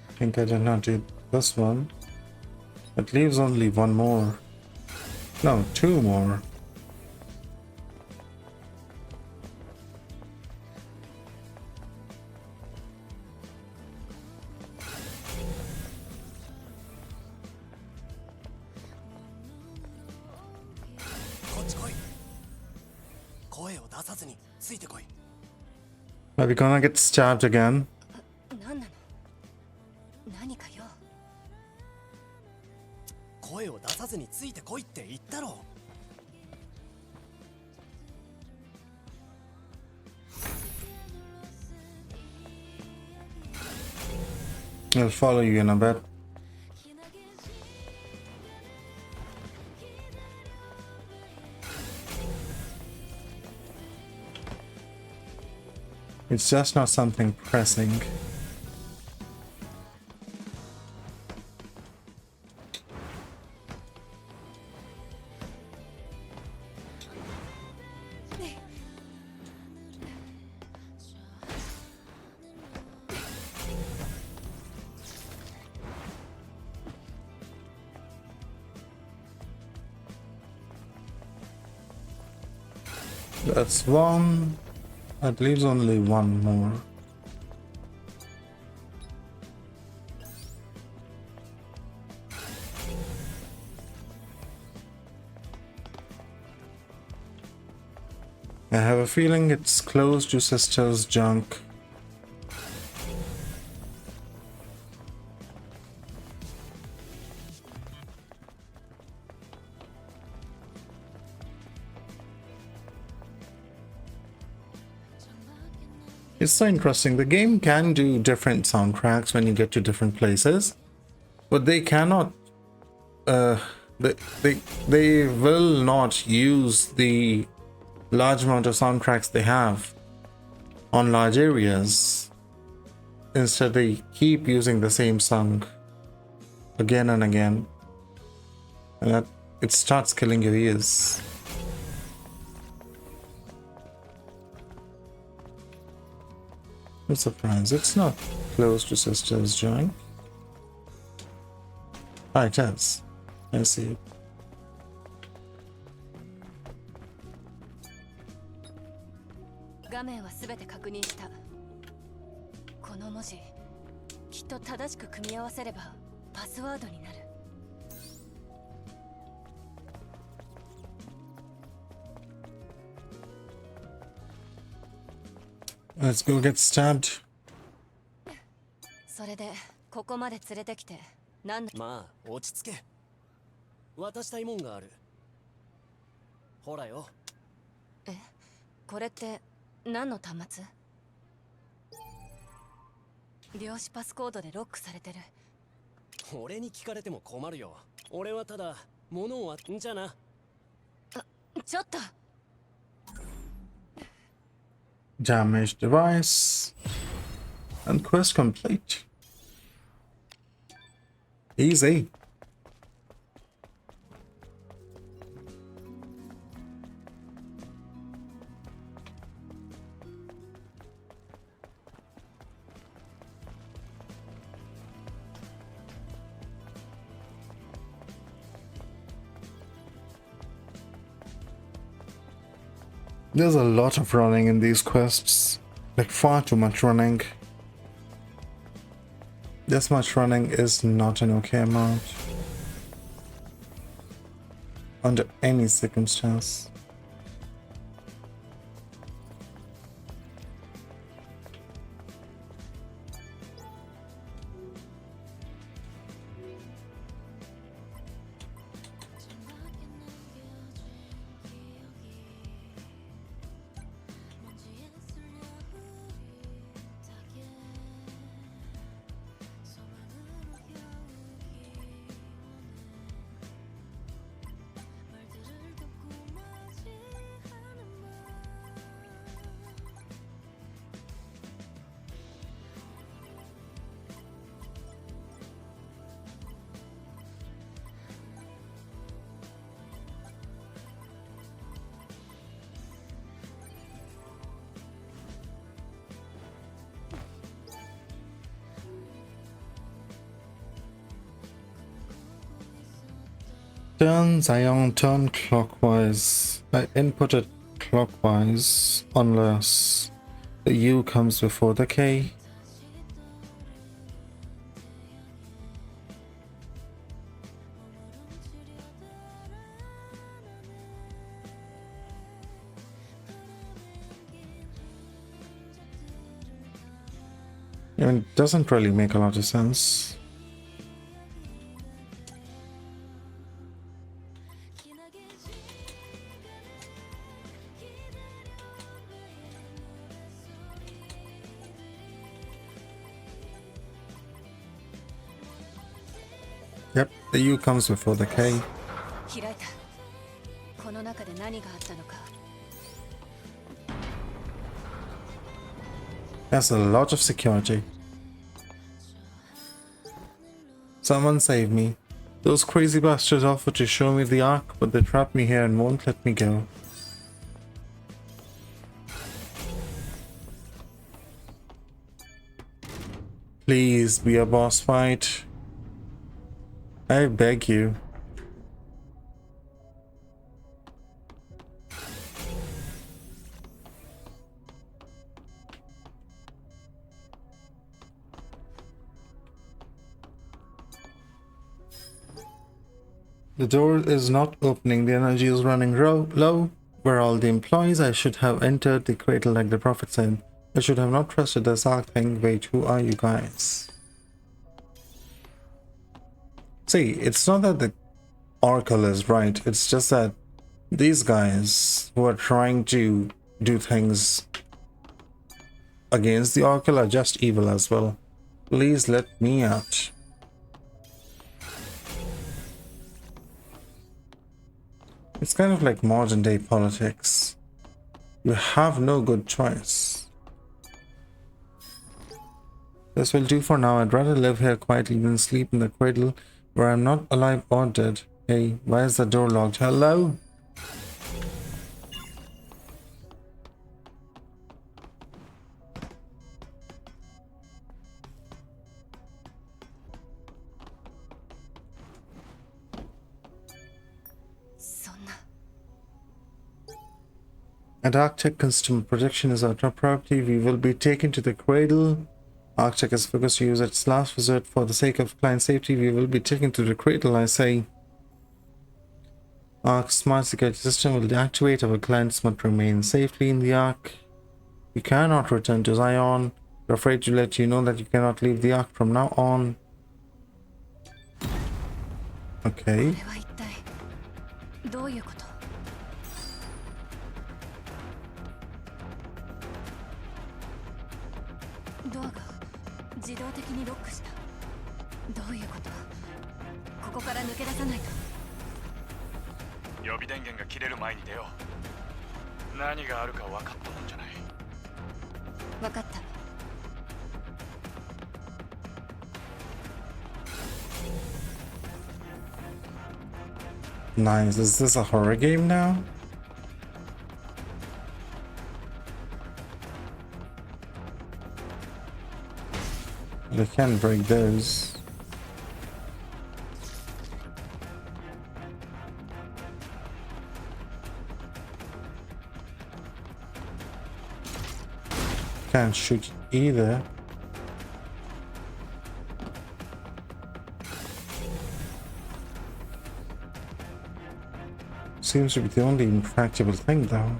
I think I did not do this one. It leaves only one more. No, 2 more. Are we gonna get stabbed again? 何なの？何かよ。声を出さずについてこいって言ったろ。I'll follow you in a bit. It's just not something pressing. That's one. That leaves only one more. I have a feeling it's close to Sister's junk. It's so interesting. The game can do different soundtracks when you get to different places, but they cannot. They will not use the large amount of soundtracks they have on large areas. Instead, they keep using the same song again and again, and that it starts killing your ears. I'm surprised it's not close to Sister's joint. Ah, it is. I see it. Let's go get stabbed. それでここまで連れてきてなんだ。まあ落ち着け。渡したいもんがある。ほらよ。え、これって何の端末？量子パスコードでロックされてる。俺に聞かれても困るよ。俺はただ物をんじゃな。ちょっと。Damaged device. And quest complete. Easy. There's a lot of running in these quests. Like far too much running. This much running is not an okay amount. Under any circumstance. Turn Zion, turn clockwise. I inputted clockwise unless the U comes before the K. I mean, it doesn't really make a lot of sense. Yep, the U comes before the K. That's a lot of security. Someone save me. Those crazy bastards offered to show me the Ark, but they trapped me here and won't let me go. Please be a boss fight. I beg you. The door is not opening. The energy is running low. Where are all the employees? I should have entered the cradle like the prophet said. I should have not trusted this arc thing. Wait, who are you guys? See, it's not that the Oracle is right. It's just that these guys who are trying to do things against the Oracle are just evil as well. Please let me out. It's kind of like modern day politics. You have no good choice. This will do for now. I'd rather live here quietly than sleep in the cradle where I'm not alive or dead. Hey, why is the door locked? Hello? At Arctech, customer protection is our top priority. We will be taken to the cradle. Arctech is focused to use its last resort for the sake of client safety. We will be taken to the cradle, I say. Arc's smart security system will deactivate. Our clients must remain safely in the Arc. We cannot return to Zion. We're afraid to let you know that you cannot leave the Arc from now on. Okay. どういうこと？ドアが自動的にロックした。どういうこと？ここから抜け出さないと。予備電源が切れる前に出よう。何があるか分かったもんじゃない。分かった。Nice. Is this a horror game now? They can break those. Can't shoot either. Seems to be the only intractable thing though.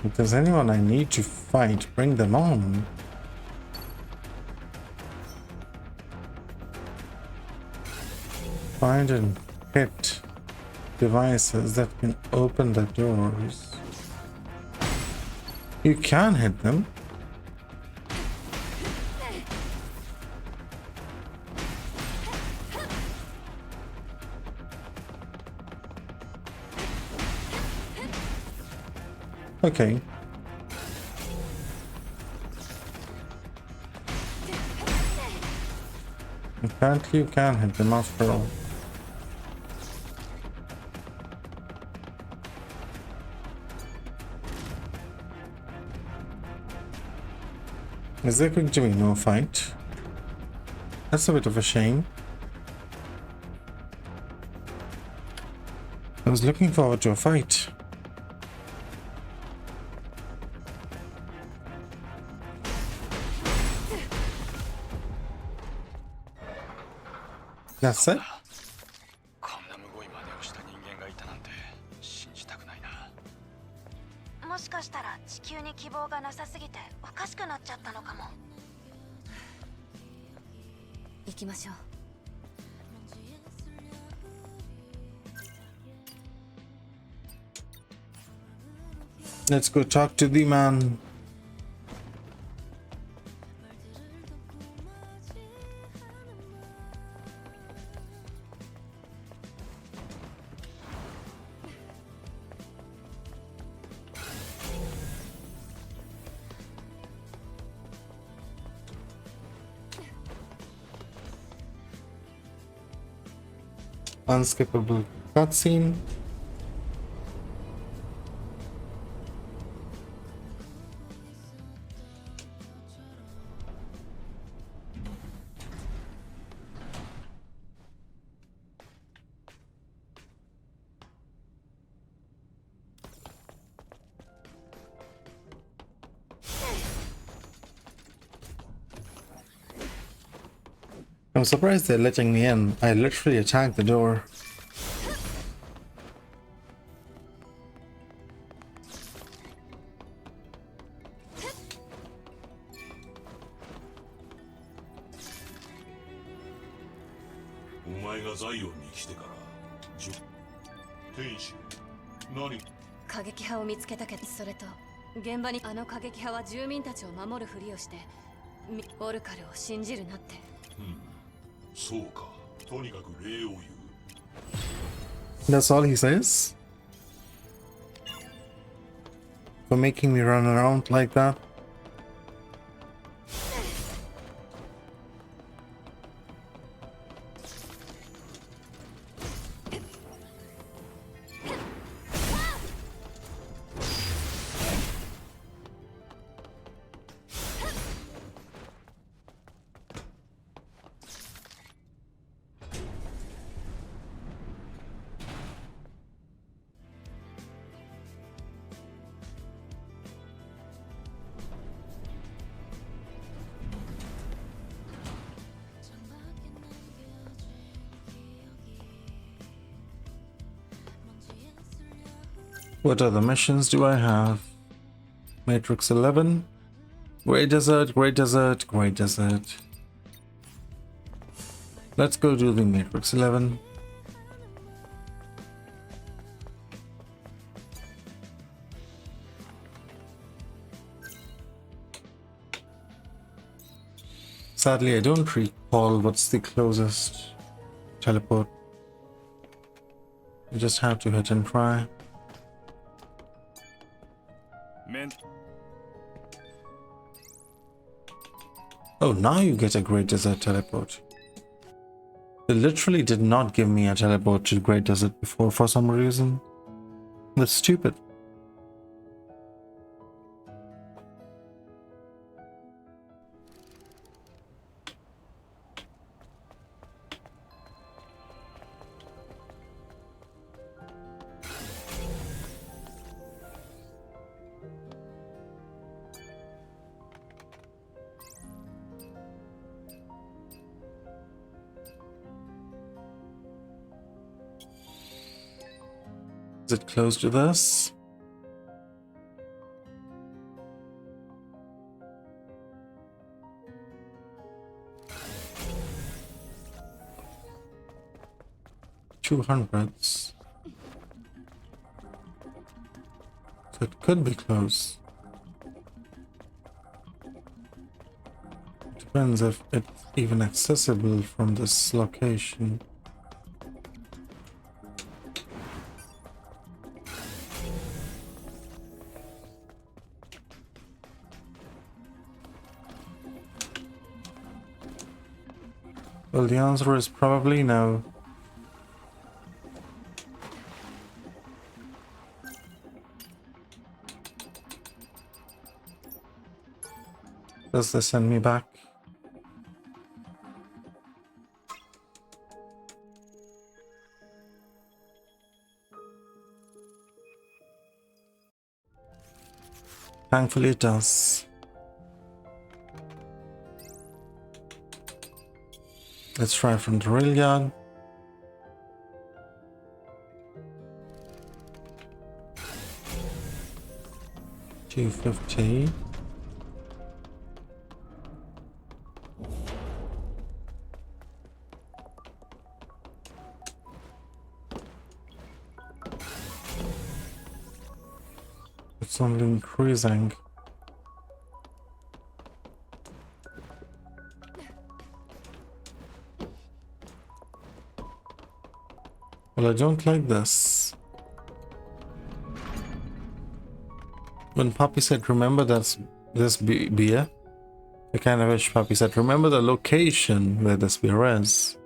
If there's anyone I need to fight, bring them on. Find and hit devices that can open the doors. You can hit them. Okay. Apparently you can hit them after all. Is there going to be no fight? That's a bit of a shame. I was looking forward to a fight. That's it? こんなむごい真似をした人間がいたなんて信じたくないな。もしかしたら地球に希望がなさすぎておかしくなっちゃったのかも。行きましょう。Let's go talk to the man. Unskippable cutscene. I'm surprised they're letting me in. I literally attacked the door. Kageki 派を見つけたけど、それと現場にあの過激派は住民たちを守るふりをしてオルカルを信じるなって。そうか。とにかく礼を言う。 That's all he says? For making me run around like that? What other missions do I have? Matrix 11, Great Desert, Great Desert, Great Desert. Let's go do the Matrix 11. Sadly, I don't recall what's the closest teleport. You just have to hit and try. Oh, now you get a Great Desert teleport. They literally did not give me a teleport to Great Desert before for some reason. That's stupid. Is it close to this? $200. So it could be close. Depends if it's even accessible from this location. Well, the answer is probably no. Does this send me back? Thankfully it does. Let's try from the rail yard. $250. It's only increasing. Well, I don't like this. When Poppy said, remember that's this beer, I kind of wish Poppy said, remember the location where this beer is.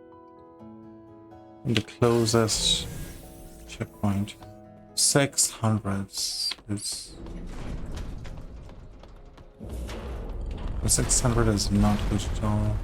The closest checkpoint. 600 is... The 600 is not good at all.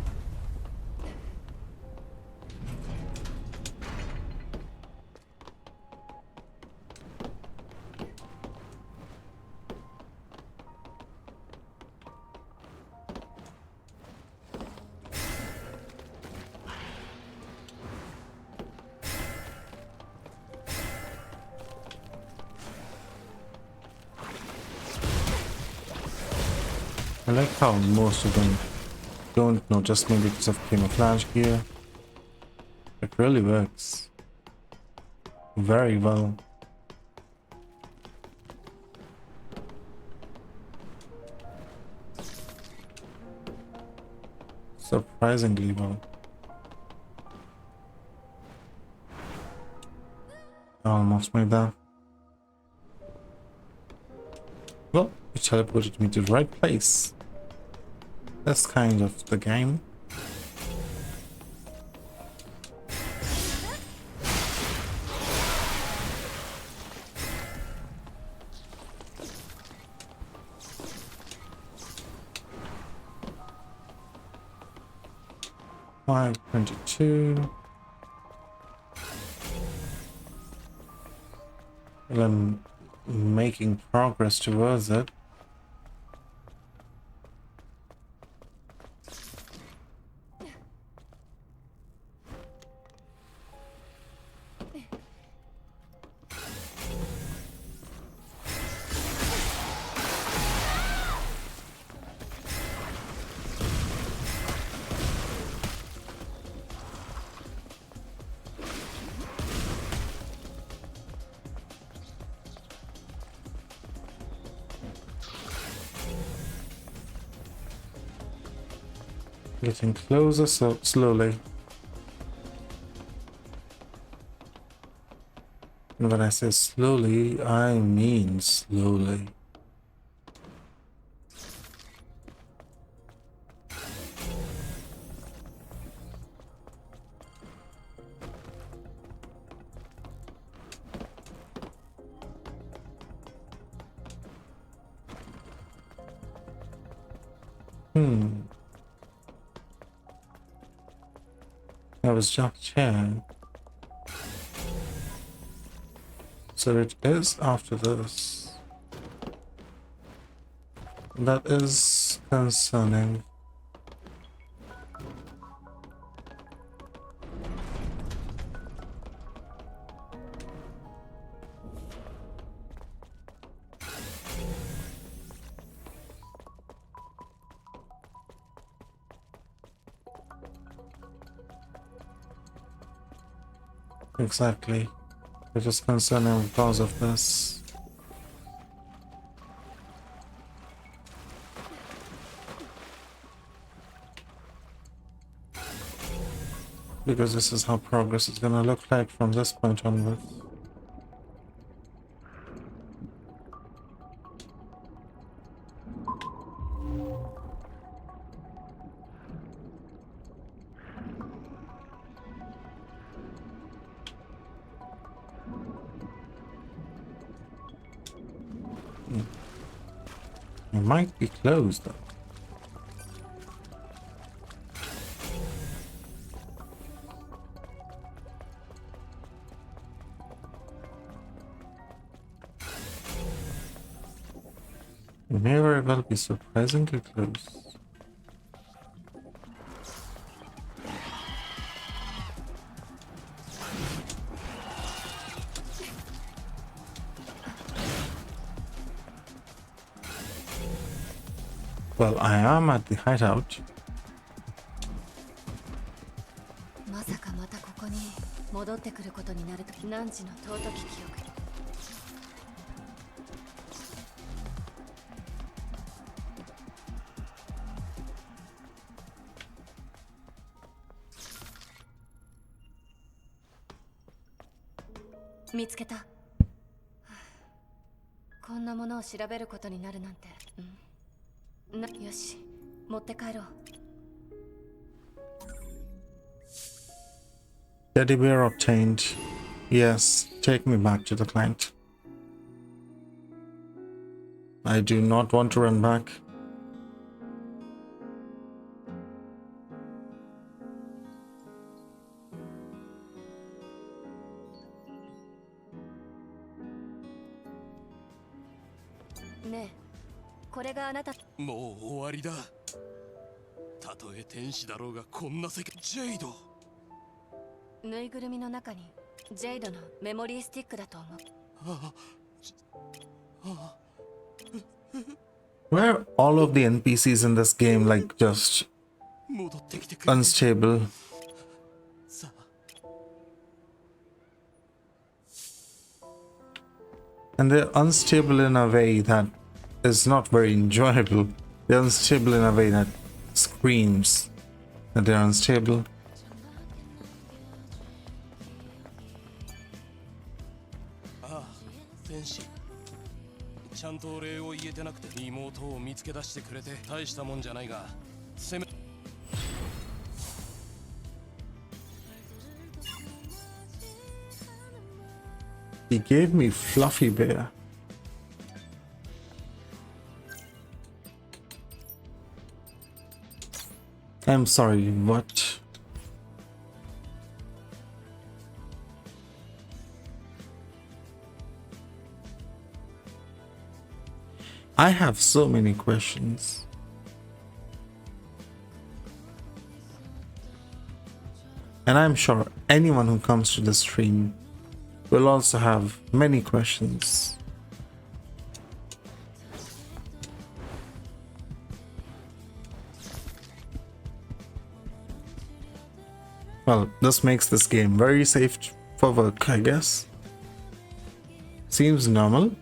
like how most of them don't know just maybe because of camouflage gear. It really works very well. Surprisingly well. I almost made that. Well, it teleported me to the right place. That's kind of the game. $522. Well, I'm making progress towards it. Getting closer so slowly. And when I say slowly, I mean slowly. I was just here. So it is after this. That is concerning. Exactly. It is concerning because of this. Because this is how progress is gonna look like from this point onwards. It might be closed though. It may very well be surprisingly close. Well, I am at the hideout. まさかまたここに戻ってくることになると汝の尊き記憶。見つけた。こんなものを調べることになるなんて。よし、持って帰ろう。Teddy bear obtained. Yes, take me back to the client. I do not want to run back. Ne, これがあなた。もう終わりだ。たとえ天使だろうがこんな世界。ジェイド。ぬいぐるみの中にジェイドのメモリースティックだと思う。Why are all of the NPCs in this game like just unstable? And they're unstable in a way that is not very enjoyable. They're unstable in a way that screams that they're unstable. Ah, ちゃんとお礼を言えてなくて妹を見つけ出してくれて大したもんじゃないがせめ He gave me Fluffy Bear. I'm sorry, what? I have so many questions. And I'm sure anyone who comes to the stream will also have many questions. Well, this makes this game very safe for work, I guess. Seems normal.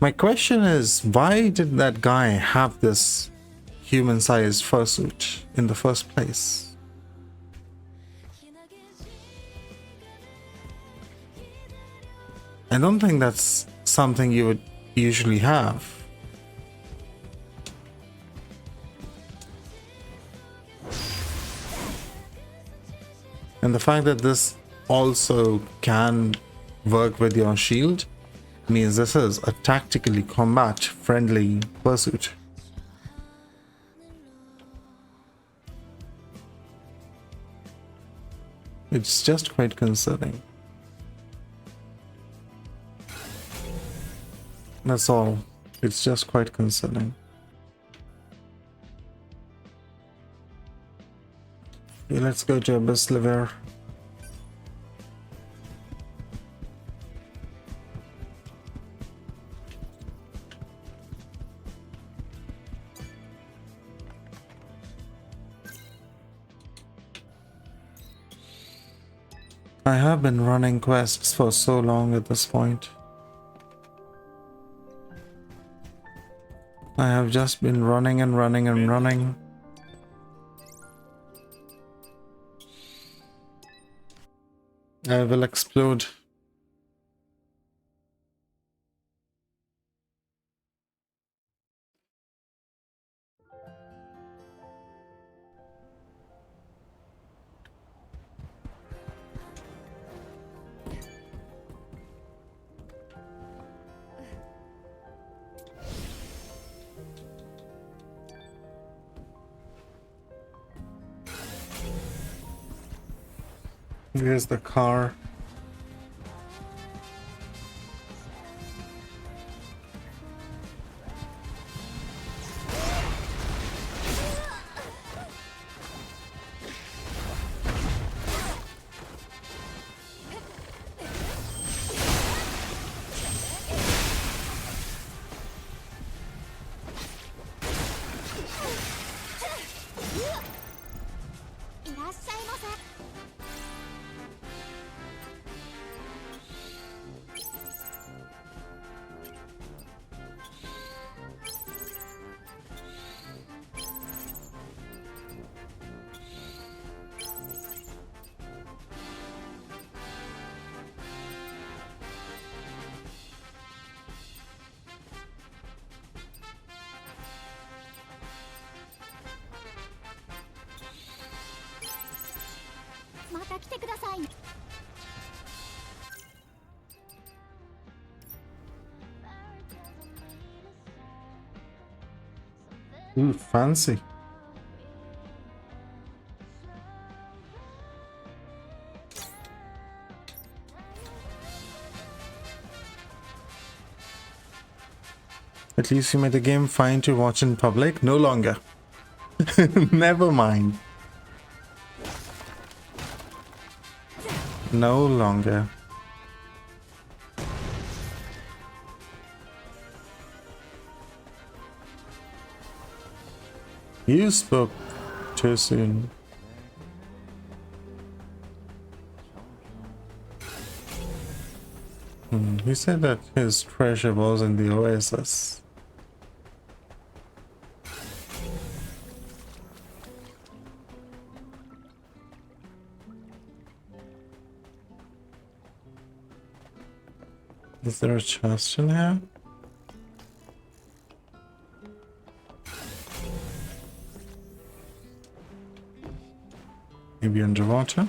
My question is, why did that guy have this human-sized fursuit in the first place? I don't think that's something you would usually have. And the fact that this also can work with your shield means this is a tactically combat friendly fursuit. It's just quite concerning. That's all. It's just quite concerning. Okay, let's go to Abyss Liver. I have been running quests for so long at this point. I have just been running and running and running. I will explode. Here's the car. Ooh, fancy. At least you made the game fine to watch in public. No longer. Never mind. No longer. You spoke too soon. He said that his treasure was in the oasis. Is there a chest in here? Maybe underwater?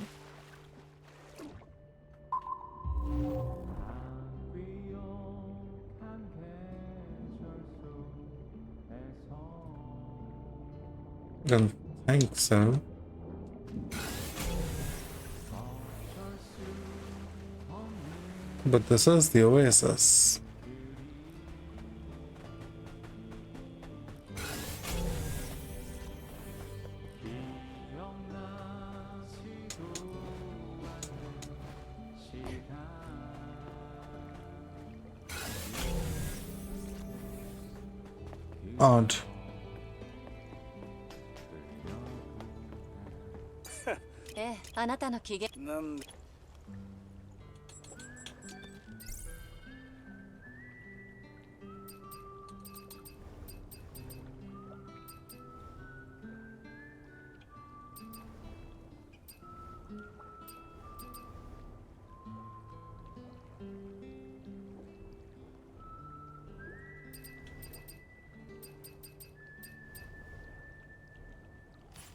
Don't think so. But this is the oasis. Odd. ええ、あなたの機嫌。なん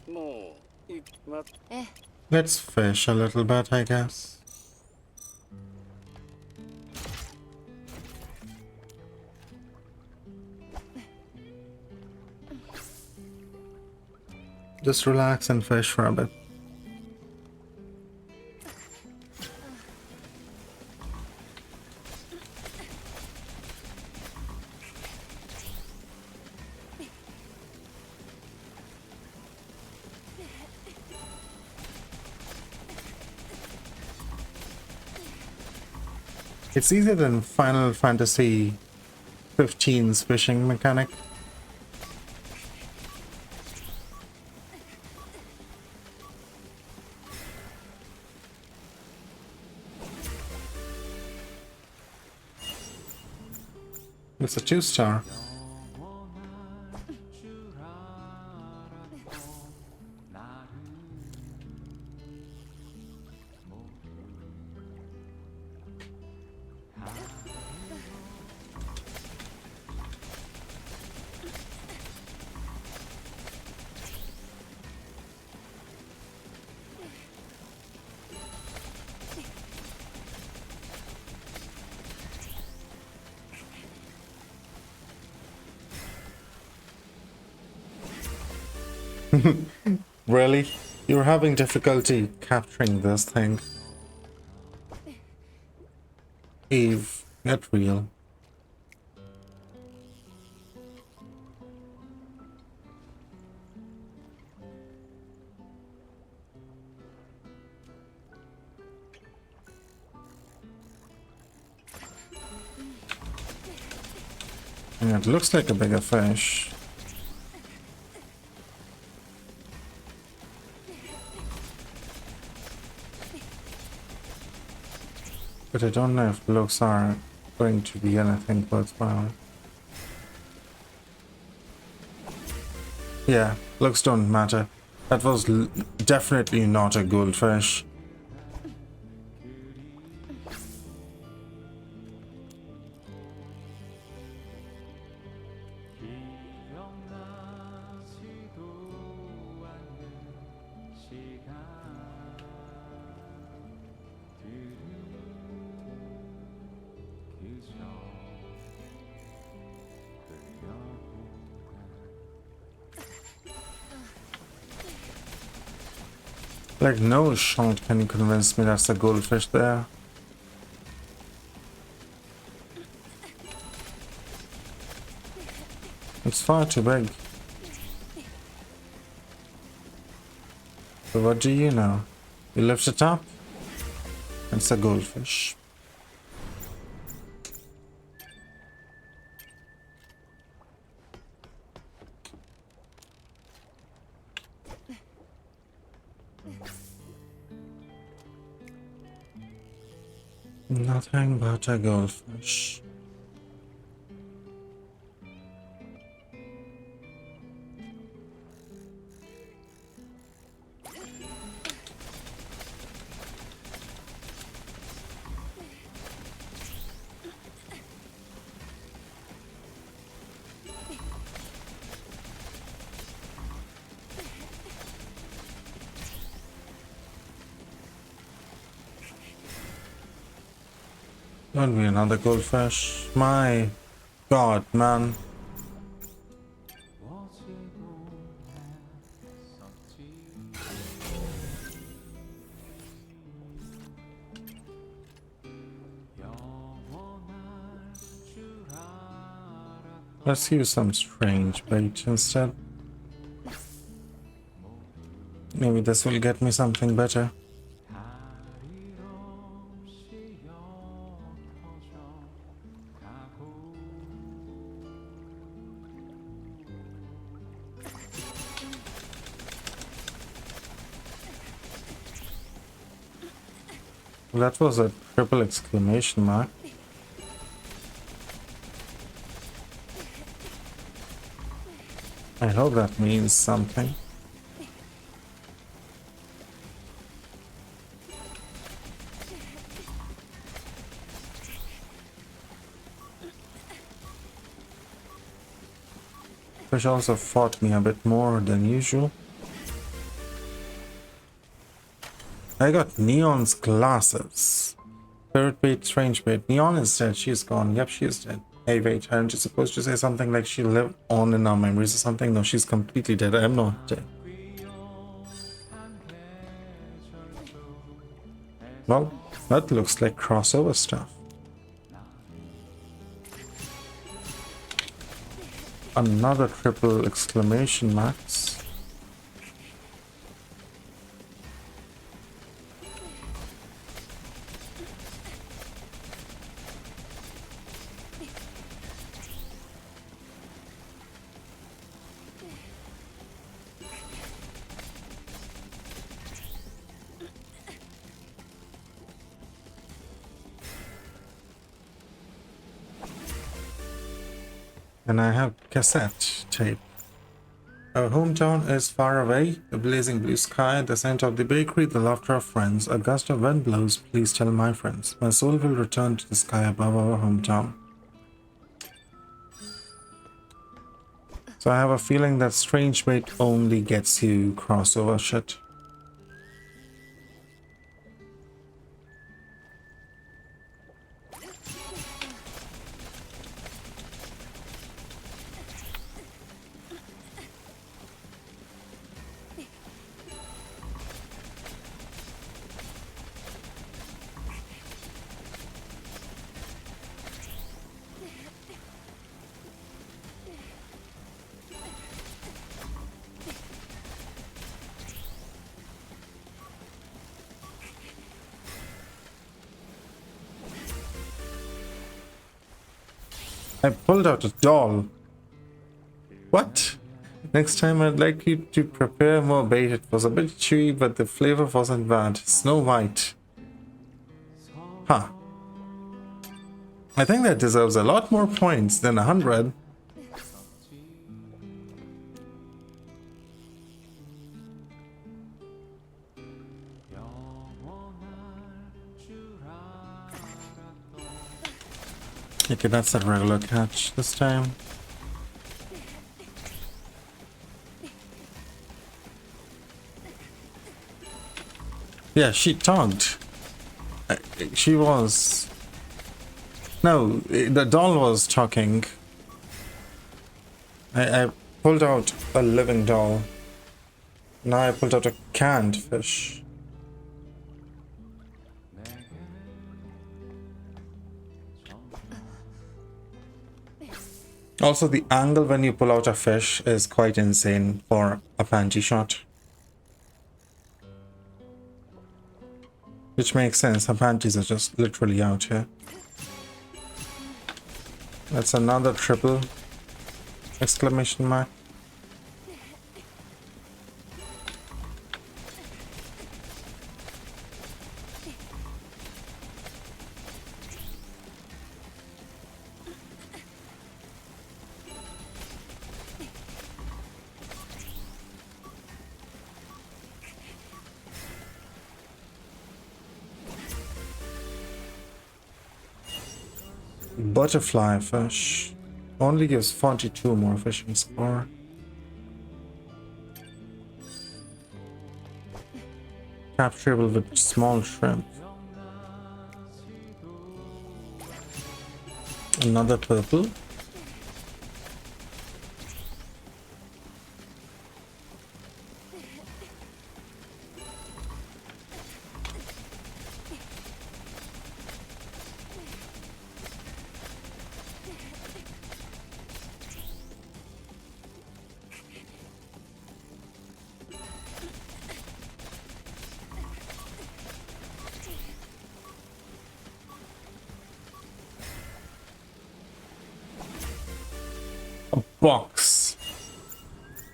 もういま ええ。 Let's fish a little bit, I guess. Just relax and fish for a bit. It's easier than Final Fantasy 15's fishing mechanic. It's a 2-star. Really? You're having difficulty capturing this thing. Eve, get real. Yeah, it looks like a bigger fish. But I don't know if the looks are going to be anything worthwhile. Yeah, looks don't matter. That was definitely not a goldfish. Like, no shot can you convince me that's a goldfish there. It's far too big. But what do you know? You lift it up, it's a goldfish. Nothing but a goldfish. Don't be another goldfish. My god, man. Let's use some strange bait instead. Maybe this will get me something better. That was a triple exclamation mark. I hope that means something. Fish also fought me a bit more than usual. I got Neon's glasses. Spirit bait, strange bait. Neon is dead. She's gone. Yep, she is dead. Hey, wait. Aren't you supposed to say something like she lived on in our memories or something? No, she's completely dead. I am not dead. Well, that looks like crossover stuff. Another triple exclamation marks. And I have cassette tape. Our hometown is far away. The blazing blue sky, the scent of the bakery, the laughter of friends. A gust of wind blows, please tell my friends. My soul will return to the sky above our hometown. So I have a feeling that strange bait only gets you crossover shit. I pulled out a doll. What? Next time I'd like you to prepare more bait. It was a bit chewy, but the flavor wasn't bad. Snow White. Huh. I think that deserves a lot more points than 100. Okay, that's a regular catch this time. Yeah, she tugged. She was... No, the doll was talking. I pulled out a living doll. Now I pulled out a canned fish. Also, the angle when you pull out a fish is quite insane for a panty shot. Which makes sense, her panties are just literally out here. That's another triple exclamation mark. Butterfly fish only gives 42 more fishing score. Capturable with small shrimp. Another purple. Box.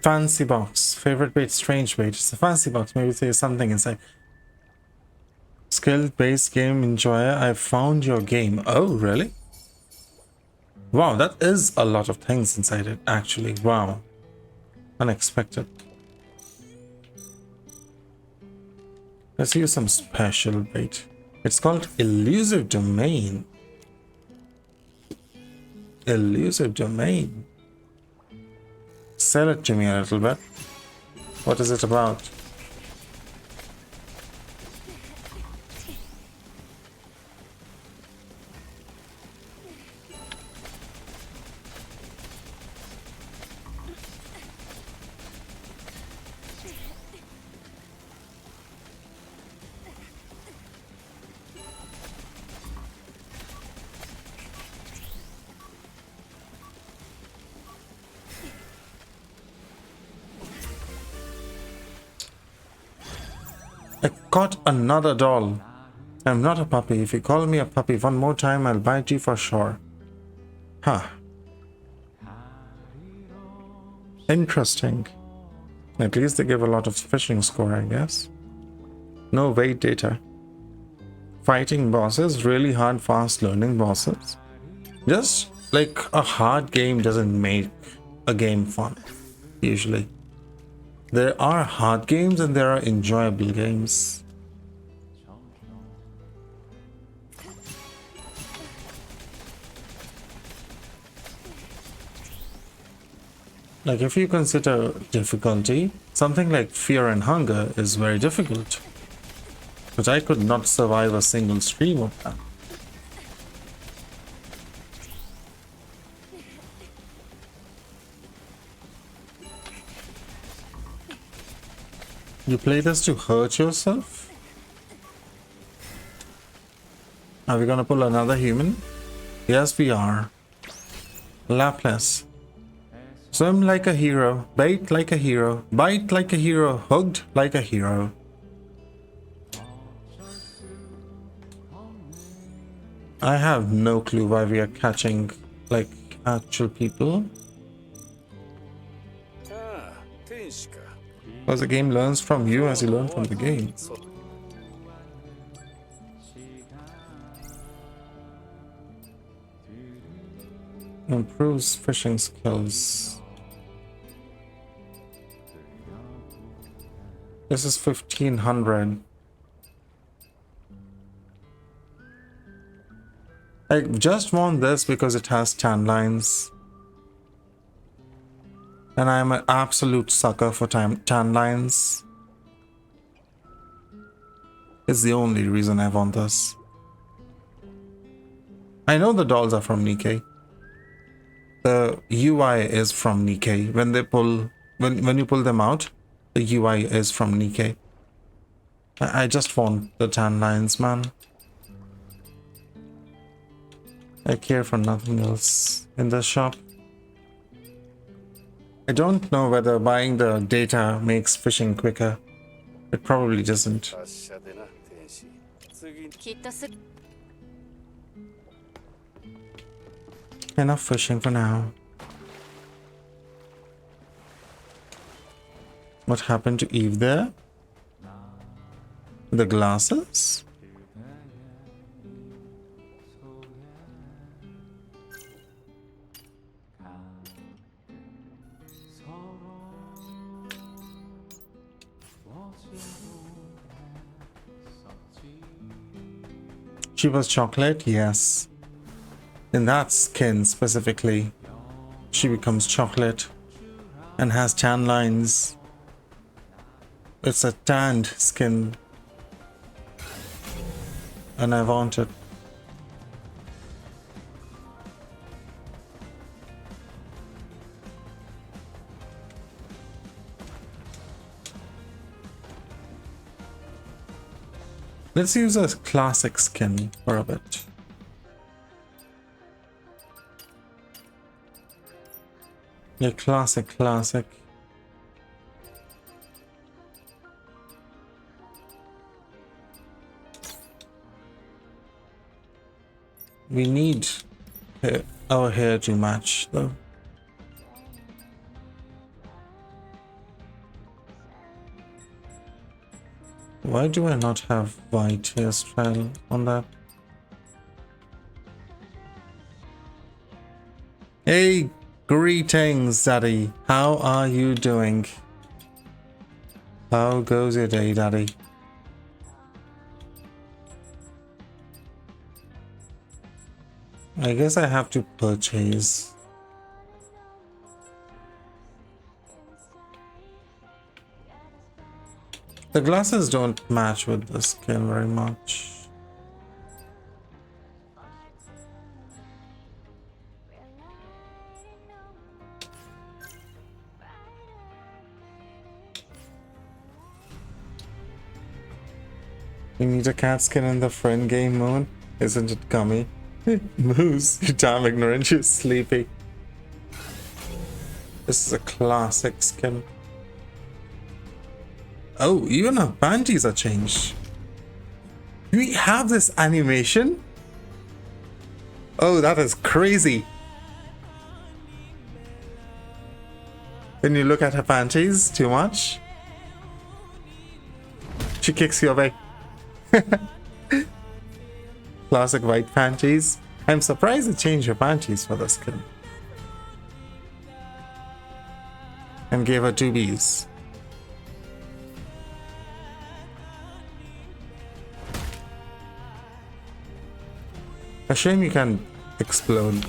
Fancy box. Favorite bait, strange bait. It's a fancy box. Maybe there's something inside. Skilled base game enjoyer. I found your game. Oh, really? Wow, that is a lot of things inside it, actually. Wow. Unexpected. Let's use some special bait. It's called Elusive Domain. Elusive Domain. Sell it to me a little bit. What is it about? I caught another doll. I'm not a puppy. If you call me a puppy one more time, I'll bite you for sure. Huh. Interesting. At least they give a lot of fishing score, I guess. No weight data. Fighting bosses, really hard, fast learning bosses. Just like a hard game doesn't make a game fun, usually. There are hard games and there are enjoyable games. Like if you consider difficulty, something like Fear and Hunger is very difficult. But I could not survive a single stream of that. You play this to hurt yourself? Are we gonna pull another human? Yes, we are. Laplace. Swim like a hero, bait like a hero, bite like a hero, hugged like a hero. I have no clue why we are catching like actual people. Because the game learns from you as you learn from the game. Improves fishing skills. This is 1500. I just want this because it has tan lines. And I'm an absolute sucker for tan lines. It's the only reason I want this. I know the dolls are from Nikkei. The UI is from Nikkei. When they pull, when you pull them out, the UI is from Nikkei. I just want the tan lines, man. I care for nothing else in the shop. I don't know whether buying the data makes fishing quicker. It probably doesn't. Enough fishing for now. What happened to Eve there? The glasses? She was chocolate, yes. In that skin specifically, she becomes chocolate and has tan lines. It's a tanned skin. And I want it. Let's use a classic skin for a bit. Yeah, classic. We need our hair to match though. Why do I not have white hairstyle on that? Hey, greetings, Daddy. How are you doing? How goes your day, Daddy? I guess I have to purchase. The glasses don't match with the skin very much. We need a cat skin in the friend game mode. Isn't it gummy? Moose, you damn ignorant, you're sleepy. This is a classic skin. Oh, even our panties are changed. Do we have this animation? Oh, that is crazy. When you look at her panties too much, she kicks you away. Classic white panties. I'm surprised they changed her panties for the skin. And gave her 2 Bs. A shame you can't explode.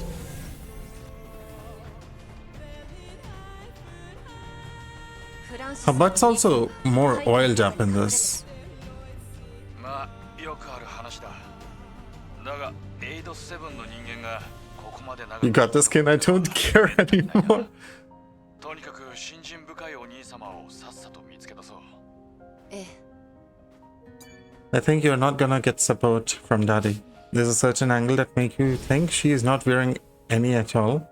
Her butt's also more oiled up in this. You got the skin, I don't care anymore. I think you're not gonna get support from Daddy. There's a certain angle that make you think she is not wearing any at all.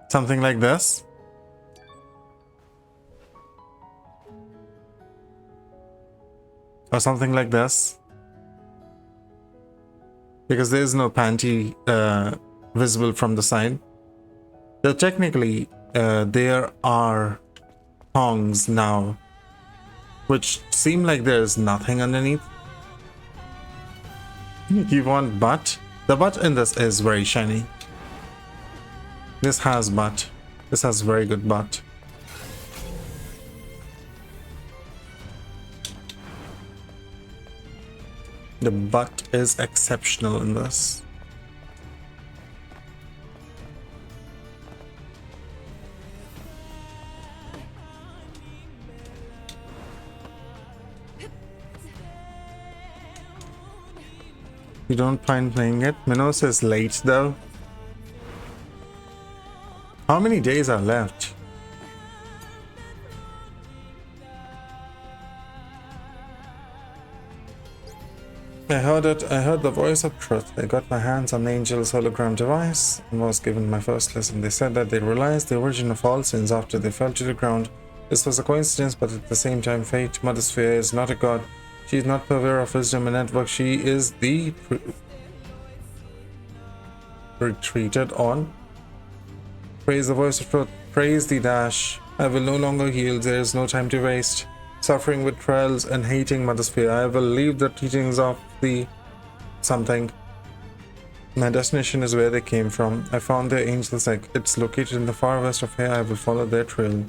Something like this. Or something like this. Because there is no panty visible from the side. Though technically there are thongs now, which seem like there's nothing underneath. You want butt? The butt in this is very shiny. This has butt. This has very good butt. The butt is exceptional in this. You don't mind playing it? Minos is late though. How many days are left? I heard it. I heard the voice of truth. I got my hands on the Angel's hologram device and was given my first lesson. They said that they realized the origin of all sins after they fell to the ground. This was a coincidence, but at the same time fate. Mother Sphere is not a god. She is not purveyor of wisdom and network. She is the retreated on. Praise the voice of truth. Praise the dash. I will no longer yield. There is no time to waste. Suffering with trials and hating Mother Sphere. I will leave the teachings of the something. My destination is where they came from. I found their angel's egg. It's located in the far west of here. I will follow their trail.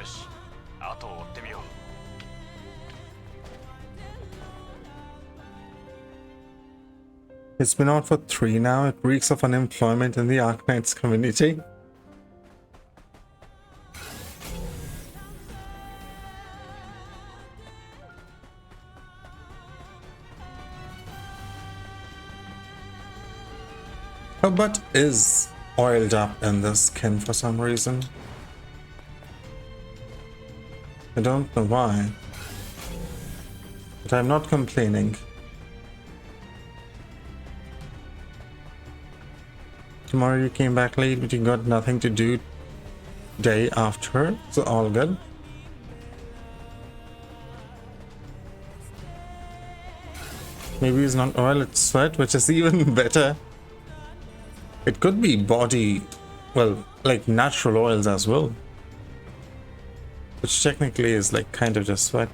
し、後を追ってみよう。It's been out for 3 now. It reeks of unemployment in the Arknights community. Her butt is oiled up in the skin for some reason. I don't know why. But I'm not complaining. Tomorrow you came back late, but you got nothing to do day after, so all good. Maybe it's not oil, it's sweat, which is even better. It could be body, well, like natural oils as well. Which technically is like kind of just sweat.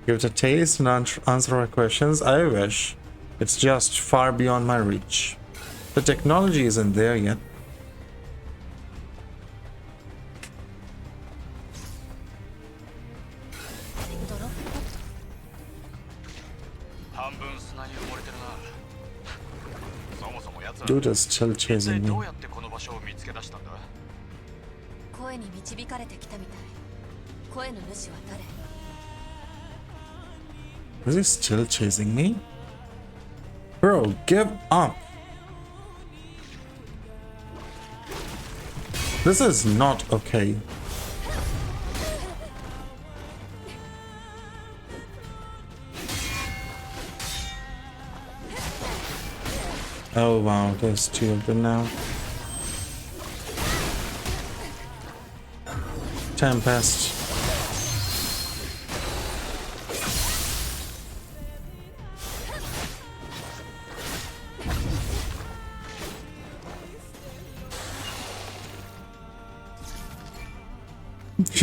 Give it a taste and answer our questions. I wish. It's just far beyond my reach. The technology isn't there yet. Dude is still chasing me. 声に導かれてきたみたい。声の主は誰？ Is he still chasing me? Bro, give up. This is not okay. Oh wow, there's 2 of them now. Tempest.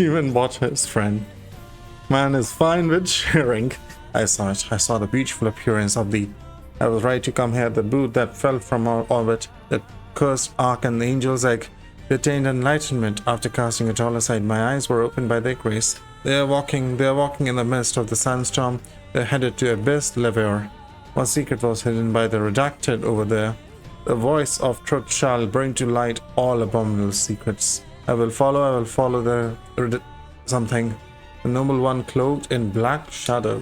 Even bought his friend. Man is fine with sharing. I saw it. I saw the beautiful appearance of the... I was right to come here. The boot that fell from our orbit, the cursed ark and the angel's egg, they attained enlightenment. After casting it all aside, my eyes were opened by their grace. They are walking in the midst of the sandstorm. They're headed to Abyss Lever. One secret was hidden by the redacted over there. The voice of truth shall bring to light all abominable secrets. I will follow the something. The noble one cloaked in black shadow.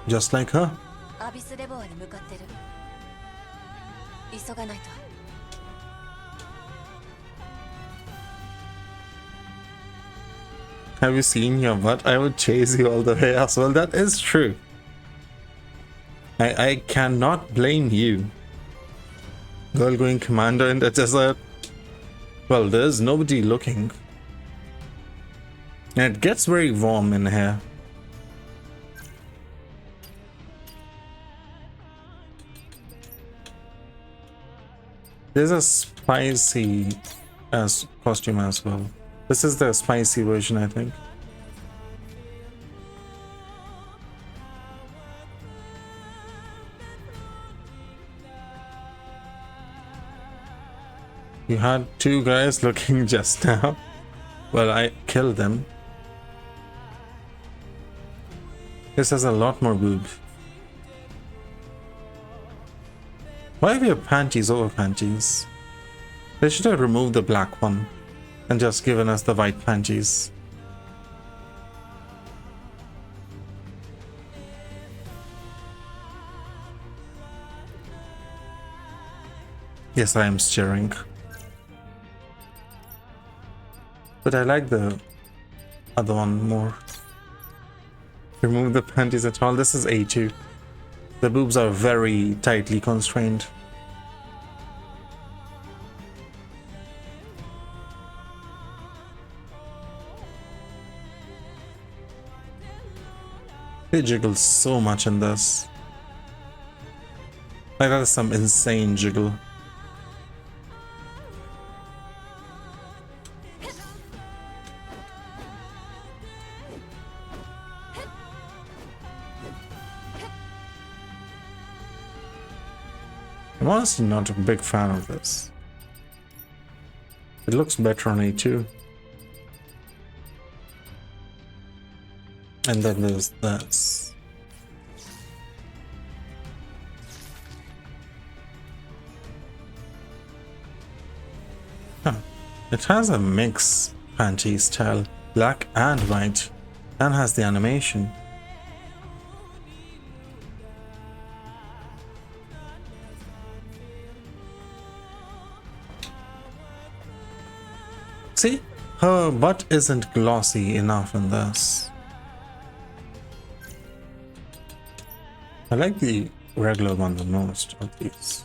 Just like her. アビスレボアに向かってる。急がないと。Have you seen your butt? I would chase you all the way as well. That is true. I cannot blame you. Girl going commando in the desert. Well, there's nobody looking. And it gets very warm in here. There's a spicy costume as well. This is the spicy version, I think. You had 2 guys looking just now. Well, I killed them. This has a lot more boob. Why have your panties over panties? They should have removed the black one and just given us the white panties. Yes, I am steering. But I like the other one more. Remove the panties at all. This is A2. The boobs are very tightly constrained. They jiggle so much in this. Like that is some insane jiggle. I'm honestly not a big fan of this. It looks better on A2. And then there's this. Huh. It has a mix panty style, black and white, and has the animation. See, her butt isn't glossy enough in this. I like the regular one the most of these.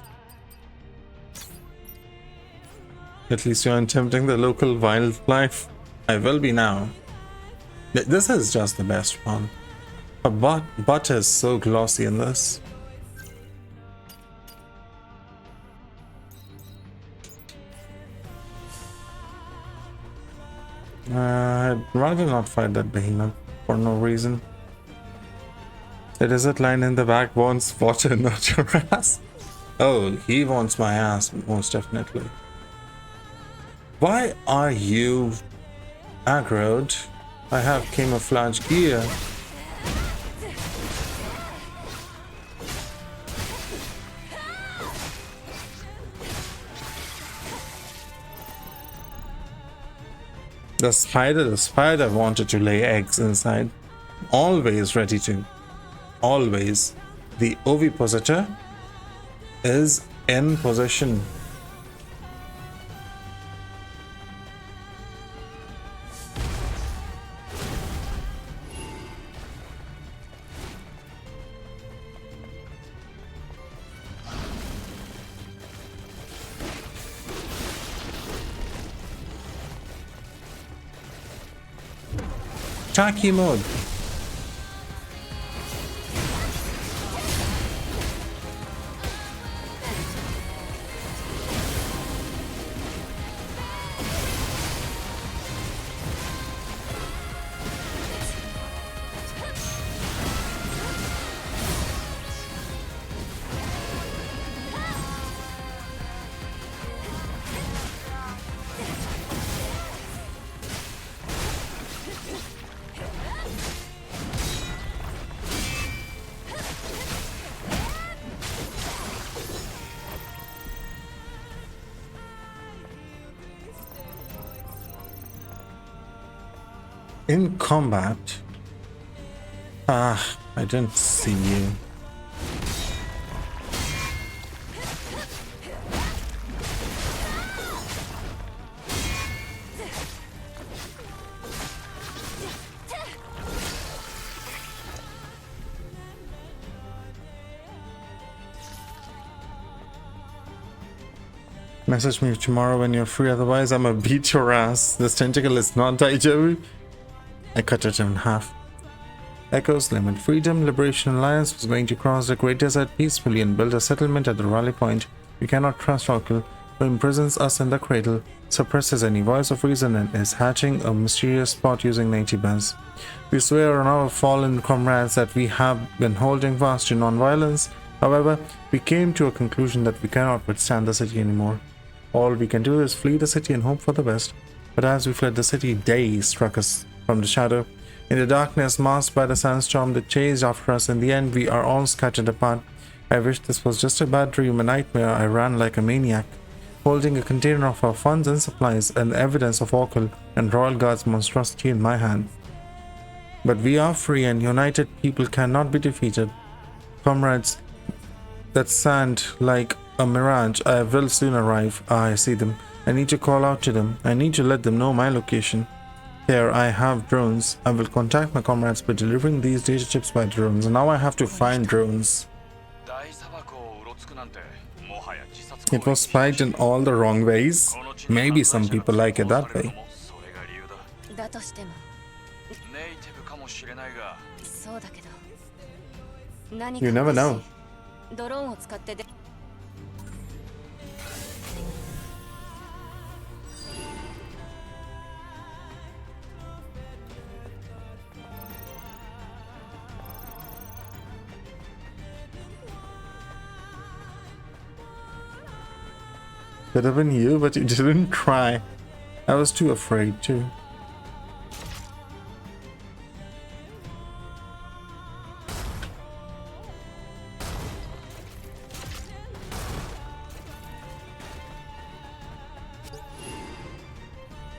At least you aren't tempting the local wildlife. I will be now. This is just the best one. Her butt is so glossy in this. I'd rather not fight that behemoth for no reason. The desert line in the back wants water, not your ass. Oh, he wants my ass, most definitely. Why are you aggroed? I have camouflage gear. The spider wanted to lay eggs inside. Always ready to. Always. The ovipositor is in position. Taki mode. In combat. Ah, I didn't see you. Message me tomorrow when you're free, otherwise I'ma beat your ass. This tentacle is not Daijobu. I cut it in half. Echoes, Limit Freedom, Liberation Alliance was going to cross the Great Desert peacefully and build a settlement at the rally point. We cannot trust Oracle, who imprisons us in the cradle, suppresses any voice of reason, and is hatching a mysterious plot using Nightibus. We swear on our fallen comrades that we have been holding fast to non-violence. However, we came to a conclusion that we cannot withstand the city anymore. All we can do is flee the city and hope for the best. But as we fled the city, Day struck us from the shadow. In the darkness masked by the sandstorm that chased after us, in the end we are all scattered apart. I wish this was just a bad dream, a nightmare. I ran like a maniac, holding a container of our funds and supplies and the evidence of Oracle and Royal Guard's monstrosity in my hand. But we are free, and united people cannot be defeated. Comrades that stand like a mirage, I will soon arrive. I see them. I need to call out to them. I need to let them know my location. Here I have drones. I will contact my comrades by delivering these data chips by drones. And now I have to find drones. It was spiked in all the wrong ways. Maybe some people like it that way. You never know. Could have been you, but you didn't try. I was too afraid too.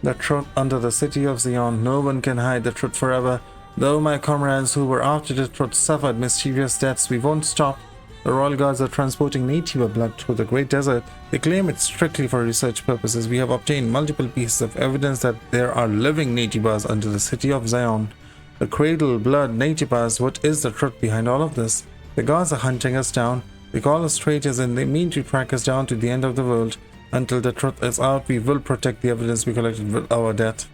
The truth under the city of Zion. No one can hide the truth forever. Though my comrades who were after the truth suffered mysterious deaths, we won't stop. The royal guards are transporting Naytiba blood through the great desert. They claim it's strictly for research purposes. We have obtained multiple pieces of evidence that there are living Naytibas under the city of Zion. The cradle blood Naytibas. What is the truth behind all of this? The guards are hunting us down. They call us traitors and they mean to track us down to the end of the world. Until the truth is out, we will protect the evidence we collected with our death.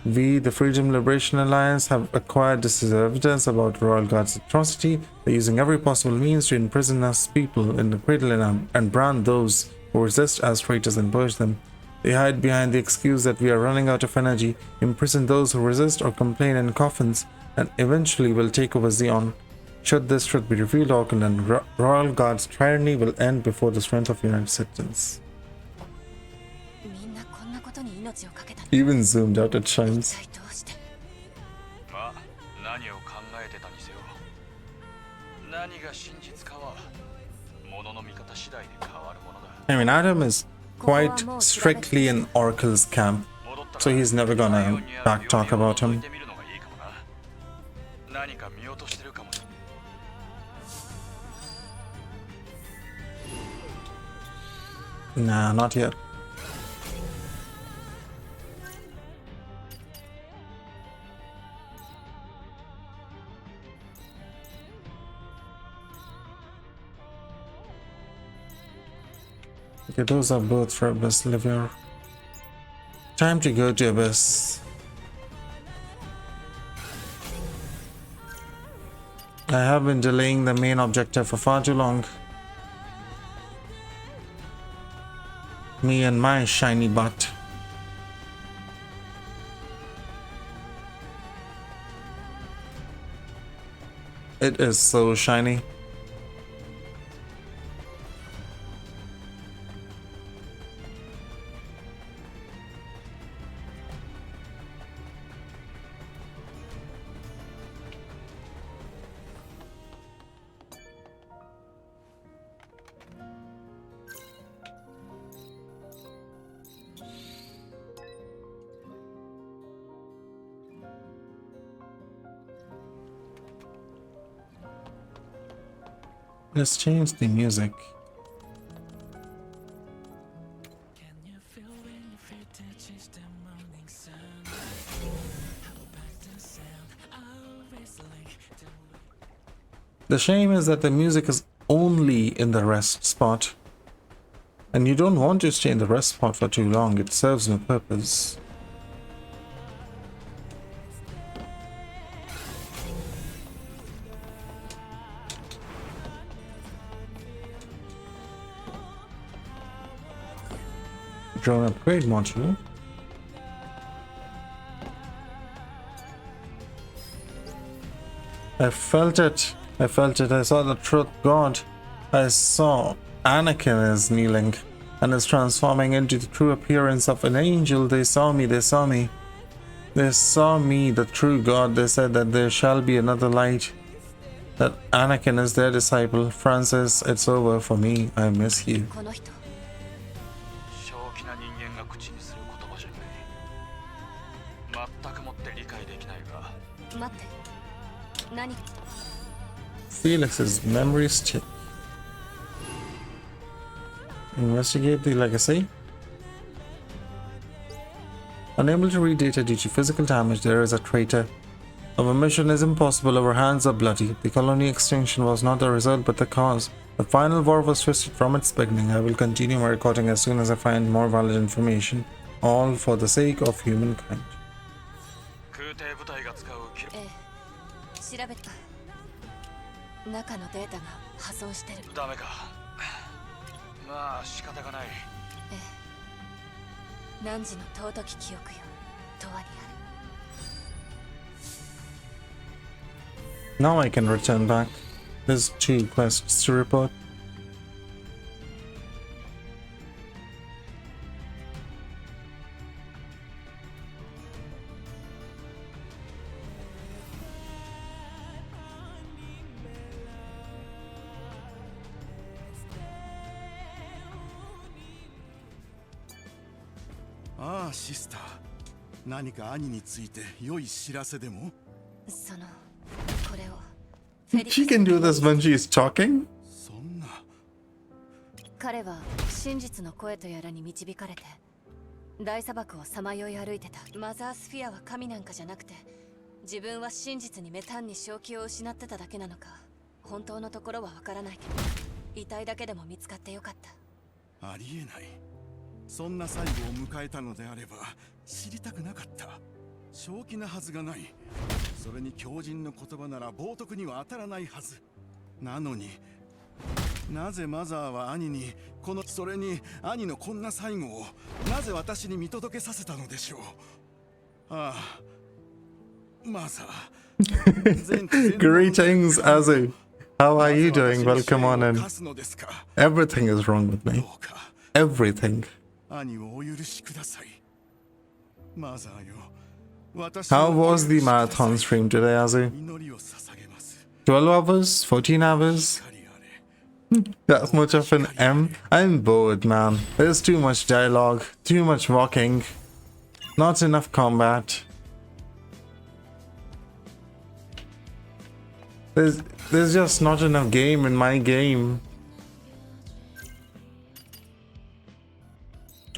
We, the Freedom Liberation Alliance, have acquired this evidence about Royal Guard's atrocity. They're using every possible means to imprison us people in the cradle and brand those who resist as traitors and purge them. They hide behind the excuse that we are running out of energy, imprison those who resist or complain in coffins, and eventually will take over Zion. Should this truth be revealed, Auckland and Royal Guard's tyranny will end before the strength of United Citizens. Even zoomed out, it shines. I mean, Adam is quite strictly in Oracle's camp, so he's never gonna backtalk about him. Nah, not yet. Okay, those are both for Abyss Livier. Time to go to Abyss. I have been delaying the main objective for far too long. Me and my shiny butt. It is so shiny. Let's change the music. The shame is that the music is only in the rest spot. And you don't want to stay in the rest spot for too long. It serves no purpose. Drone upgrade module. I felt it. I felt it. I saw the truth God. I saw Anakin is kneeling and is transforming into the true appearance of an angel. They saw me. They saw me. They saw me, the true God. They said that there shall be another light. That Anakin is their disciple. Francis, it's over for me. I miss you. Felix's memory stick. Investigate the legacy. Unable to read data due to physical damage, there is a traitor. Our mission is impossible, our hands are bloody. The colony extinction was not the result but the cause. The final war was twisted from its beginning. I will continue my recording as soon as I find more valid information. All for the sake of humankind. 中のデータが破損してる。ダメか。まあ仕方がない。ええ。汝の尊き記憶よ。永遠にある。 Now I can return back. There's 2 quests to report. ああシスター、何か兄について良い知らせでも？そのこれを She can do this when she's talking? そんな。彼は真実の声とやらに導かれて大砂漠をさまよい歩いてた。マザースフィアは神なんかじゃなくて、自分は真実にメタンに正気を失ってただけなのか、本当のところはわからないけど、遺体だけでも見つかってよかった。ありえない。そんな最後を迎えたのであれば知りたくなかった。正気なはずがない。それに強靭の言葉なら冒涜には当たらないはずなのに、なぜマザーは兄にそれに兄のこんな最後をなぜ私に見届けさせたのでしょう。ああ、マザー。Greetings, Azu. How are you doing? Welcome on in. Everything is wrong with me. Everything. 兄をお許しください。マザーよ。 How was the marathon stream today, Azu? 12 hours? 14 hours? That much of an M? I'm bored, man. There's too much dialogue, too much walking, not enough combat. There's just not enough game in my game.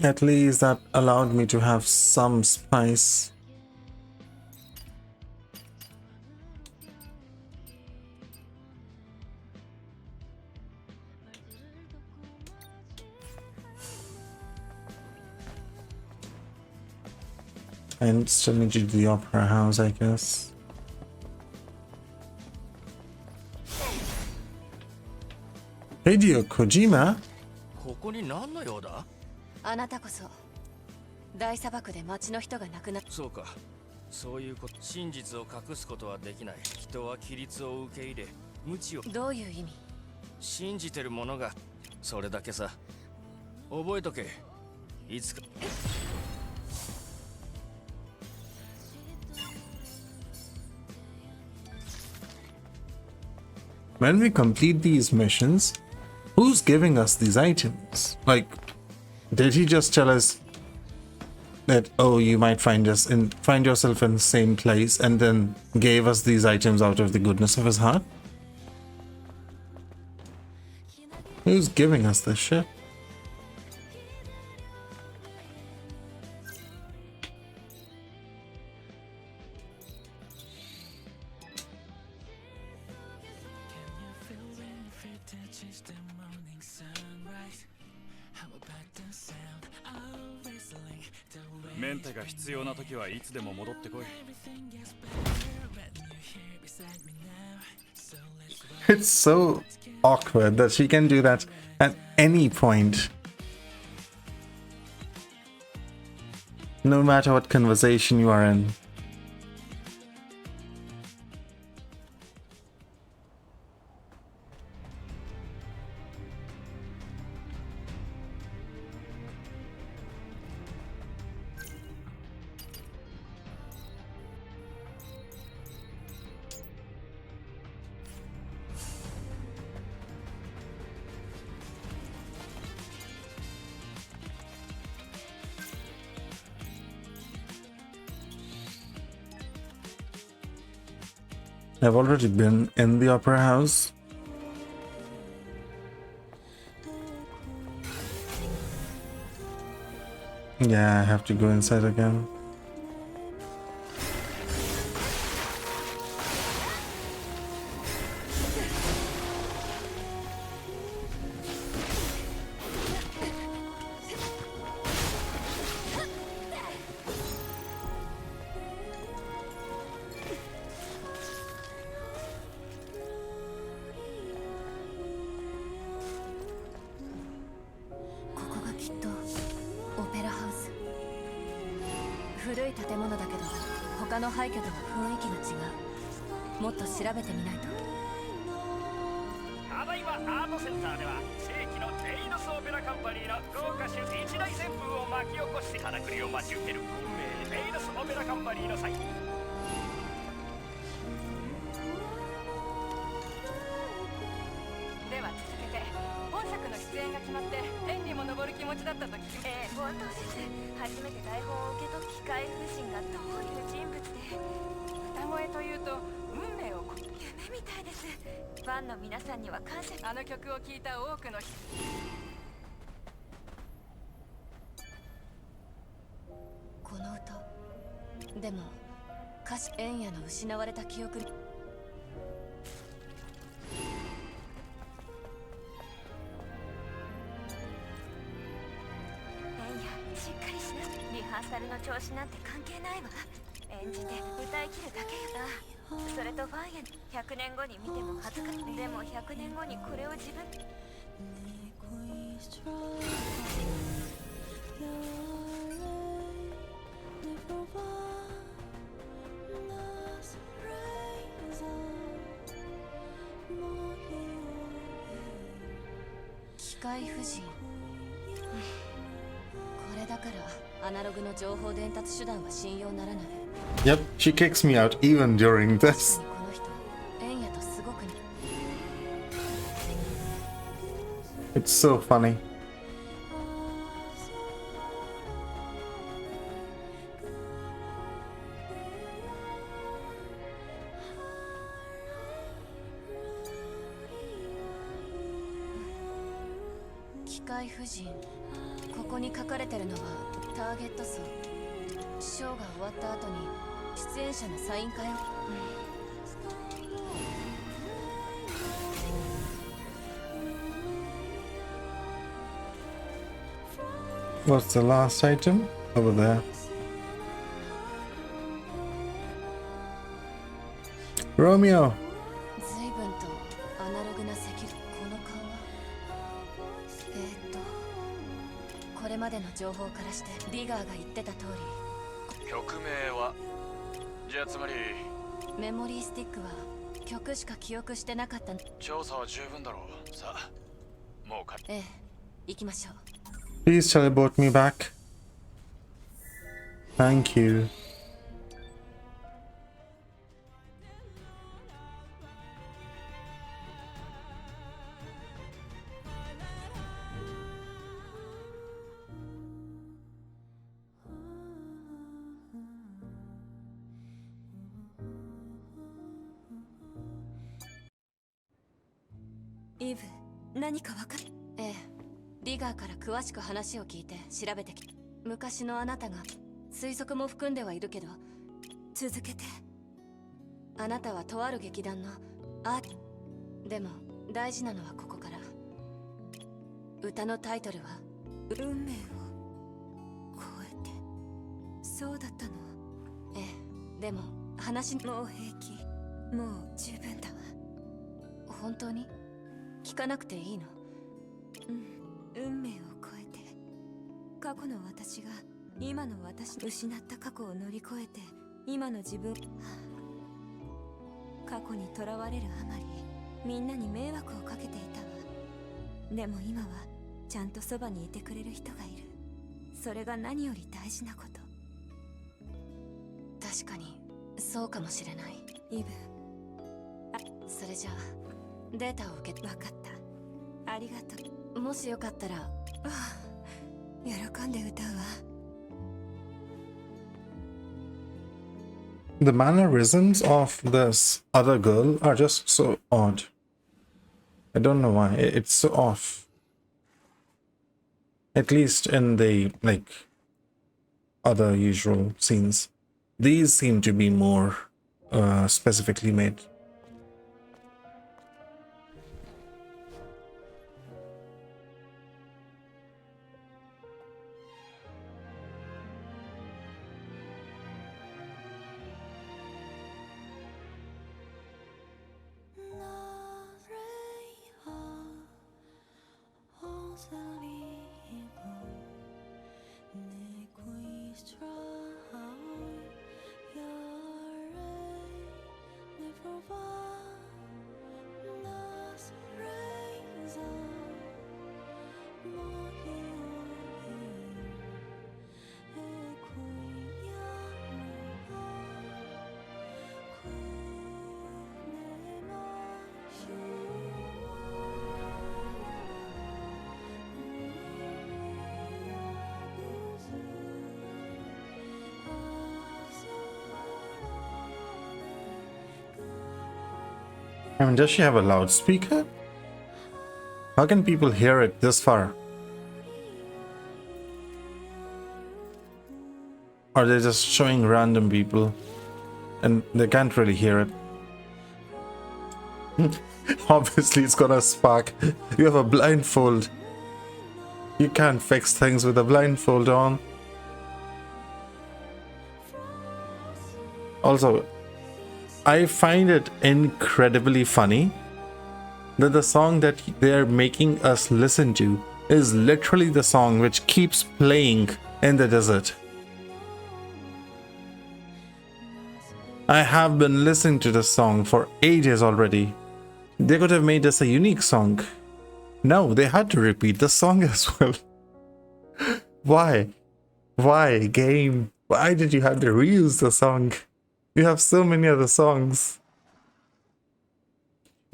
At least that allowed me to have some spice. I still need to do the opera house, I guess. Hideo Kojima? ここに何の用だ？あなたこそ大砂漠で町の人が亡くなっ。そうか。そういうこと。真実を隠すことはできない。人は規律を受け入れ、無知を。どういう意味？信じてるものがそれだけさ。覚えとけ。いつか。When we complete these missions, who's giving us these items? Like, did he just tell us that, oh, you might find yourself in the same place, and then gave us these items out of the goodness of his heart? Who's giving us this shit? It's so awkward that she can do that at any point. No matter what conversation you are in. I've already been in the opera house. Yeah, I have to go inside again. 出演が決まって天にも昇る気持ちだったと聞き。本当です。初めて台本を受け取った機械夫人がどういう人物で、歌声というと運命を夢みたいです。ファンの皆さんには感謝。あの曲を聴いた多くの人。この歌でも歌詞エンヤの失われた記憶に。しっかりしな。リハーサルの調子なんて関係ないわ。演じて歌い切るだけやな。それとファンや100年後に見ても恥ずかしい。でも100年後にこれを自分。機械夫人。これだからアナログの情報伝達手段は信用ならない。 Yep, she kicks me out even during this. この人エンヤとすごく似。 It's so funny. 機械夫人、ここに書かれてるのはターゲット層。ショーが終わった後に出演者のサイン会を。What's the last item? Over there. Romeo! 随分とアナログなセキュリティ。この顔はこれまでの情報からしてリガーが言ってた通り、曲名はじゃあつまりメモリースティックは曲しか記憶してなかった。調査は十分だろう。さあもうか。ええ、行きましょう。 Please teleport me back. Thank you. Eve、何かわかる？ええ、リガーから詳しく話を聞いて調べてきた。昔のあなたが推測も含んではいるけど、続けて。あなたはとある劇団のでも大事なのはここから。歌のタイトルは運命を超えて。そうだったの。ええ、でも話もう平気。もう十分だわ。本当に聞かなくていいの？運命を超えて。過去の私が今の私、失った過去を乗り越えて今の自分。過去にとらわれるあまりみんなに迷惑をかけていたわ。でも今はちゃんとそばにいてくれる人がいる。それが何より大事なこと。確かにそうかもしれない。イブ、それじゃあデータを受け。分かった、ありがとう。もしよかったら喜んで歌うわ。 The mannerisms of this other girl are just so odd. I don't know why. It's so off. At least in the, like, other usual scenes. These seem to be more specifically made. I mean, does she have a loudspeaker? How can people hear it this far? Or they're just showing random people and they can't really hear it. Obviously, it's gonna spark. You have a blindfold. You can't fix things with a blindfold on. Also, I find it incredibly funny that the song that they're making us listen to is literally the song which keeps playing in the desert. I have been listening to this song for ages already. They could have made this a unique song. No, they had to repeat the song as well. Why? Why, game? Why did you have to reuse the song? You have so many other songs.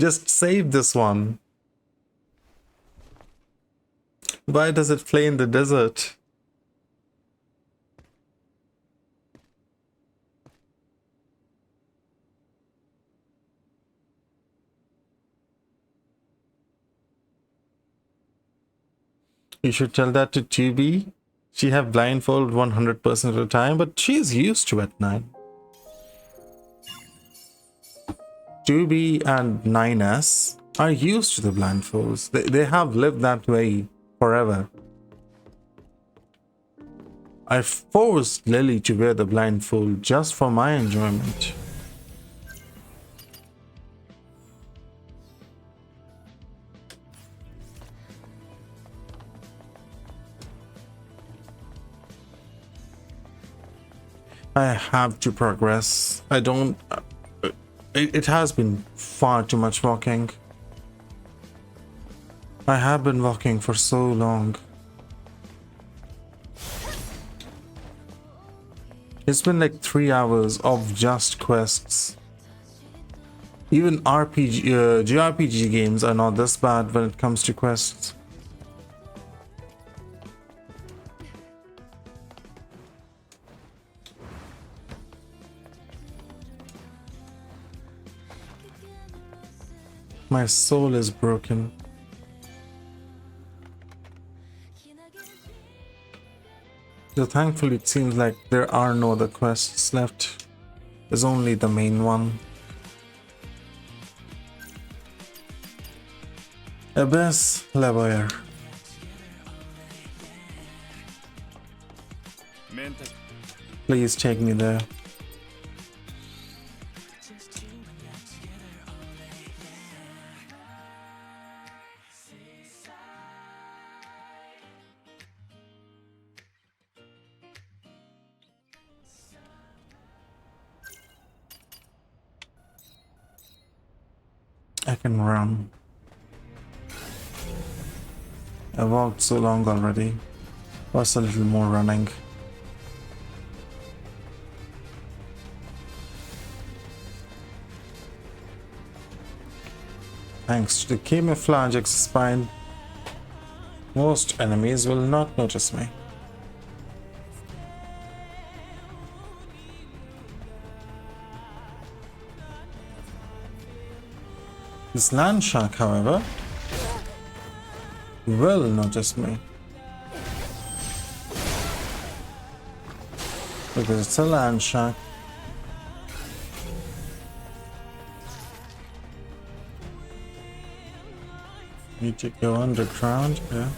Just save this one. Why does it play in the desert? You should tell that to Tubi. She have blindfold 100% of the time, but she's used to it now. Tubi and 9S are used to the blindfolds. They have lived that way forever. I forced Lily to wear the blindfold just for my enjoyment. I have to progress. I don't... It has been far too much walking. I have been walking for so long. It's been like 3 hours of just quests. Even JRPG games are not this bad when it comes to quests. My soul is broken. So thankfully it seems like there are no other quests left. There's only the main one. Abyss Lavoyer. Please take me there. I can run. I walked so long already. What's a little more running? Thanks to the camouflage X-Spine, most enemies will not notice me. This land shark, however, will notice me. Because it's a land shark. Need to go underground, yeah.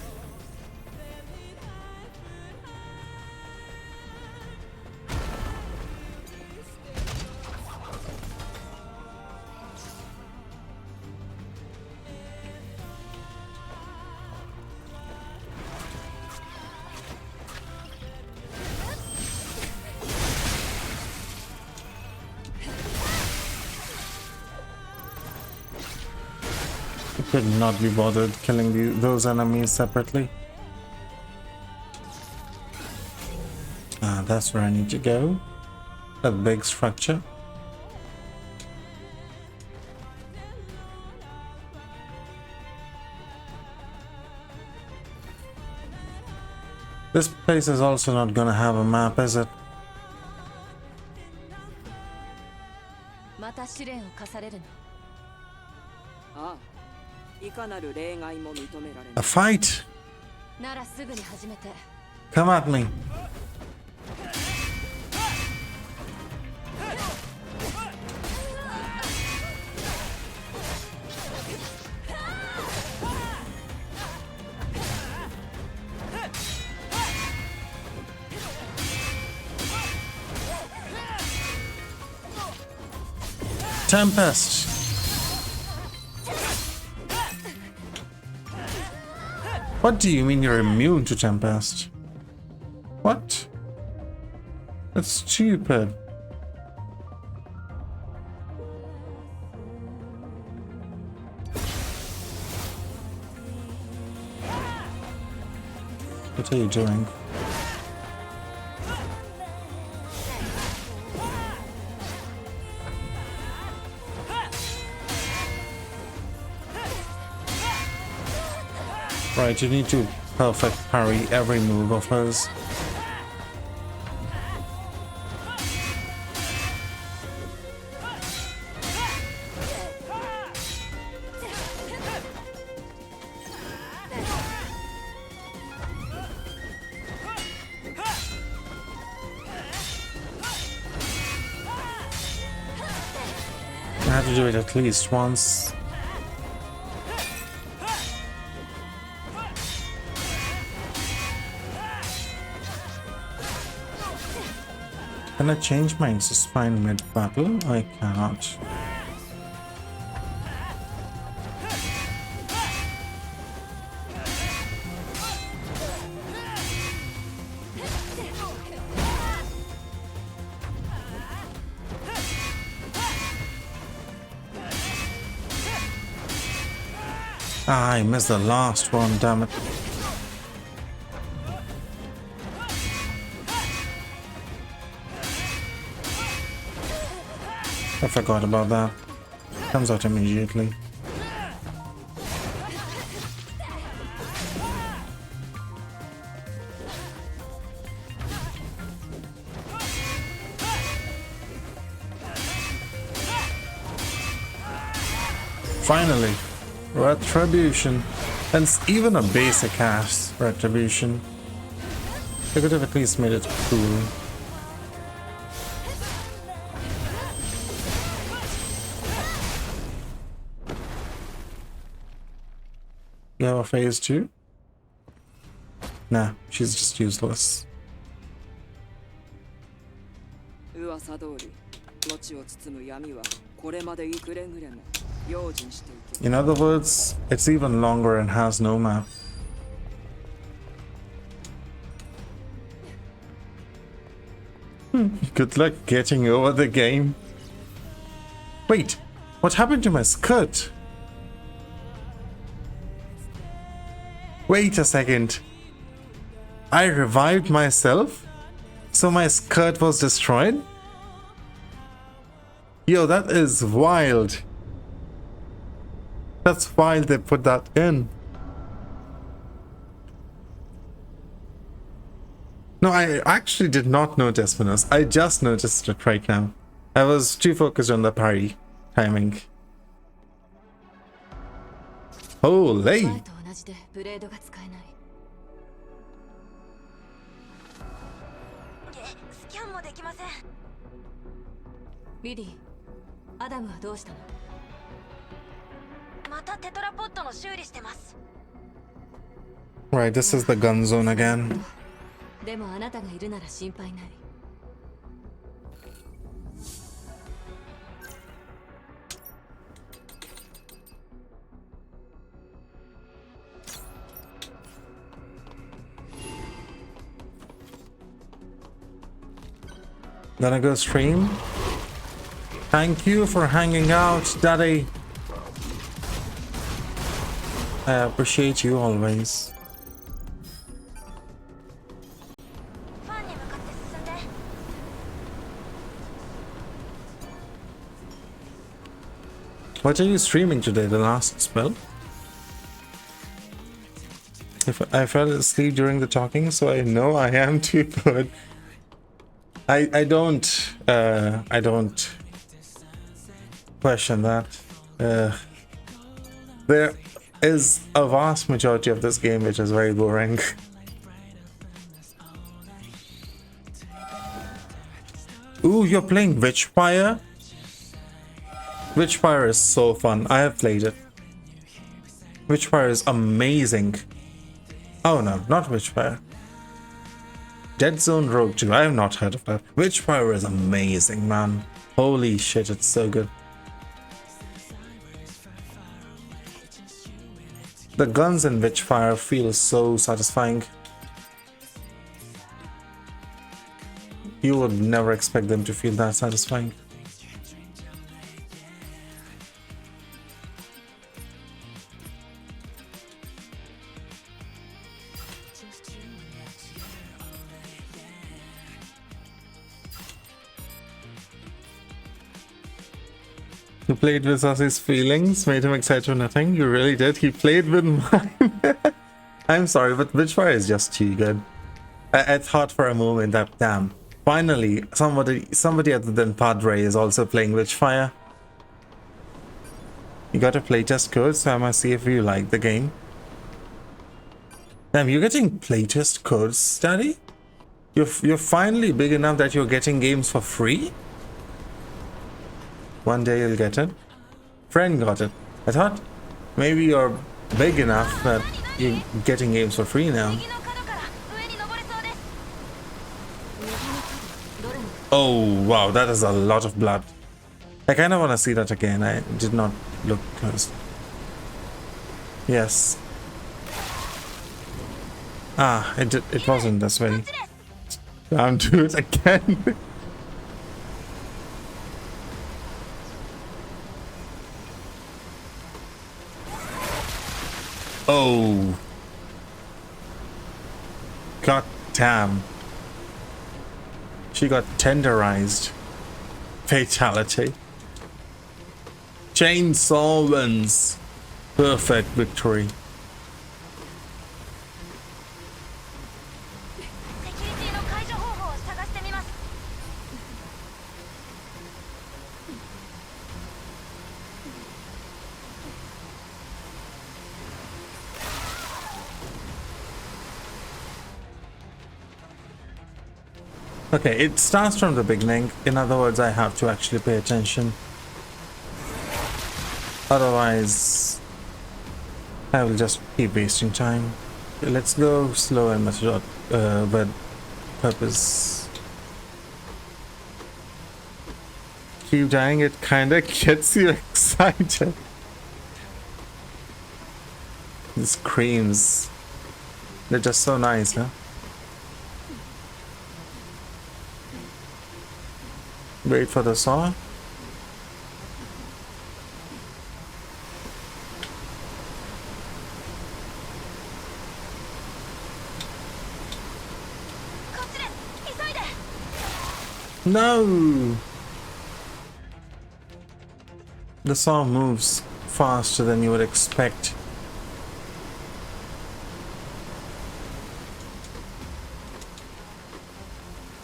Could not be bothered killing those enemies separately. Ah, that's where I need to go. That big structure. This place is also not gonna have a map, is it? ああ、いかなる例外も認められない。 A fight? ならすぐに始めて。 Come at me. Tempest. What do you mean you're immune to Tempest? What? That's stupid. What are you doing? Right, you need to perfect parry every move of hers. I have to do it at least once. Can I change my spine mid-battle? I cannot. Ah, I missed the last one, damn it. I forgot about that. Comes out immediately. Finally, Retribution. And it's even a basic ass Retribution. They could have at least made it cool. You have a phase 2? Nah, she's just useless. In other words, it's even longer and has no map. Good luck getting over the game. Wait, what happened to my skirt? Wait a second. I revived myself? So my skirt was destroyed? Yo, that is wild. That's wild they put that in. No, I actually did not notice Venus. I just noticed it right now. I was too focused on the parry timing. Holy! ブレードが使えない。スキャンもできません。リリー、アダムはどうしたの？またテトラポットの修理してます。 Right, this is the gun zone again. でもあなたがいるなら心配ない。Gonna go stream. Thank you for hanging out, Daddy. I appreciate you always. What are you streaming today? The last spell? If I fell asleep during the talking, so I know I am too good. I don't question that. There is a vast majority of this game which is very boring. Ooh, you're playing Witchfire? Witchfire is so fun. I have played it. Witchfire is amazing. Oh no, not Witchfire. Dead Zone Rogue 2. I have not heard of that. Witchfire is amazing, man. Holy shit, it's so good. The guns in Witchfire feel so satisfying. You would never expect them to feel that satisfying. You played with us his feelings, made him excited for nothing. You really did. He played with mine. I'm sorry, but Witchfire is just too good. I thought for a moment that, damn, finally somebody other than Padre is also playing Witchfire. You got a playtest code, so I must see if you like the game. Damn, you're getting playtest codes, Daddy? You're finally big enough that you're getting games for free? One day you'll get it. Friend got it. I thought maybe you're big enough that you're getting games for free now. Oh wow, that is a lot of blood. I kind of want to see that again. I did not look close. Yes. Ah, it wasn't this way. Damn, do it again. Oh. God damn. She got tenderized. Fatality. Chainsaw wins. Perfect victory. Okay, it starts from the beginning. In other words, I have to actually pay attention. Otherwise, I will just keep wasting time. Okay, let's go slow and method with purpose. Keep dying, it kinda gets you excited. The screams. They're just so nice, huh? Wait for the saw. No! The saw moves faster than you would expect.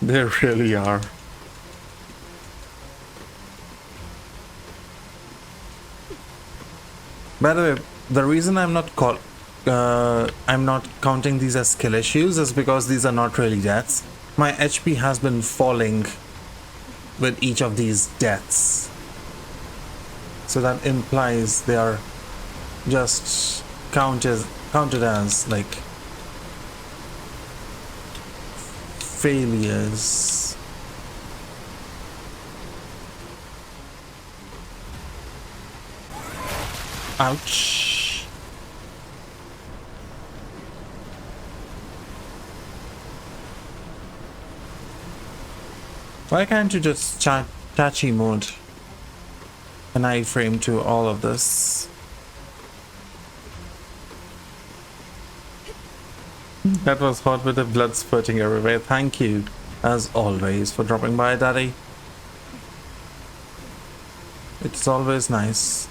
They really are. By the way, the reason I'm not counting these as skill issues is because these are not really deaths. My HP has been falling with each of these deaths, so that implies they are just counted as like failures. Ouch. Why can't you just Tachi mode an iframe to all of this? That was hot with the blood spurting everywhere. Thank you, as always, for dropping by, Daddy. It's always nice.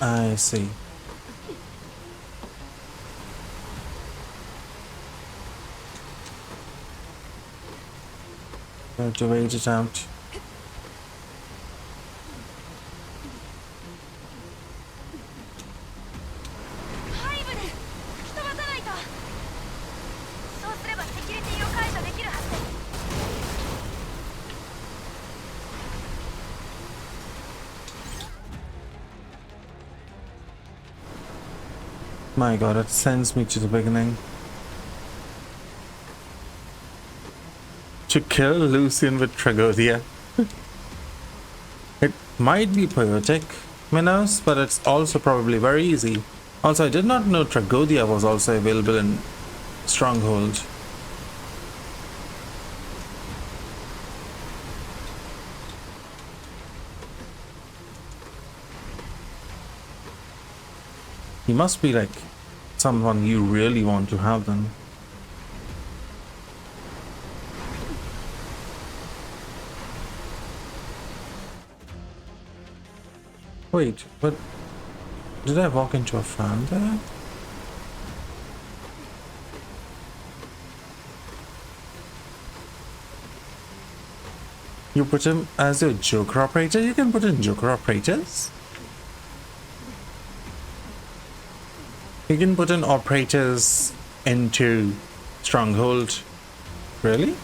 I see. Have to wait it out. My god, it sends me to the beginning. To kill Lucian with Tragodia. It might be poetic, Minos, but it's also probably very easy. Also, I did not know Tragodia was also available in Stronghold. He must be like someone you really want to have then. Wait, but did I walk into a fan there? You put him as a Joker operator? You can put in Joker operators. You can put in operators into Stronghold. Really?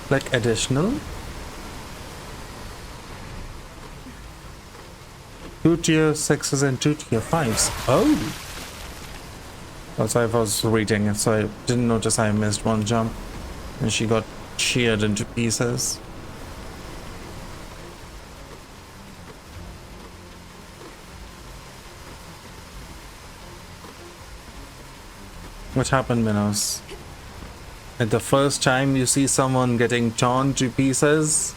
Like additional? 2 tier 6s and 2 tier 5s. Oh! Also, I was reading it, so I didn't notice I missed one jump. And she got sheared into pieces. What happened, Minos? At the first time you see someone getting torn to pieces?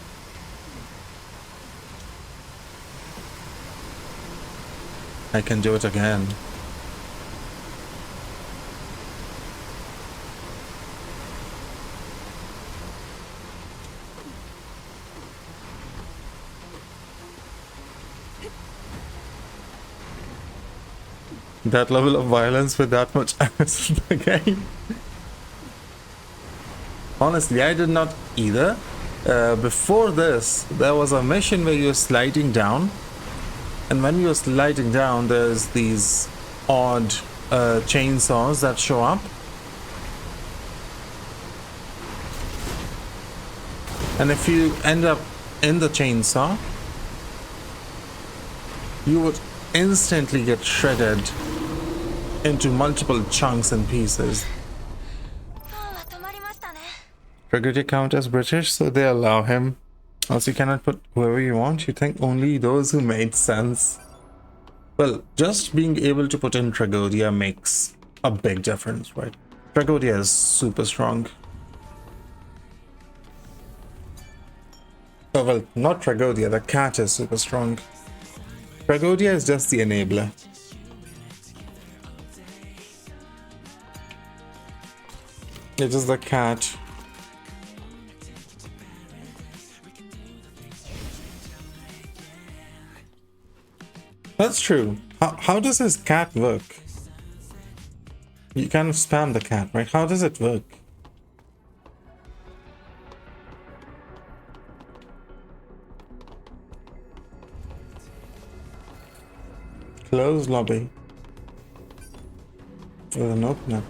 I can do it again. That level of violence with that much ass in the game. Honestly, I did not either. Before this, there was a mission where you're sliding down. And when you're sliding down, there's these odd chainsaws that show up. And if you end up in the chainsaw, you would instantly get shredded into multiple chunks and pieces. Tragodia count as British, so they allow him. Also, you cannot put whoever you want. You think only those who made sense. Well, just being able to put in Tragodia makes a big difference, right? Tragodia is super strong. Oh, well, not Tragodia. The cat is super strong. Tragodia is just the enabler. It is the cat. That's true. How does his cat work? You kind of spam the cat, right? How does it work? Close lobby. With an opener.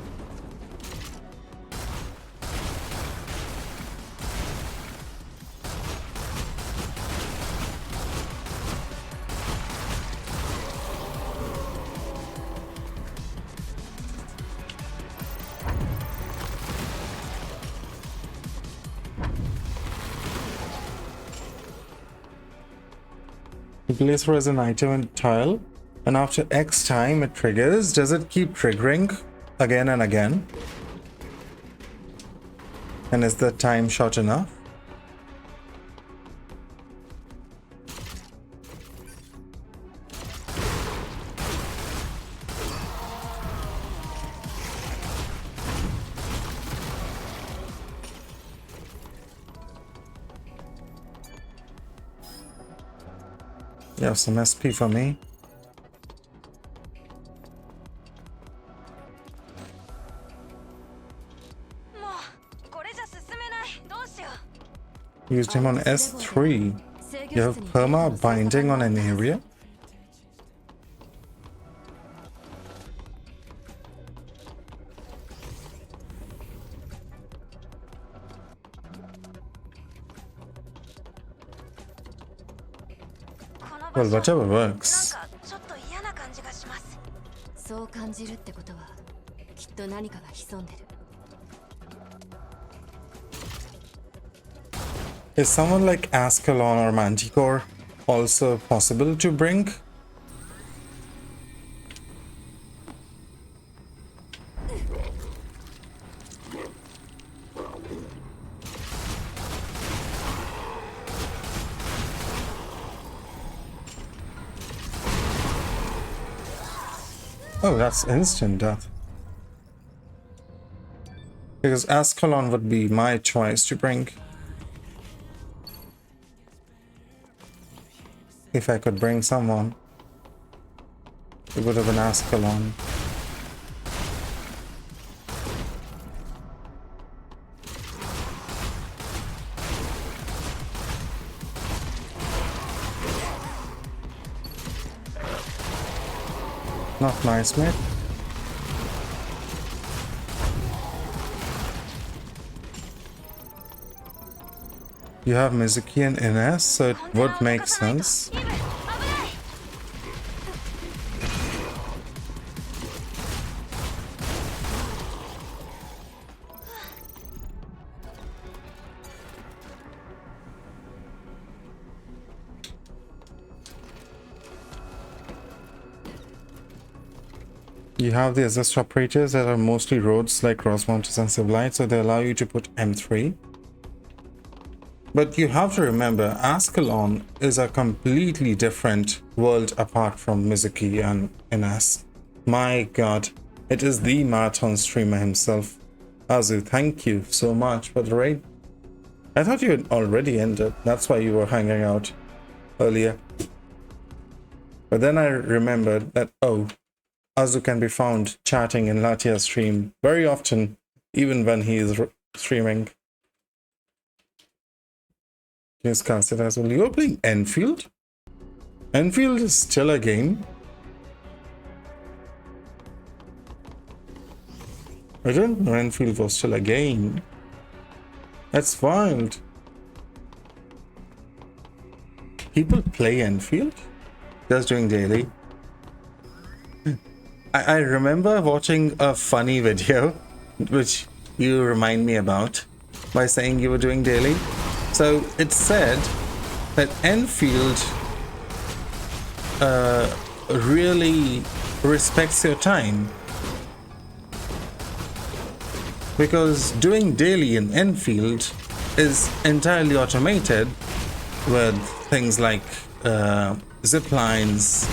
You place her as an item in tile, and after X time it triggers. Does it keep triggering again and again? And is the time short enough? You have some SP for me. Used him on S3. You have perma binding on an area? Well, whatever works. そう感じるってことはきっと何かが潜んでる。 Is someone like Ascalon or Manticore also possible to bring? Oh, that's instant death. Because Ascalon would be my choice to bring. If I could bring someone, it would have been Ascalon. Not nice, mate. You have Mizuki and Ines, so it would make sense. You have the assist operators that are mostly roads like Cross Mountains and Civilite, so they allow you to put M3. But you have to remember, Ascalon is a completely different world apart from Mizuki and Ines. My god, it is the marathon streamer himself. Azu, thank you so much for the raid. I thought you had already ended, that's why you were hanging out earlier. But then I remembered that, oh, Azu can be found chatting in Latia's stream very often, even when he is streaming. He's casted as well. You're playing Enfield? Enfield is still a game? I didn't know Enfield was still a game. That's wild. People play Enfield? Just doing daily. I remember watching a funny video, which you remind me about, by saying you were doing daily. So it said that Enfield really respects your time. Because doing daily in Enfield is entirely automated with things like zip lines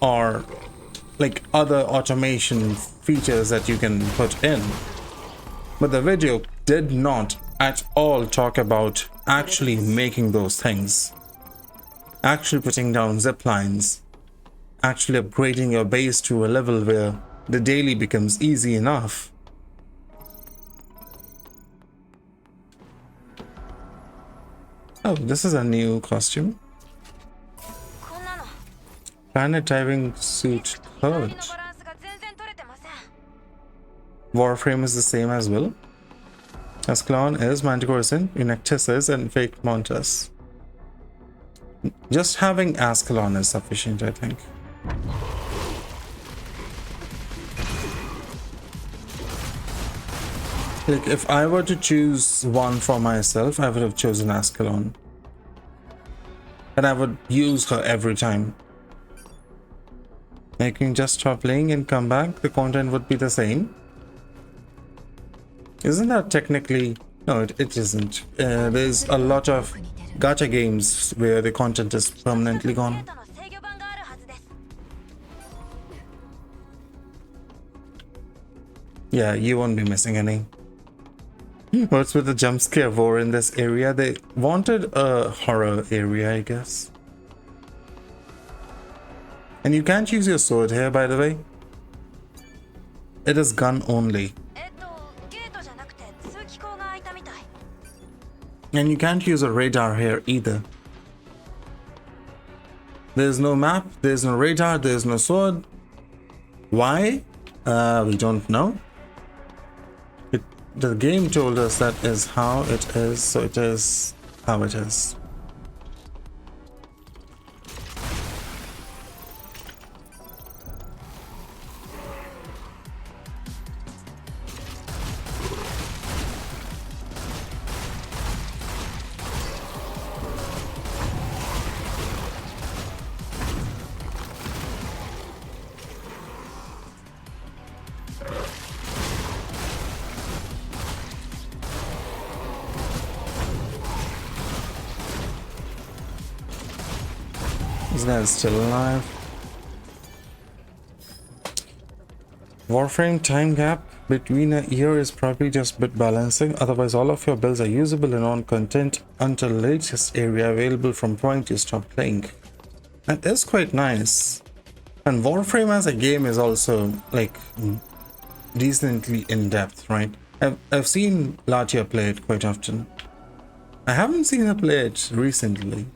or like other automation features that you can put in. But the video did not at all talk about actually making those things. Actually putting down zip lines. Actually upgrading your base to a level where the daily becomes easy enough. Oh, this is a new costume. Planet diving suit third. Warframe is the same as well. Ascalon is, Manticore isn't, Unectis is, and Fake Montes. Just having Ascalon is sufficient, I think. Like, if I were to choose one for myself, I would have chosen Ascalon. And I would use her every time. I can just stop playing and come back, the content would be the same. Isn't that technically... No, it isn't. There's a lot of gacha games where the content is permanently gone. Yeah, you won't be missing any. What's with the jump scare war in this area? They wanted a horror area, I guess. And you can't use your sword here, by the way. It is gun only. And you can't use a radar here either. There's no map, there's no radar, there's no sword. Why? We don't know. The game told us that is how it is, so it is how it is. This guy is still alive. Warframe time gap between a year is probably just bit balancing, otherwise all of your builds are usable and on content until latest area available from point you stop playing. That is quite nice. And Warframe as a game is also like decently in depth, right? I've seen Latia play it quite often. I haven't seen her play it recently.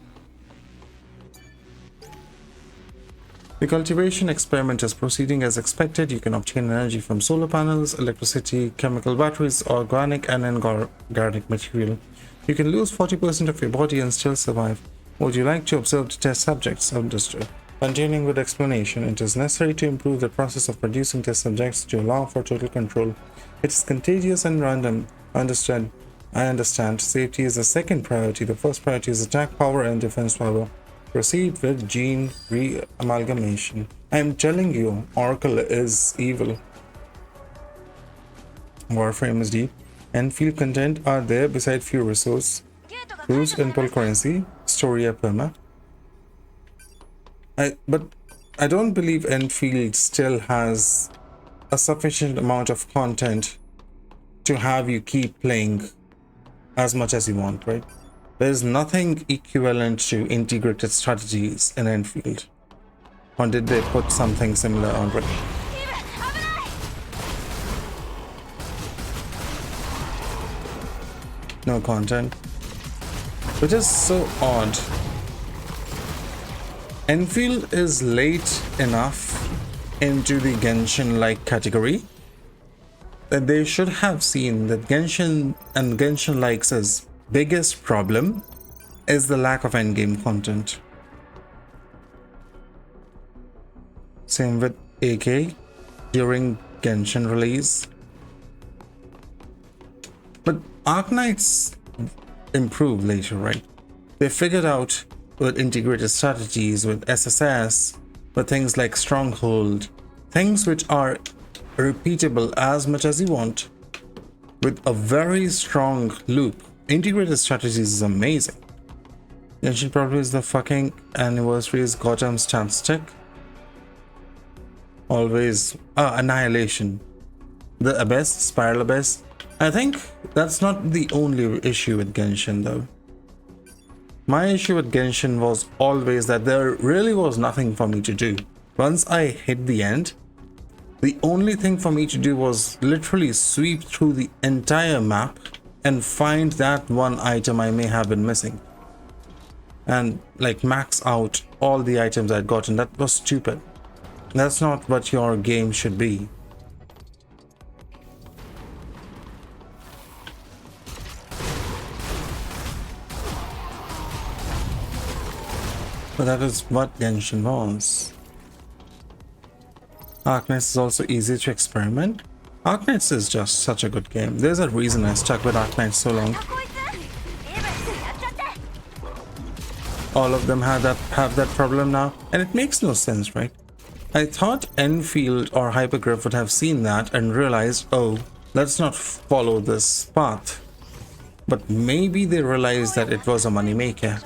The cultivation experiment is proceeding as expected. You can obtain energy from solar panels, electricity, chemical batteries, organic and inorganic material. You can lose 40% of your body and still survive. Would you like to observe the test subjects? Understood. Continuing with explanation, it is necessary to improve the process of producing test subjects to allow for total control. It is contagious and random. Understood. I understand. Safety is the second priority. The first priority is attack power and defense power. Proceed with gene re-amalgamation. I am telling you, Oracle is evil. Warframe is deep. And field content are there beside few resources. Use impulse currency, Storia perma. But I don't believe Enfield still has a sufficient amount of content to have you keep playing as much as you want, right? There's nothing equivalent to integrated strategies in Enfield. Or did they put something similar already? No content. Which is so odd. Enfield is late enough into the Genshin-like category that they should have seen that Genshin and Genshin-like's biggest problem is the lack of endgame content. Same with AK during Genshin release. But Arknights improved later, right? They figured out with integrated strategies, with SSS, with things like Stronghold, things which are repeatable as much as you want, with a very strong loop. Integrated strategies is amazing. Genshin probably is the fucking anniversary's goddamn stamp stick. Always Annihilation. The Abyss, Spiral Abyss. I think that's not the only issue with Genshin though. My issue with Genshin was always that there really was nothing for me to do. Once I hit the end, the only thing for me to do was literally sweep through the entire map and find that one item I may have been missing. And like max out all the items I'd gotten. That was stupid. That's not what your game should be. But that is what Genshin was. Arknights is also easy to experiment. Arknights is just such a good game. There's a reason I stuck with Arknights so long. All of them have that problem now, and it makes no sense, right? I thought Enfield or Hypergriff would have seen that and realized, oh, let's not follow this path. But maybe they realized that it was a moneymaker.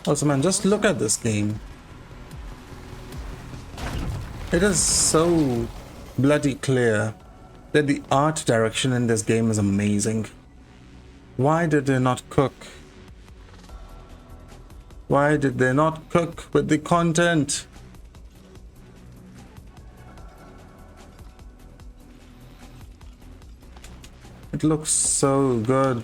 Also, man, just look at this game. It is so bloody clear that the art direction in this game is amazing. Why did they not cook? Why did they not cook with the content? It looks so good.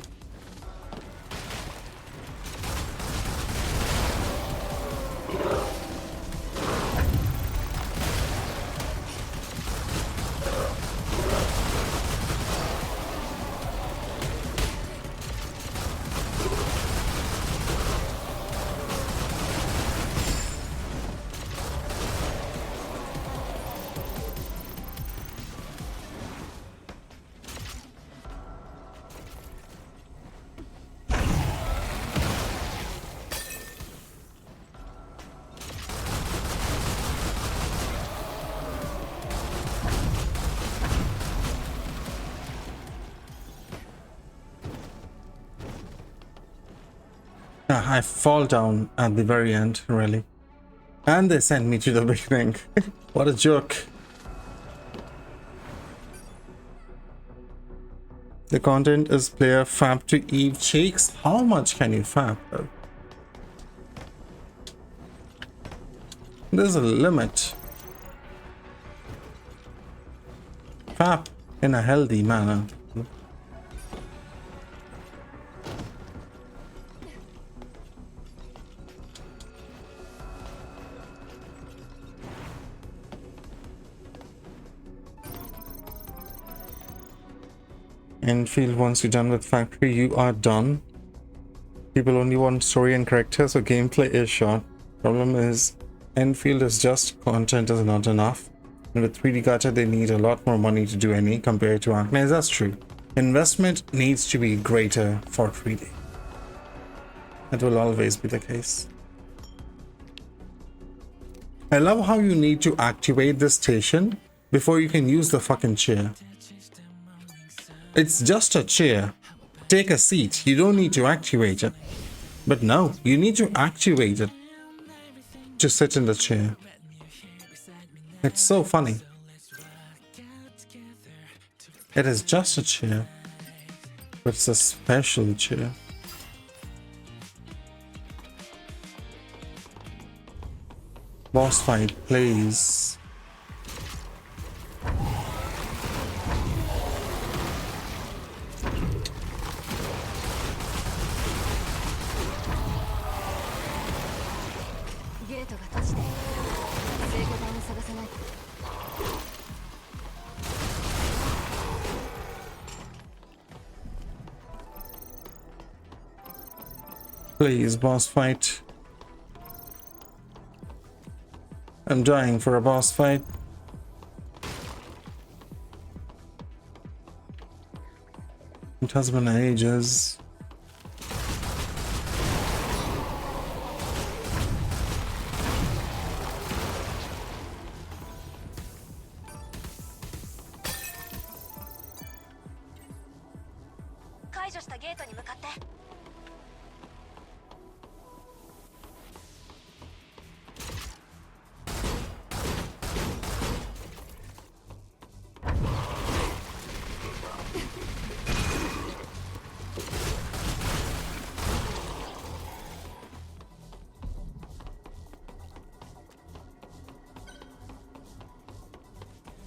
I fall down at the very end, really. And they send me to the beginning. What a joke. The content is player fab to Eve Cheeks. How much can you fab though? There's a limit. Fab in a healthy manner. Enfield, once you're done with factory, you are done. People only want story and character, so gameplay is short. Problem is, Enfield is just content is not enough. And with 3D gacha, they need a lot more money to do any compared to Arknights. That's true. Investment needs to be greater for 3D. That will always be the case. I love how you need to activate the station before you can use the fucking chair. It's just a chair. Take a seat. You don't need to activate it. But no, you need to activate it to sit in the chair. It's so funny. It is just a chair, but it's a special chair. Boss fight, please. Please, boss fight. I'm dying for a boss fight. It has been ages.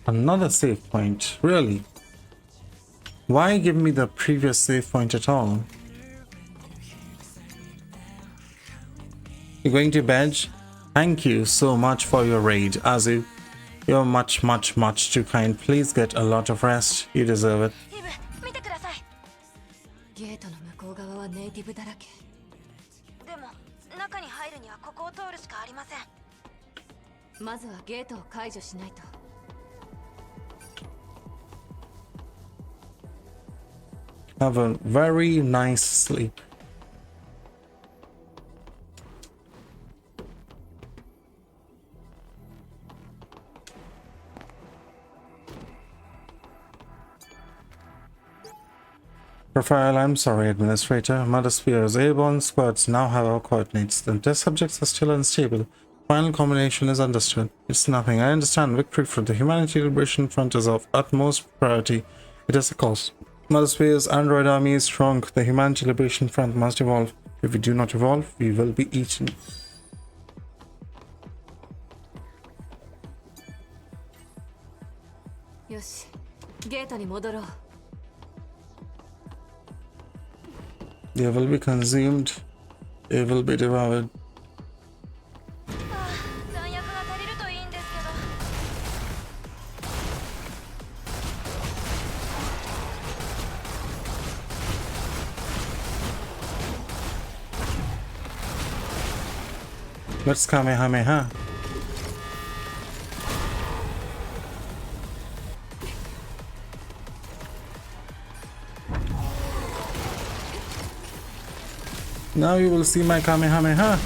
Another save point, really? Why give me the previous save point at all? You're going to bed? Thank you so much for your raid, Azu. You're much too kind. Please get a lot of rest. You deserve it. ゲートの向こう側はネイティブだらけ。でも中に入るにはここを通るしかありません。まずはゲートを解除しないと。Have a very nice sleep. Profile, I'm sorry, Administrator. Mother Sphere is airborne. Squads now have our coordinates. The test subjects are still unstable. Final combination is understood. It's nothing. I understand victory for the Humanity Liberation Front is of utmost priority. It is a cost. Mother Sphere's android army is strong. The Humanity Liberation Front must evolve. If we do not evolve, we will be eaten. Yoshi, ゲートに戻ろう。They will be consumed. They will be devoured. 弾薬が足りるといいんですけど。 What's Kamehameha? Now you will see my Kamehameha.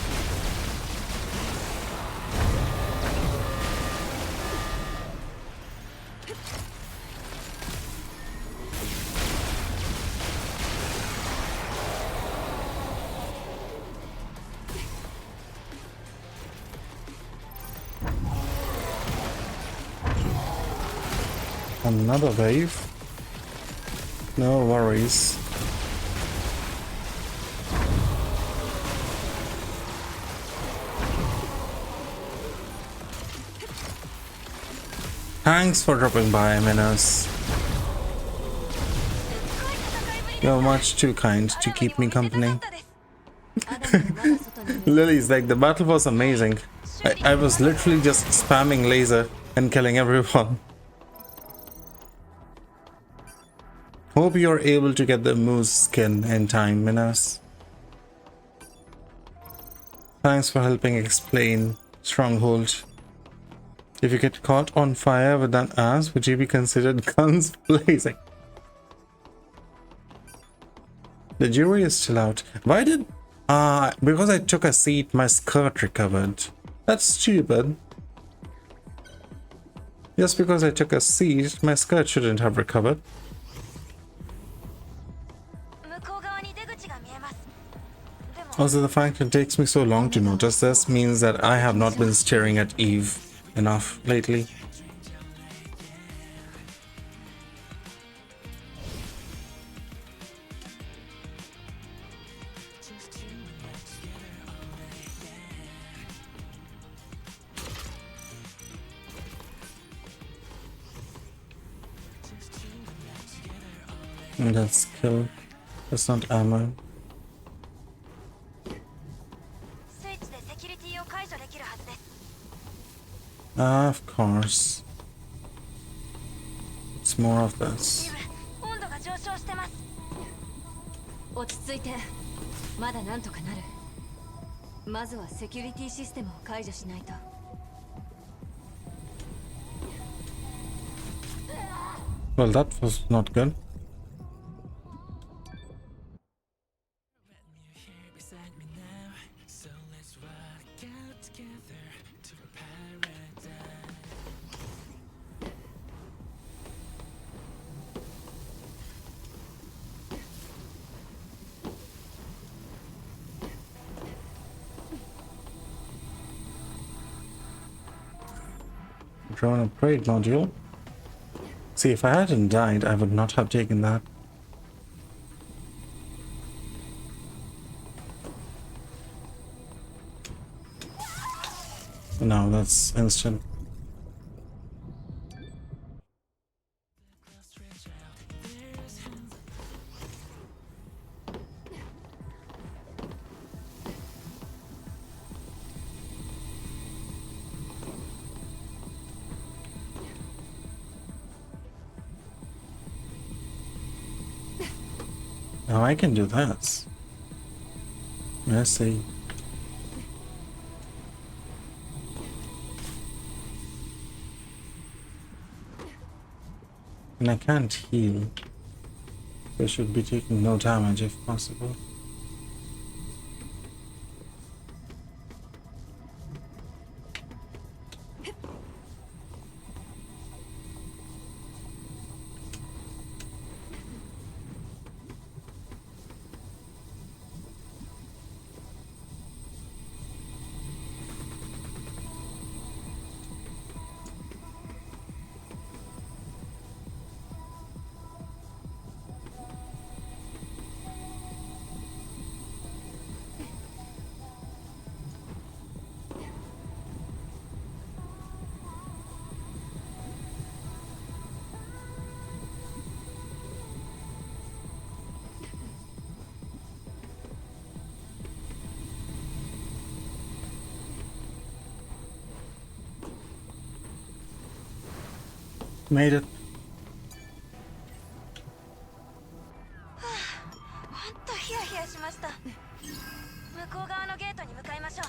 Another wave. No worries. Thanks for dropping by, Minos. You're much too kind to keep me company. Lily's like, the battle was amazing. I was literally just spamming laser and killing everyone. Hope you're able to get the moose skin in time, Minos. Thanks for helping explain Stronghold. If you get caught on fire with an ass, would you be considered guns blazing? The jury is still out. Why did... because I took a seat, my skirt recovered. That's stupid. Just because I took a seat, my skirt shouldn't have recovered. Also, the fact it takes me so long to notice this means that I have not been staring at Eve enough lately. And that's skill. That's not ammo. Of course. It's more of this. 落ち着いて。まだなんとかなる。まずはセキュリティシステムを解除しないと。Well, that was not good. Drone upgrade module. See, if I hadn't died, I would not have taken that. No, that's instant. Now I can do this. Let's see. And I can't heal. I should be taking no damage if possible. Made it. ほんとヒヤヒヤしました。向こう側のゲートに向かいましょう。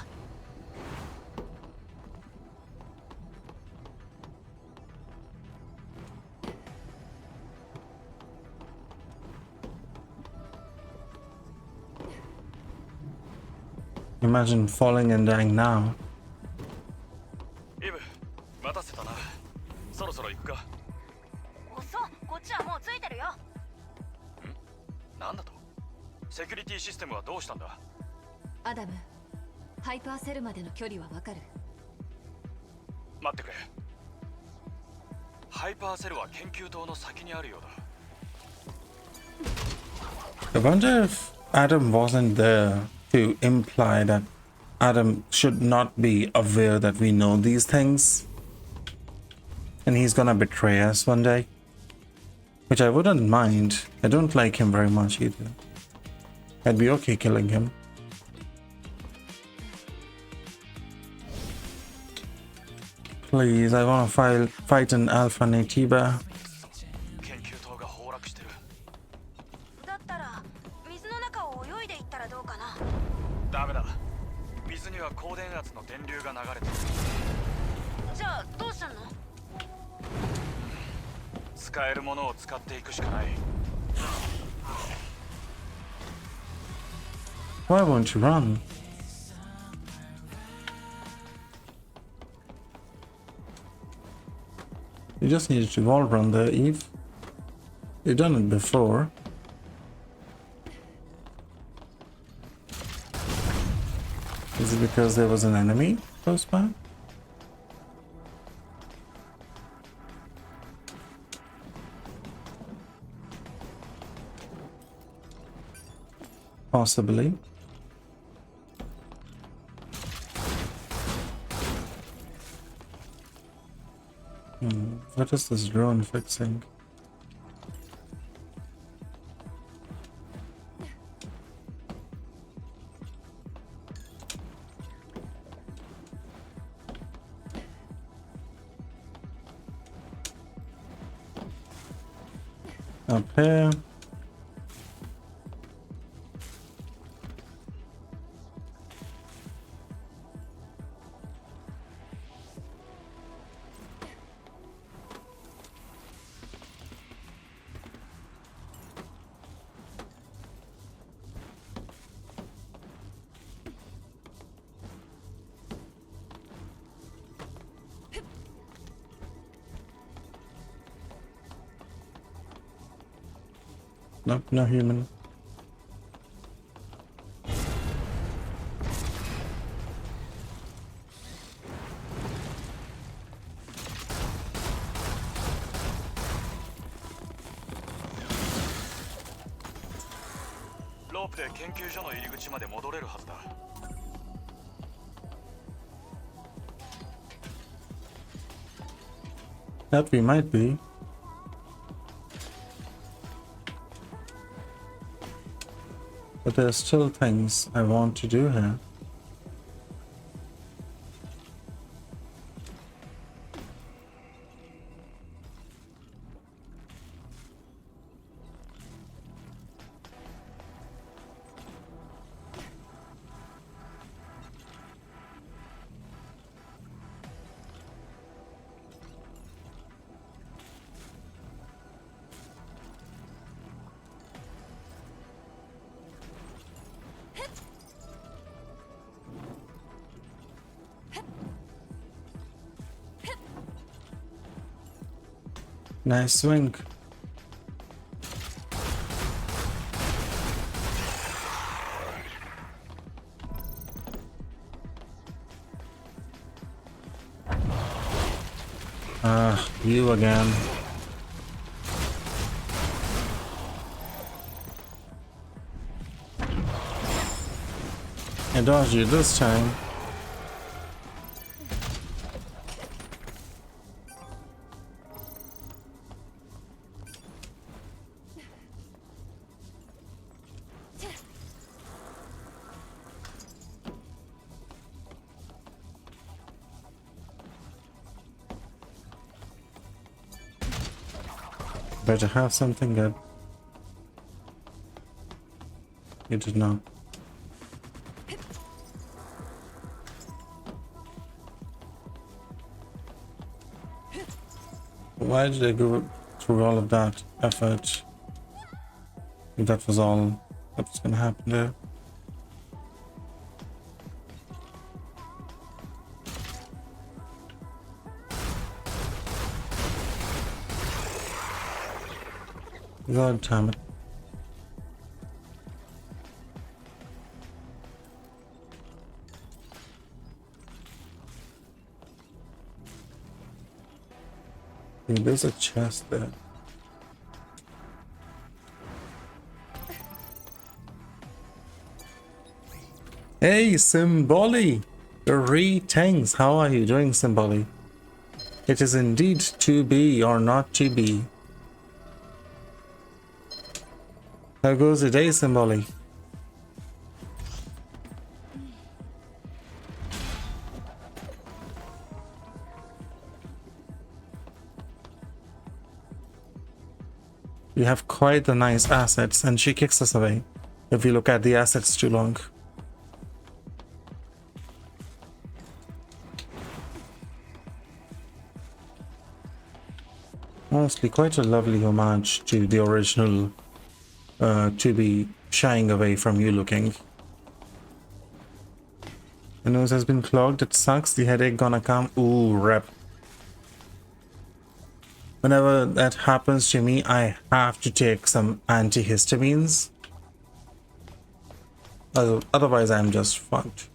Imagine falling and dying now. イブ、待たせたな。そろそろ行くか。遅っ、こっちはもうついてるよ。なんだと？セキュリティシステムはどうしたんだ？アダム、ハイパーセルまでの距離はわかる？待ってくれ。ハイパーセルは研究棟の先にあるようだ。 I wonder if Adam wasn't there to imply that Adam should not be aware that we know these things. And he's gonna betray us one day. Which I wouldn't mind. I don't like him very much either. I'd be okay killing him. Please, I wanna fight an Alpha Natiba. 研究棟が崩落してる。だったら水の中を泳いでいったらどうかな。ダメだ。水には高電圧の電流が流れてる。じゃあどうすんの？使えるものを使っていくしかない。 Why won't you run? You just needed to wall run there, Eve. You've done it before. Is it because there was an enemy close by? Possibly. What is this drone fixing? Up here. Nope, no human. Rope で研究所の入り口まで戻れるはずだ。 That we might be. But there's still things I want to do here. Nice swing. You again. I dodged you this time. better have something good. You did not. Why did I go through all of that effort if that was all that was gonna happen there? God damn it. I think there's a chest there. Hey, Symboli! Greetings! How are you doing, Symboli? It is indeed to be or not to be. How goes the day, Symboli? You have quite the nice assets, and she kicks us away if we look at the assets too long. Honestly, quite a lovely homage to the original, to be shying away from you looking. The nose has been clogged, it sucks, the headache gonna come. Ooh, rep. Whenever that happens to me, I have to take some antihistamines. Otherwise, I'm just fucked.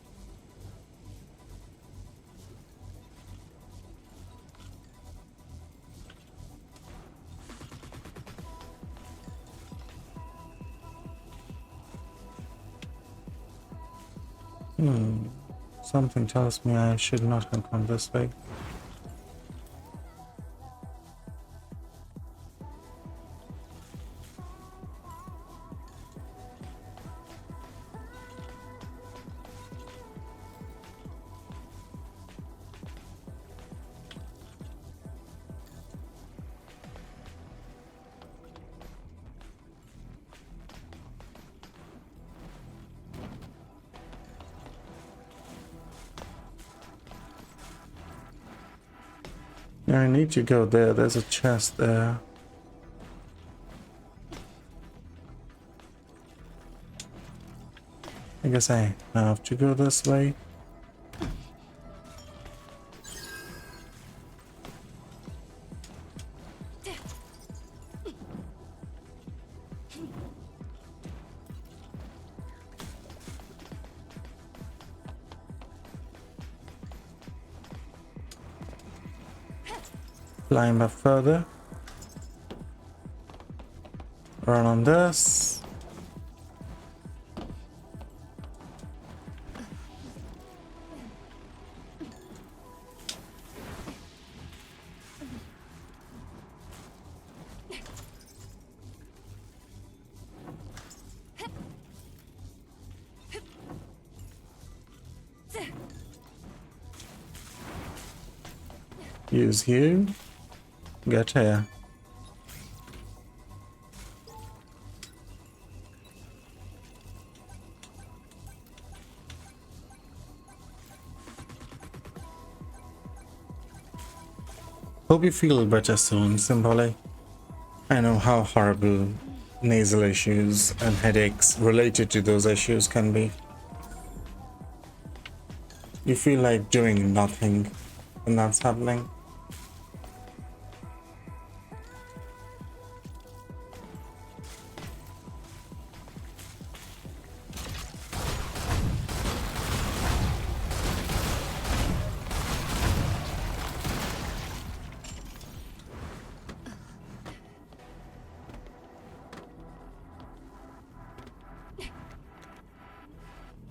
Something tells me I should not have come this way. I need to go there. There's a chest there. I guess I have to go this way. Climb up further. Run on this. Use you. Get here. Hope you feel better soon, Symboli. I know how horrible nasal issues and headaches related to those issues can be. You feel like doing nothing when that's happening.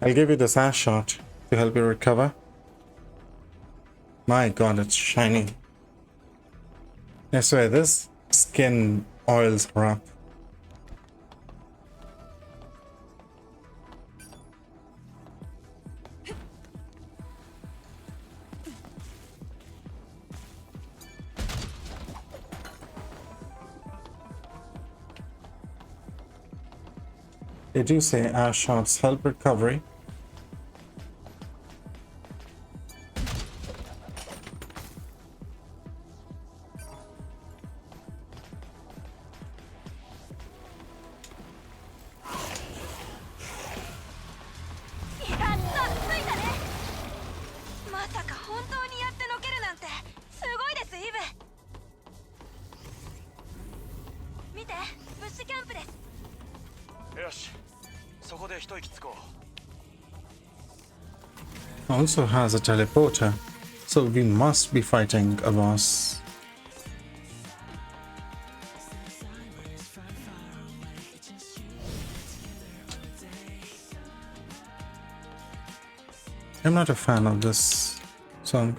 I'll give you the sash shot to help you recover. My god, it's shiny. I swear, this skin oils her up. They do say ash shots help recovery. Also has a teleporter, so we must be fighting a boss. I'm not a fan of this song.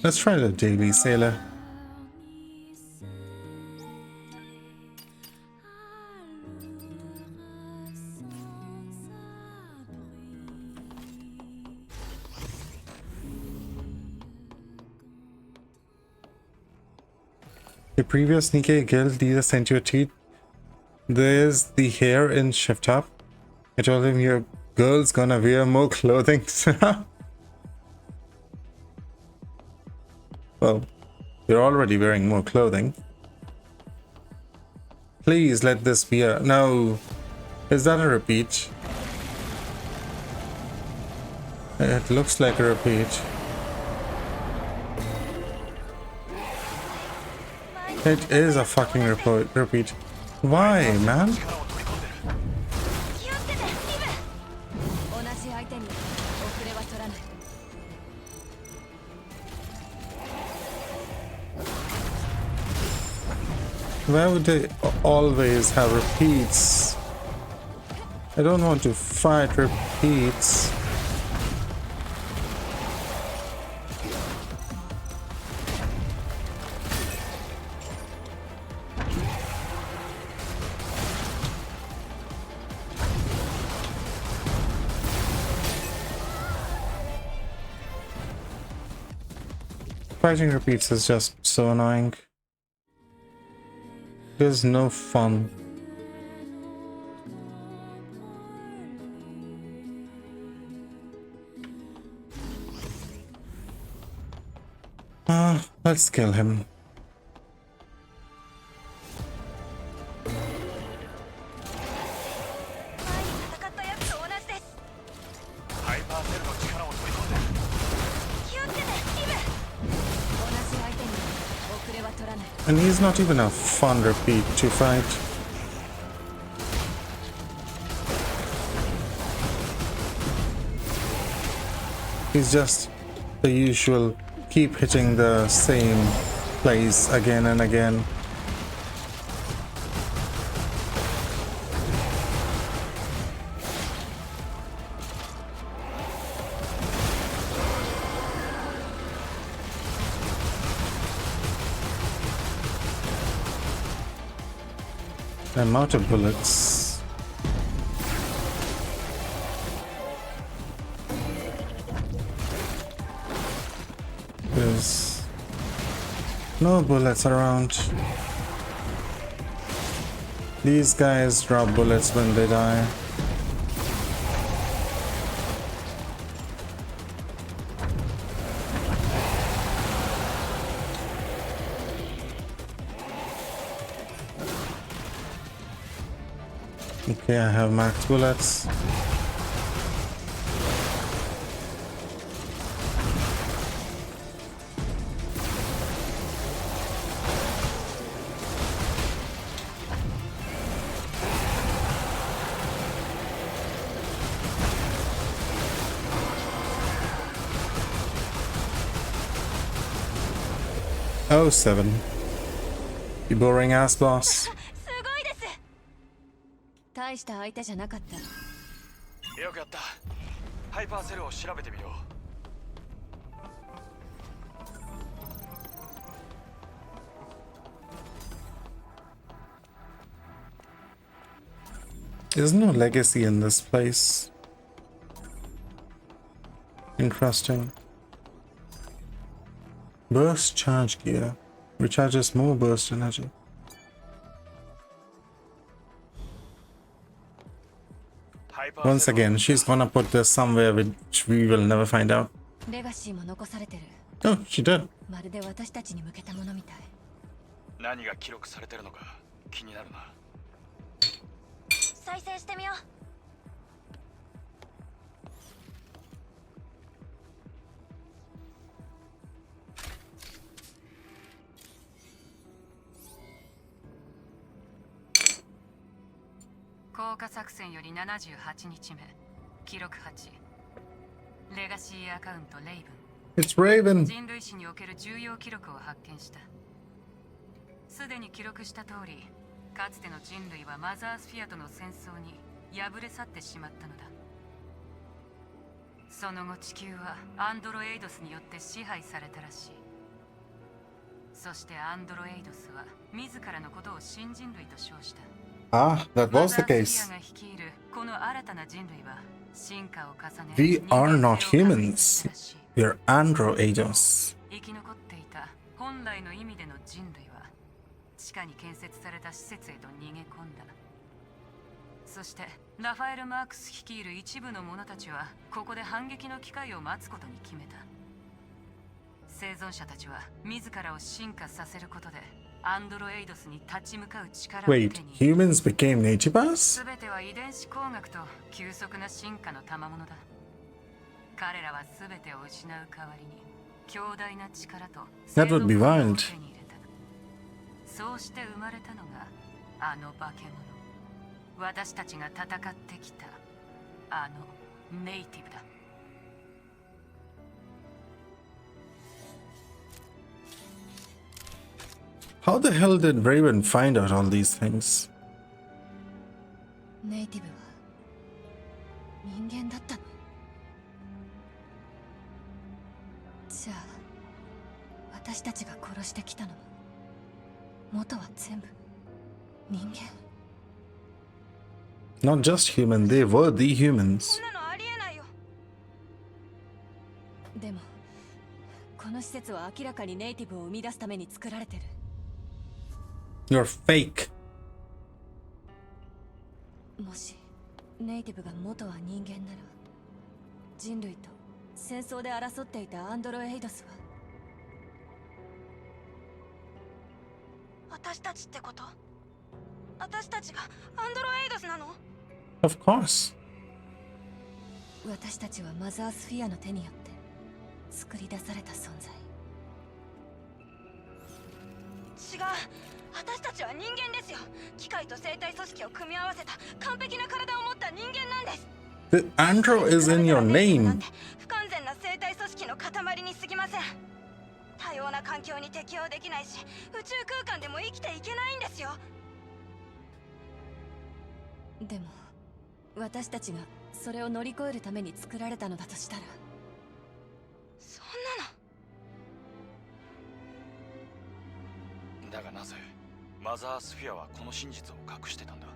Let's try the daily sailor. The previous Nikkei guild leader sent you a tweet. There's the hair in Shift Up. I told him your girl's gonna wear more clothing. Well, you're already wearing more clothing. Please let this be a... No. Is that a repeat? It looks like a repeat. It is a fucking repeat. Why, man? Why would they always have repeats? I don't want to fight repeats. Fighting repeats is just so annoying. There's no fun. Let's kill him. And he's not even a fun repeat to fight. He's just the usual, keep hitting the same place again and again. I'm out of bullets. There's no bullets around. These guys drop bullets when they die. Okay, I have max bullets. Oh, 7. You boring ass boss. 大した相手じゃなかった。よくやった。ハイパーセルを調べてみよ There's no legacy in this place. Interesting. Burst charge gear. Recharges more burst energy. Once again, she's gonna put this somewhere which we will never find out. レガシーも残されてる。 Oh, she did. まるで私たちに向けたものみたい。何が記録されてるのか気になるな。再生してみよう。降下作戦より78日目、記録8、レガシーアカウントレイブン。 It's Raven. 人類史における重要記録を発見した。すでに記録した通り、かつての人類はマザースフィアとの戦争に敗れ去ってしまったのだ。その後地球はアンドロエイドスによって支配されたらしい。そしてアンドロエイドスは自らのことを新人類と称した。 Ah, that was the case. We are not humans. We are androids. 生き残っていた本来の意味での人類は地下に建設された施設へと逃げ込んだ。そしてラファエル・マークス率いる一部の者たちはここで反撃の機会を待つことに決めた。生存者たちは自らを進化させることで Wait, humans became natives? 全ては遺伝子工学と急速な進化の賜物だ。彼らは全てを失う代わりに強大な力と That would be wild. そうして生まれたのがあの化け物。私たちが戦ってきたあのネイティブだ。 How the hell did Raven find out all these things? ネイティブは人間だったの？じゃあ私たちが殺してきたのも元は全部人間？ Not just human, they were the humans. でもこの施設は明らかにネイティブを生み出すために作られてる。 You're fake. もしネイティブが元は人間なら人類と戦争で争っていたアンドロエイドスは私たちってこと？私たちがアンドロエイドスなの？ Of course. 私たちはマザースフィアの手によって作り出された存在。違う。 私たちは人間ですよ。機械と生体組織を組み合わせた完璧な体を持った人間なんです。 The andro is in your name. 不完全な生体組織の塊に過ぎません。多様な環境に適応できないし、宇宙空間でも生きていけないんですよ。でも私たちがそれを乗り越えるために作られたのだとしたら、そんなの。だがなぜ マザースフィアはこの真実を隠してたんだ。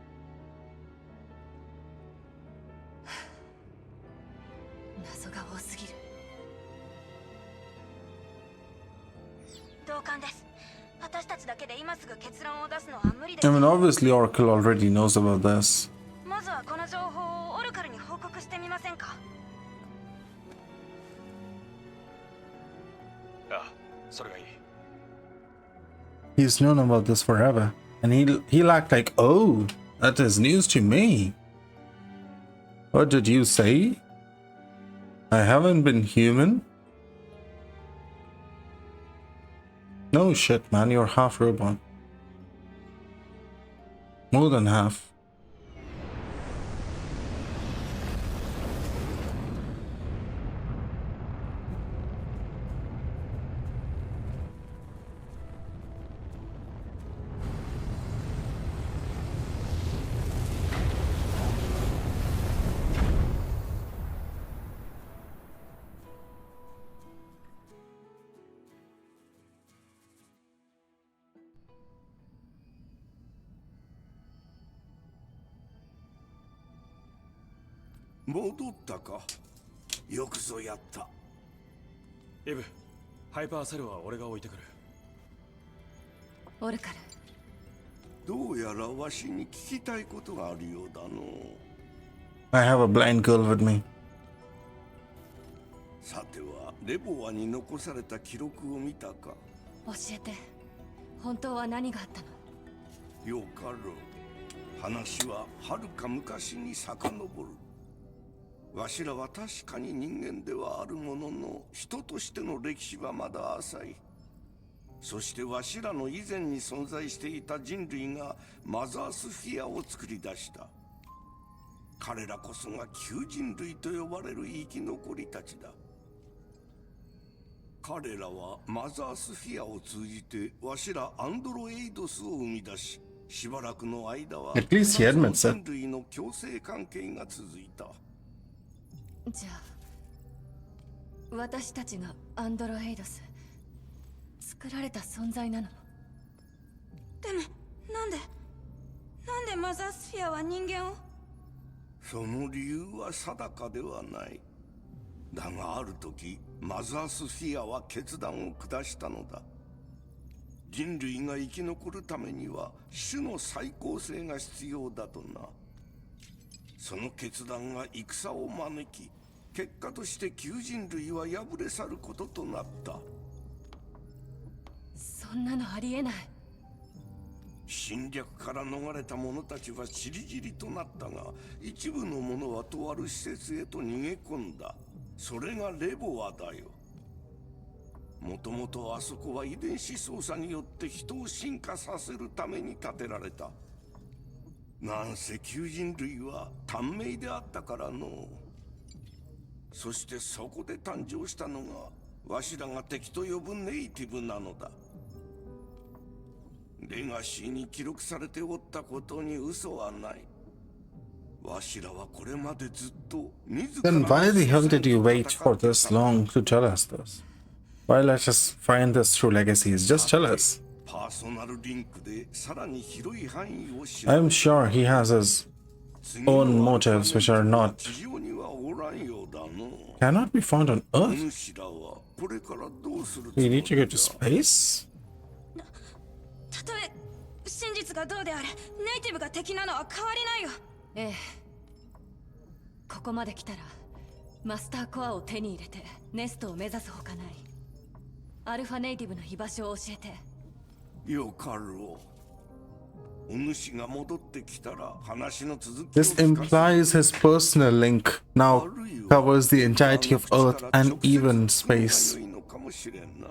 謎が多すぎる。同感です。私たちだけで今すぐ結論を出すのは無理です。 I mean, obviously Oracle already knows about this. まずはこの情報をオルカルに報告してみませんか？ああ、それがいい。 He's known about this forever, and he'll act like, oh, that is news to me. What did you say? I haven't been human? No shit, man, you're half robot. More than half. 戻ったか。よくぞやった。イブ、ハイパーセルは俺が置いてくる。オルカル、どうやらわしに聞きたいことがあるようだの。 I have a blind girl with me. さてはレボアに残された記録を見たか。教えて、本当は何があったの？よかろう。話ははるか昔に遡る。わしらは確かに人間ではあるものの、人としての歴史はまだ浅い。そしてわしらの以前に存在していた人類がマザースフィアを作り出した。彼らこそが旧人類と呼ばれる生き残りたちだ。彼らはマザースフィアを通じてわしらアンドロエイドスを生み出し、しばらくの間は At least he admits it. 人類の共生関係が続いた。じゃあ私たちがアンドロエイドス、作られた存在なの？でもなんでマザースフィアは人間を？その理由は定かではない。だがある時マザースフィアは決断を下したのだ。人類が生き残るためには種の再構成が必要だとな。その決断が戦を招き、結果として旧人類は敗れ去ることとなった。そんなのありえない。侵略から逃れた者たちは散り散りとなったが、一部の者はとある施設へと逃げ込んだ。それがレボアだよ。もともとあそこは遺伝子操作によって人を進化させるために建てられた。なんせ旧人類は短命であったからの。そしてそこで誕生したのがわしらが敵と呼ぶネイティブなのだ。レガシーに記録されておったことに嘘はない。わしらはこれまでずっと自ら Then why the hell did you wait for this long to tell us this? Why let's just find this through legacies? Just tell us. パーソナルリンクでさらに広い範囲を知 I'm sure he has his own motives which are not 地上にはおらんようだの。 cannot be found on Earth. 主らはこれからどうする We need to go to space? たとえ真実がどうであれ、ネイティブが敵なのは変わりないよ。ええ、ここまで来たらマスターコアを手に入れてネストを目指すほかない。アルファネイティブの居場所を教えて。よかろう。お主が戻ってきたら話の続きを This implies his personal link now covers the entirety of Earth and even space. のかもしれんな。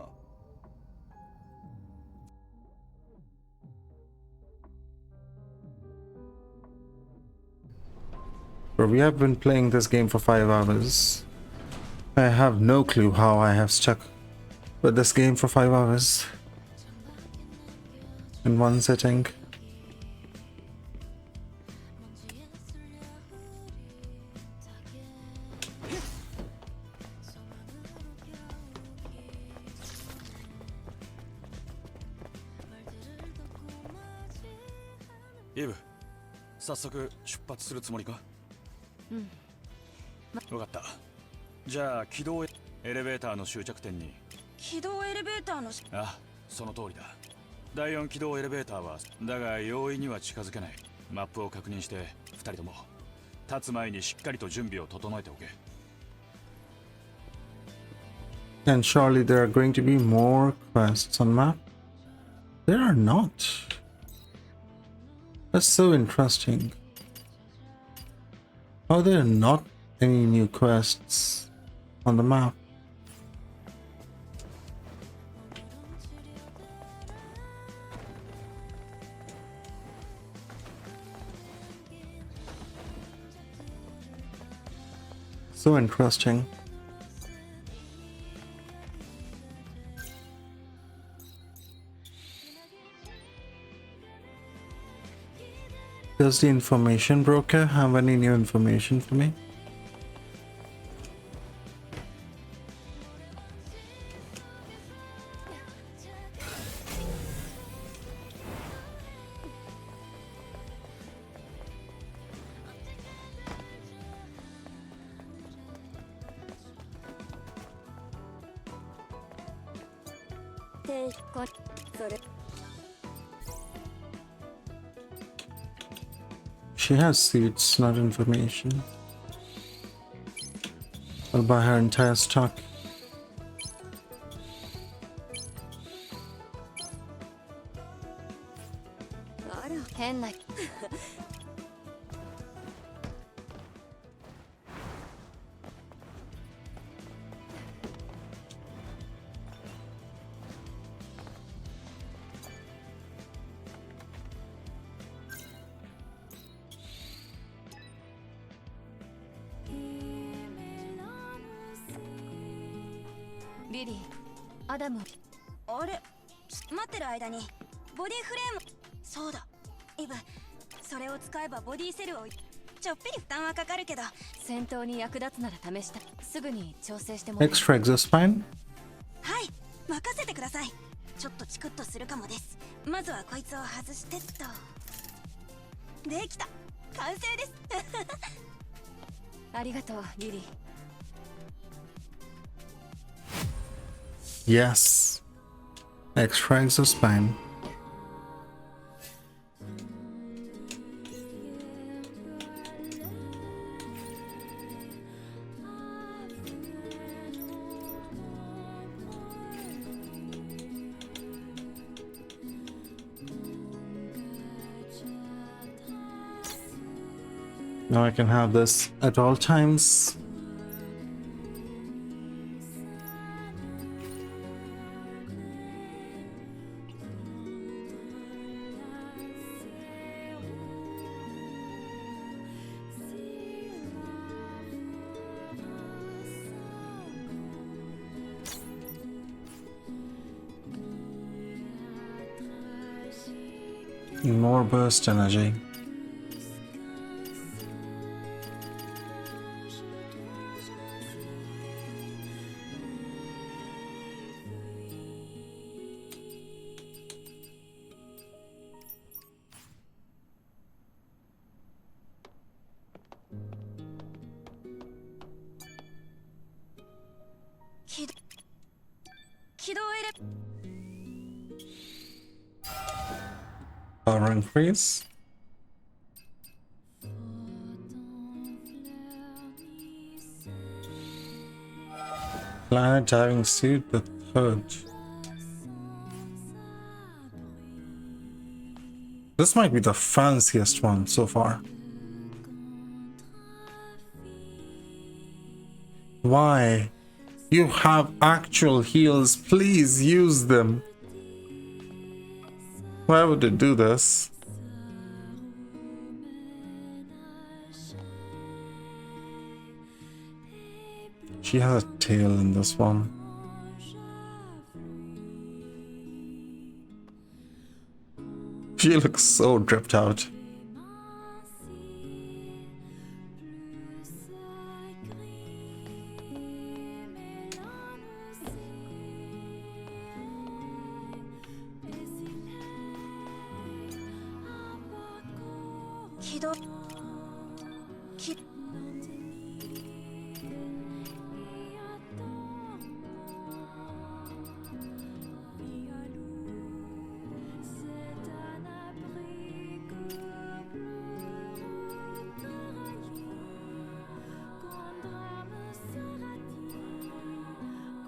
Bro, we have been playing this game for 5 hours. I have no clue how I have stuck with this game for 5 hours in one sitting. Eve、早速出発するつもりか？うん。分かった。じゃあ軌道エレベーターの終着点に。軌道エレベーターのあ、その通りだ。第4軌道エレベーターはだが容易には近づけない。マップを確認して2人とも立つ前にしっかりと準備を整えておけ。 And surely there are going to be more quests on map? There are not. That's so interesting. How there are not any new quests on the map? So interesting. Does the information broker have any new information for me? それ She has suits, not information. I'll buy her entire stock. あら変なリリー、アダム。あれ、待ってる間にボディフレーム。そうだイブ、それを使えばボディセルをちょっぴり負担はかかるけど戦闘に役立つなら試した。すぐに調整してもらう。 Extra exospine? はい、任せてください。ちょっとチクッとするかもです。まずはこいつを外してっと。できた、完成です。ありがとう、リリー。 Yes. Extra exospine. Now I can have this at all times. More burst energy. Power increase. Planet diving suit the third. This might be the fanciest one so far. Why? You have actual heals, please use them. Why would they do this? She has a tail in this one. She looks so dripped out.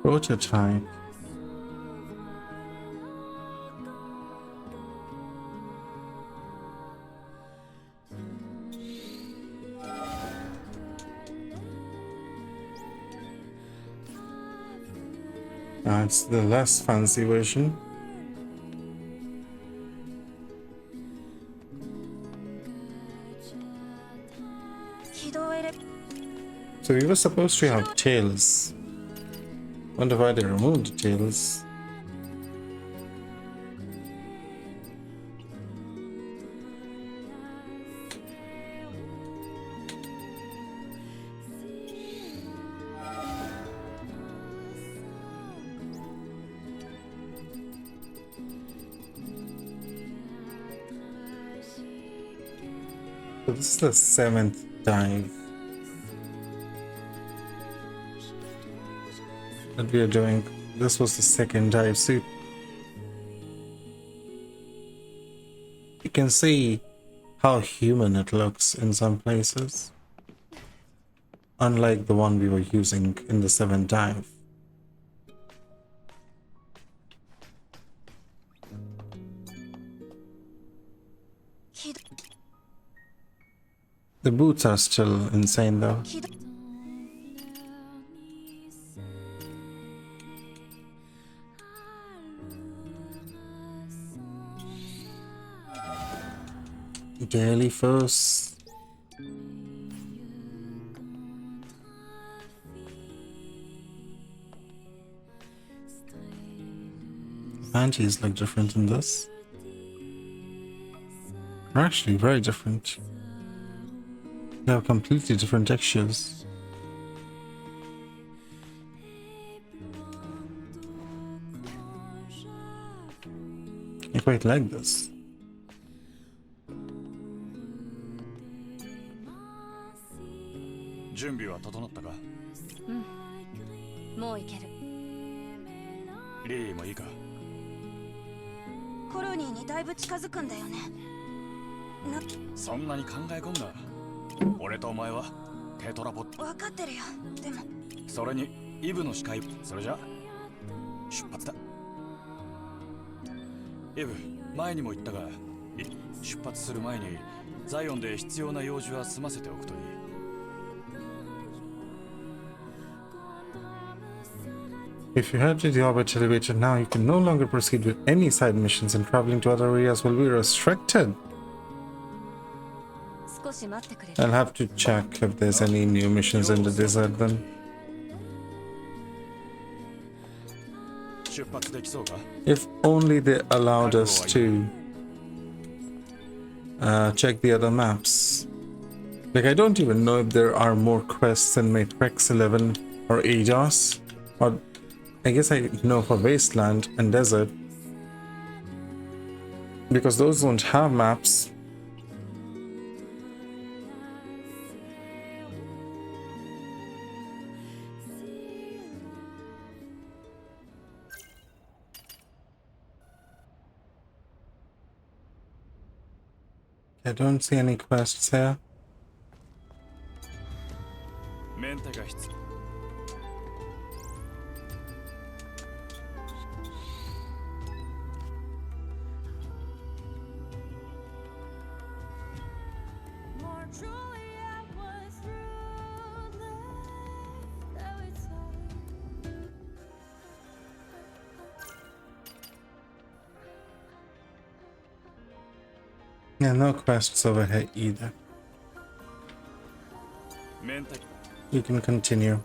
Prototype. It's the less fancy version. So we were supposed to have tails. Wonder why they removed the tails. So this is the 7th dive that we are doing. This was the 2nd dive suit. You can see how human it looks in some places, unlike the one we were using in the 7th dive. The boots are still insane though. Daily first. Panties look different in this. They're actually very different. They have completely different textures. I quite like this. If you head to the orbit elevator now, you can no longer proceed with any side missions, and traveling to other areas will be restricted. I'll have to check if there's any new missions in the desert then. If only they allowed us to check the other maps. Like, I don't even know if there are more quests in Matrix 11 or Eidos, or I guess I know for Wasteland and Desert, because those don't have maps. I don't see any quests here. Yeah, no quests over here either. You can continue.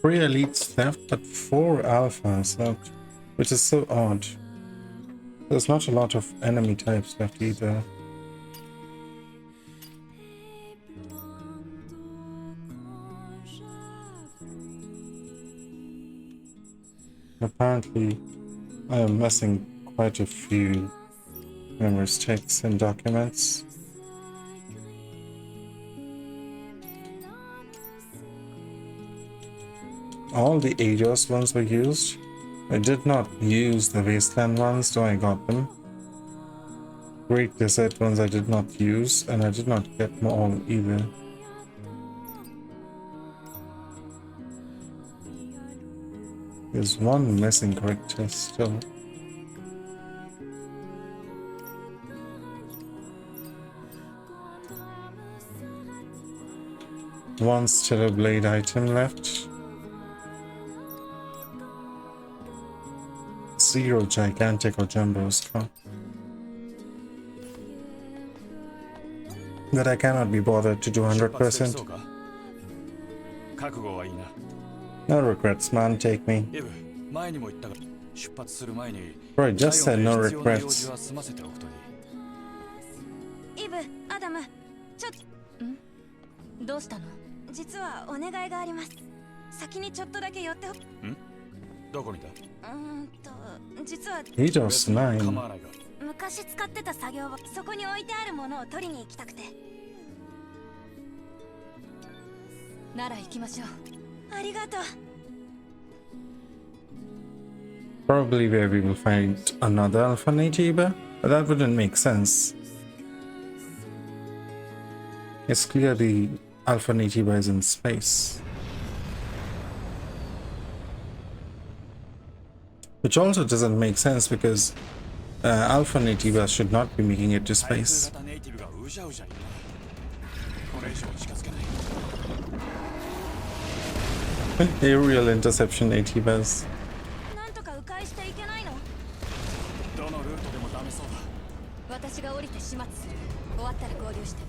Three elites left, but 4 alphas left, which is so odd. There's not a lot of enemy types left either. Apparently, I am missing quite a few memory sticks and documents. All the Eidos ones were used. I did not use the Wasteland ones, though I got them. Great Desert ones I did not use, and I did not get them all either. There's one missing character still. One Stellar Blade item left. 0 gigantic or jumbo skull. That I cannot be bothered to do 100%. No regrets, man, take me. Bro, I just said no regrets. イブ、アダム、どうしたの？実はお願いがあります。先にちょっとだけ寄ってほ。どこにだ？実は Eidos 9. 昔使ってた作業場、そこに置いてあるものを取りに行きたくて。なら行きましょう。ありがとう。 Probably where we will find another Alpha Natiba, but that wouldn't make sense. It's clear the Alpha Natiba is in space. Which also doesn't make sense because Alpha Natiba should not be making it to space. Aerial interception Natibas. なんとか迂回していけないの？どのルートでもダメそうだ。私が降りて始末する。終わったら合流して。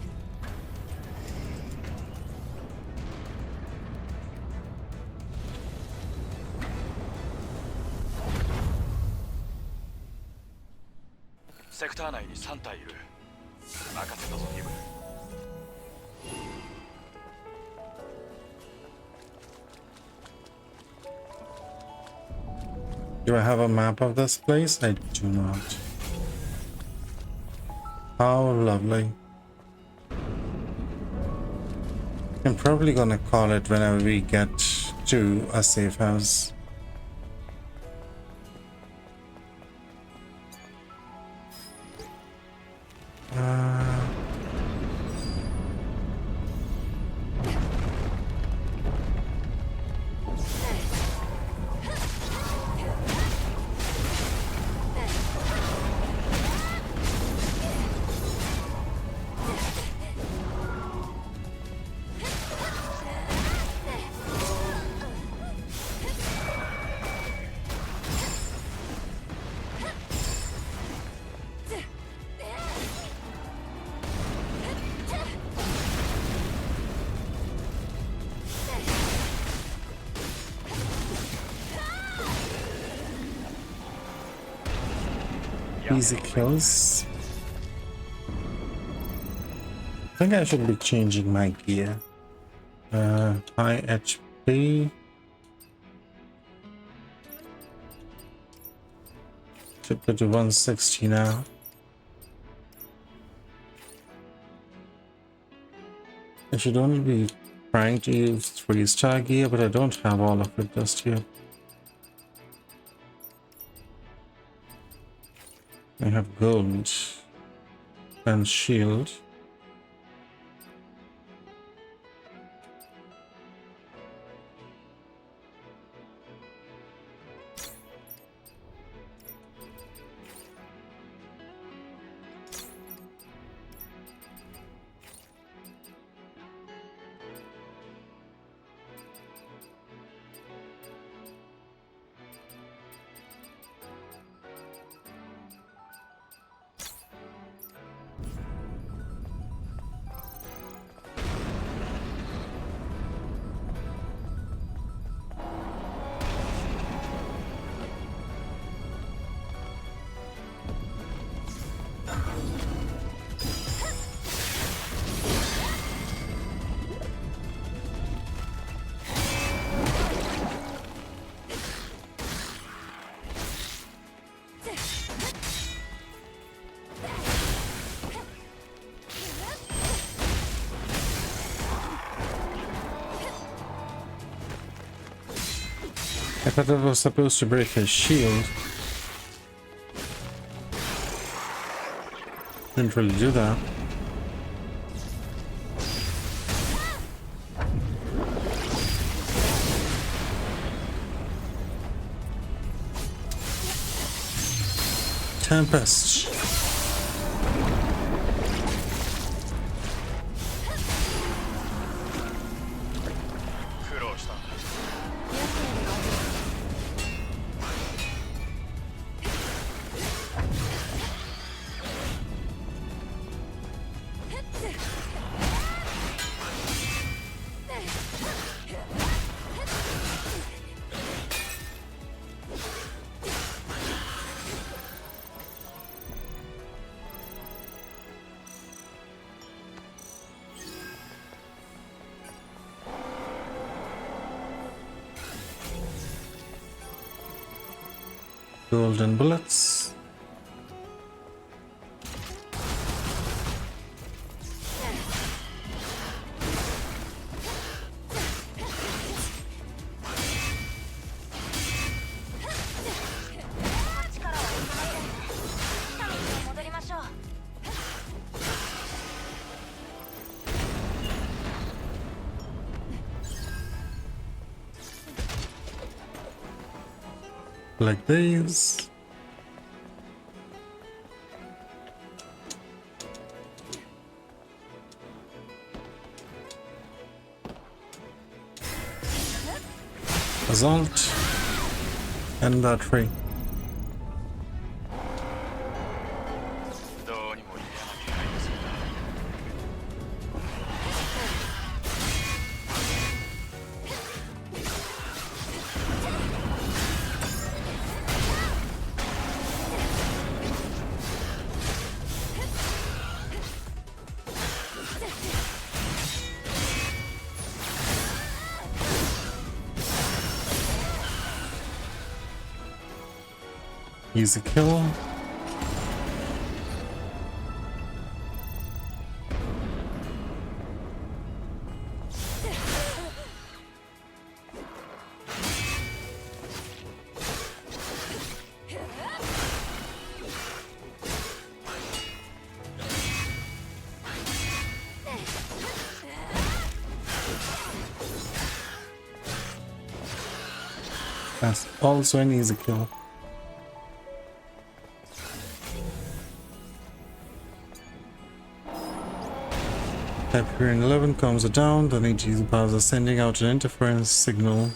セクター内に3体いる。任せたぞギブ。Do I have a map of this place? I do not. How lovely. I'm probably gonna call it whenever we get to a safe house. Easy kills. I think I should be changing my gear. High HP. Should go to 160 now. I should only be trying to use 3-star gear, but I don't have all of it just yet. I have gold and shield. I thought I was supposed to break his shield. Didn't really do that. Tempest. golden bullets. Like these. Assault and that tree. Easy kill. That's also an easy kill. Hyperion 11 calms it down, then AG's powers are sending out an interference signal.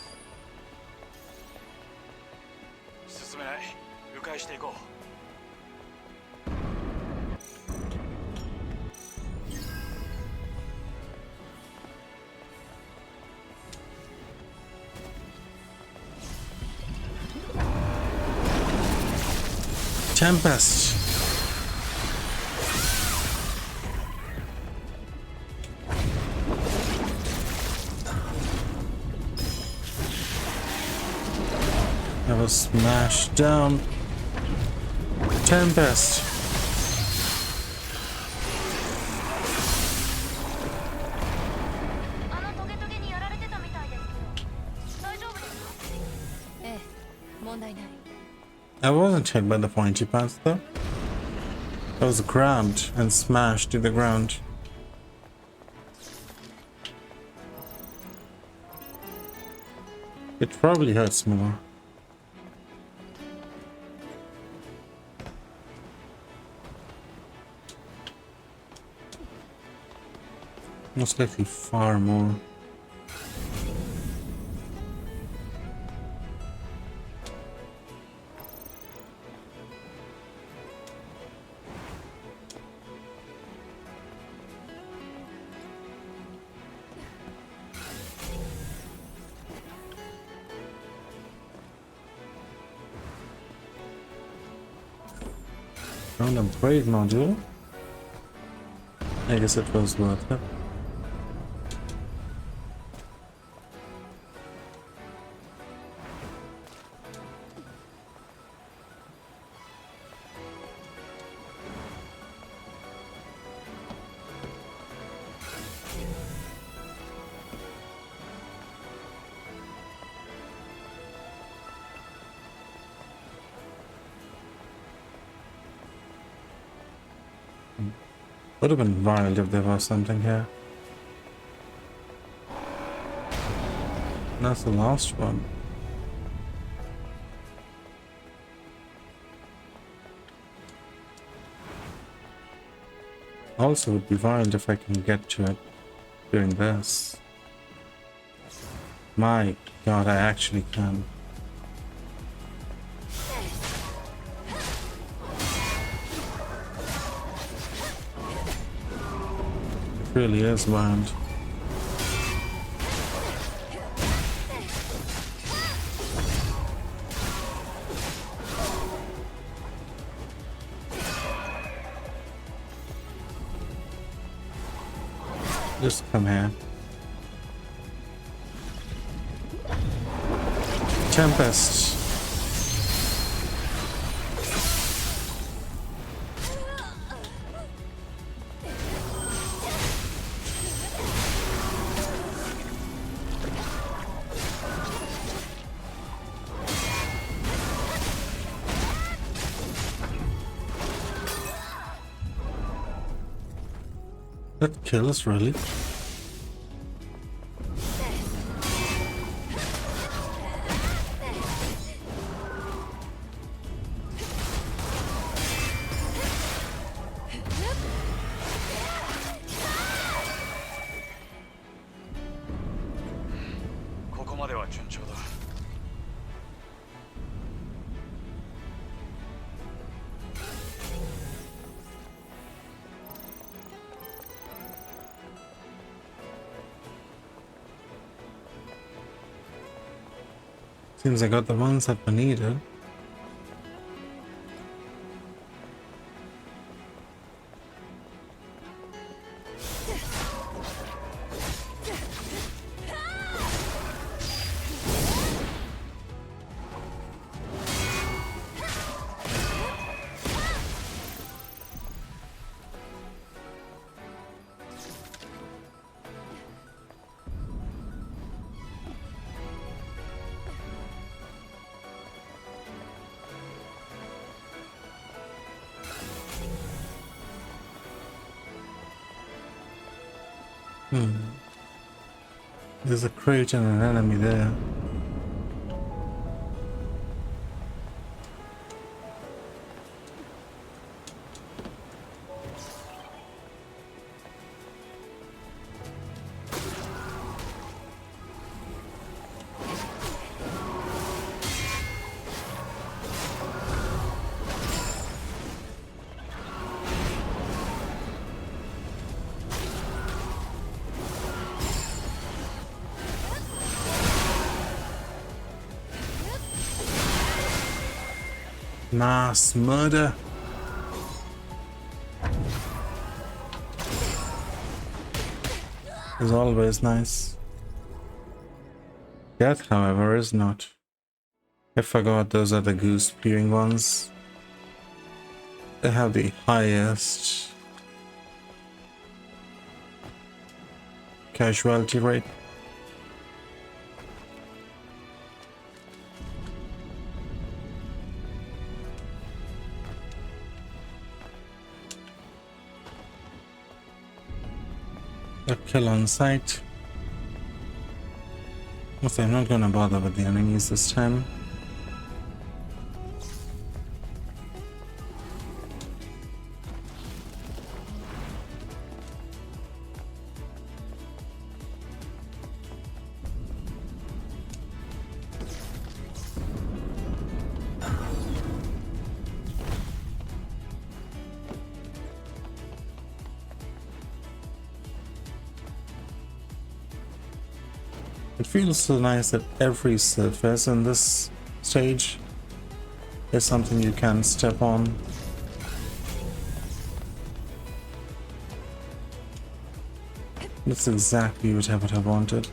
Tempest. That was smashed down. Tempest. I wasn't hit by the pointy parts though. I was grabbed and smashed to the ground. It probably hurts more. Most likely far more. Found a brave module. I guess it was worth it. Would have been wild if there was something here. That's the last one. Also, would be wild if I can get to it doing this. My god, I actually can. Really is wild. Just come here. Tempest. That kills, really? Seems I got the ones that were needed. There's a crate and an enemy there. Mass murder. Is always nice. Death, however, is not. I forgot those are the goose spewing ones. They have the highest casualty rate. A kill on sight. Okay, I'm not gonna bother with the enemies this time. It feels so nice that every surface in this stage is something you can step on. That's exactly what I would have wanted.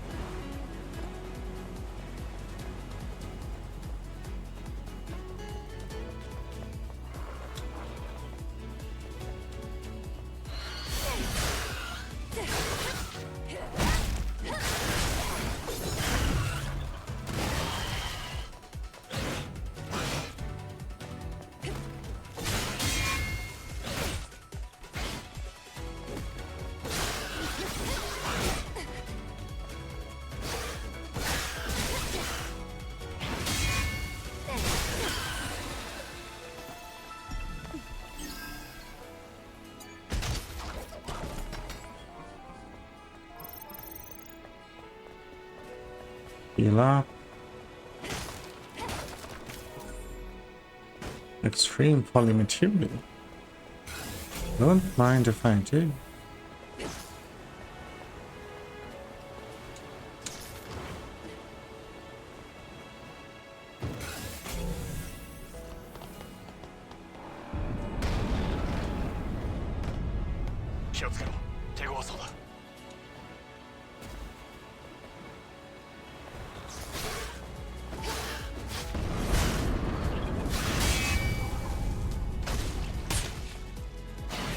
Heal up. Extreme polymaterial. Don't mind if I do.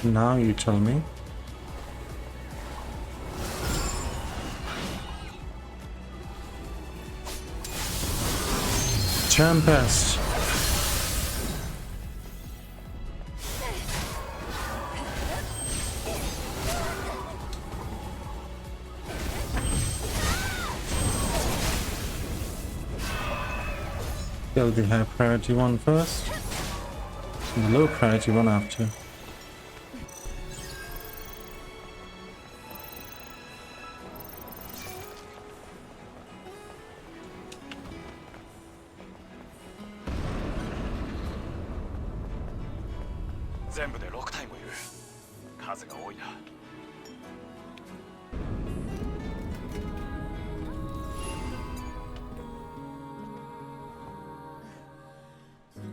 Now you tell me. Tempest. Kill the high priority one first. And the low priority one after.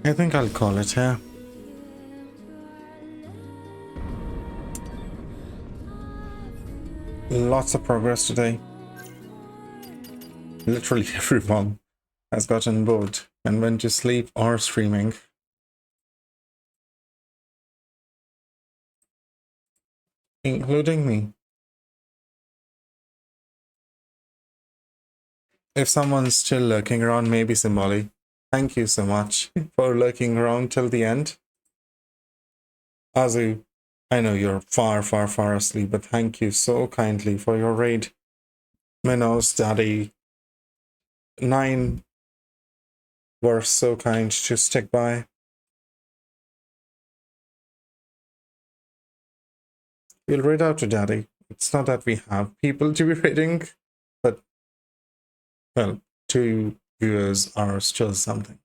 I think I'll call it here. Lots of progress today. Literally everyone has gotten bored and went to sleep or streaming. Including me. If someone's still lurking around, maybe Simboli. Thank you so much for lurking around till the end. Azu, I know you're far, far, far asleep, but thank you so kindly for your raid. Minos, Daddy, 9 were so kind to stick by. We'll raid out to Daddy. It's not that we have people to be raiding, but, well, 2 viewers are still something.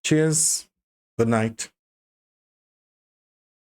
Cheers. Good night.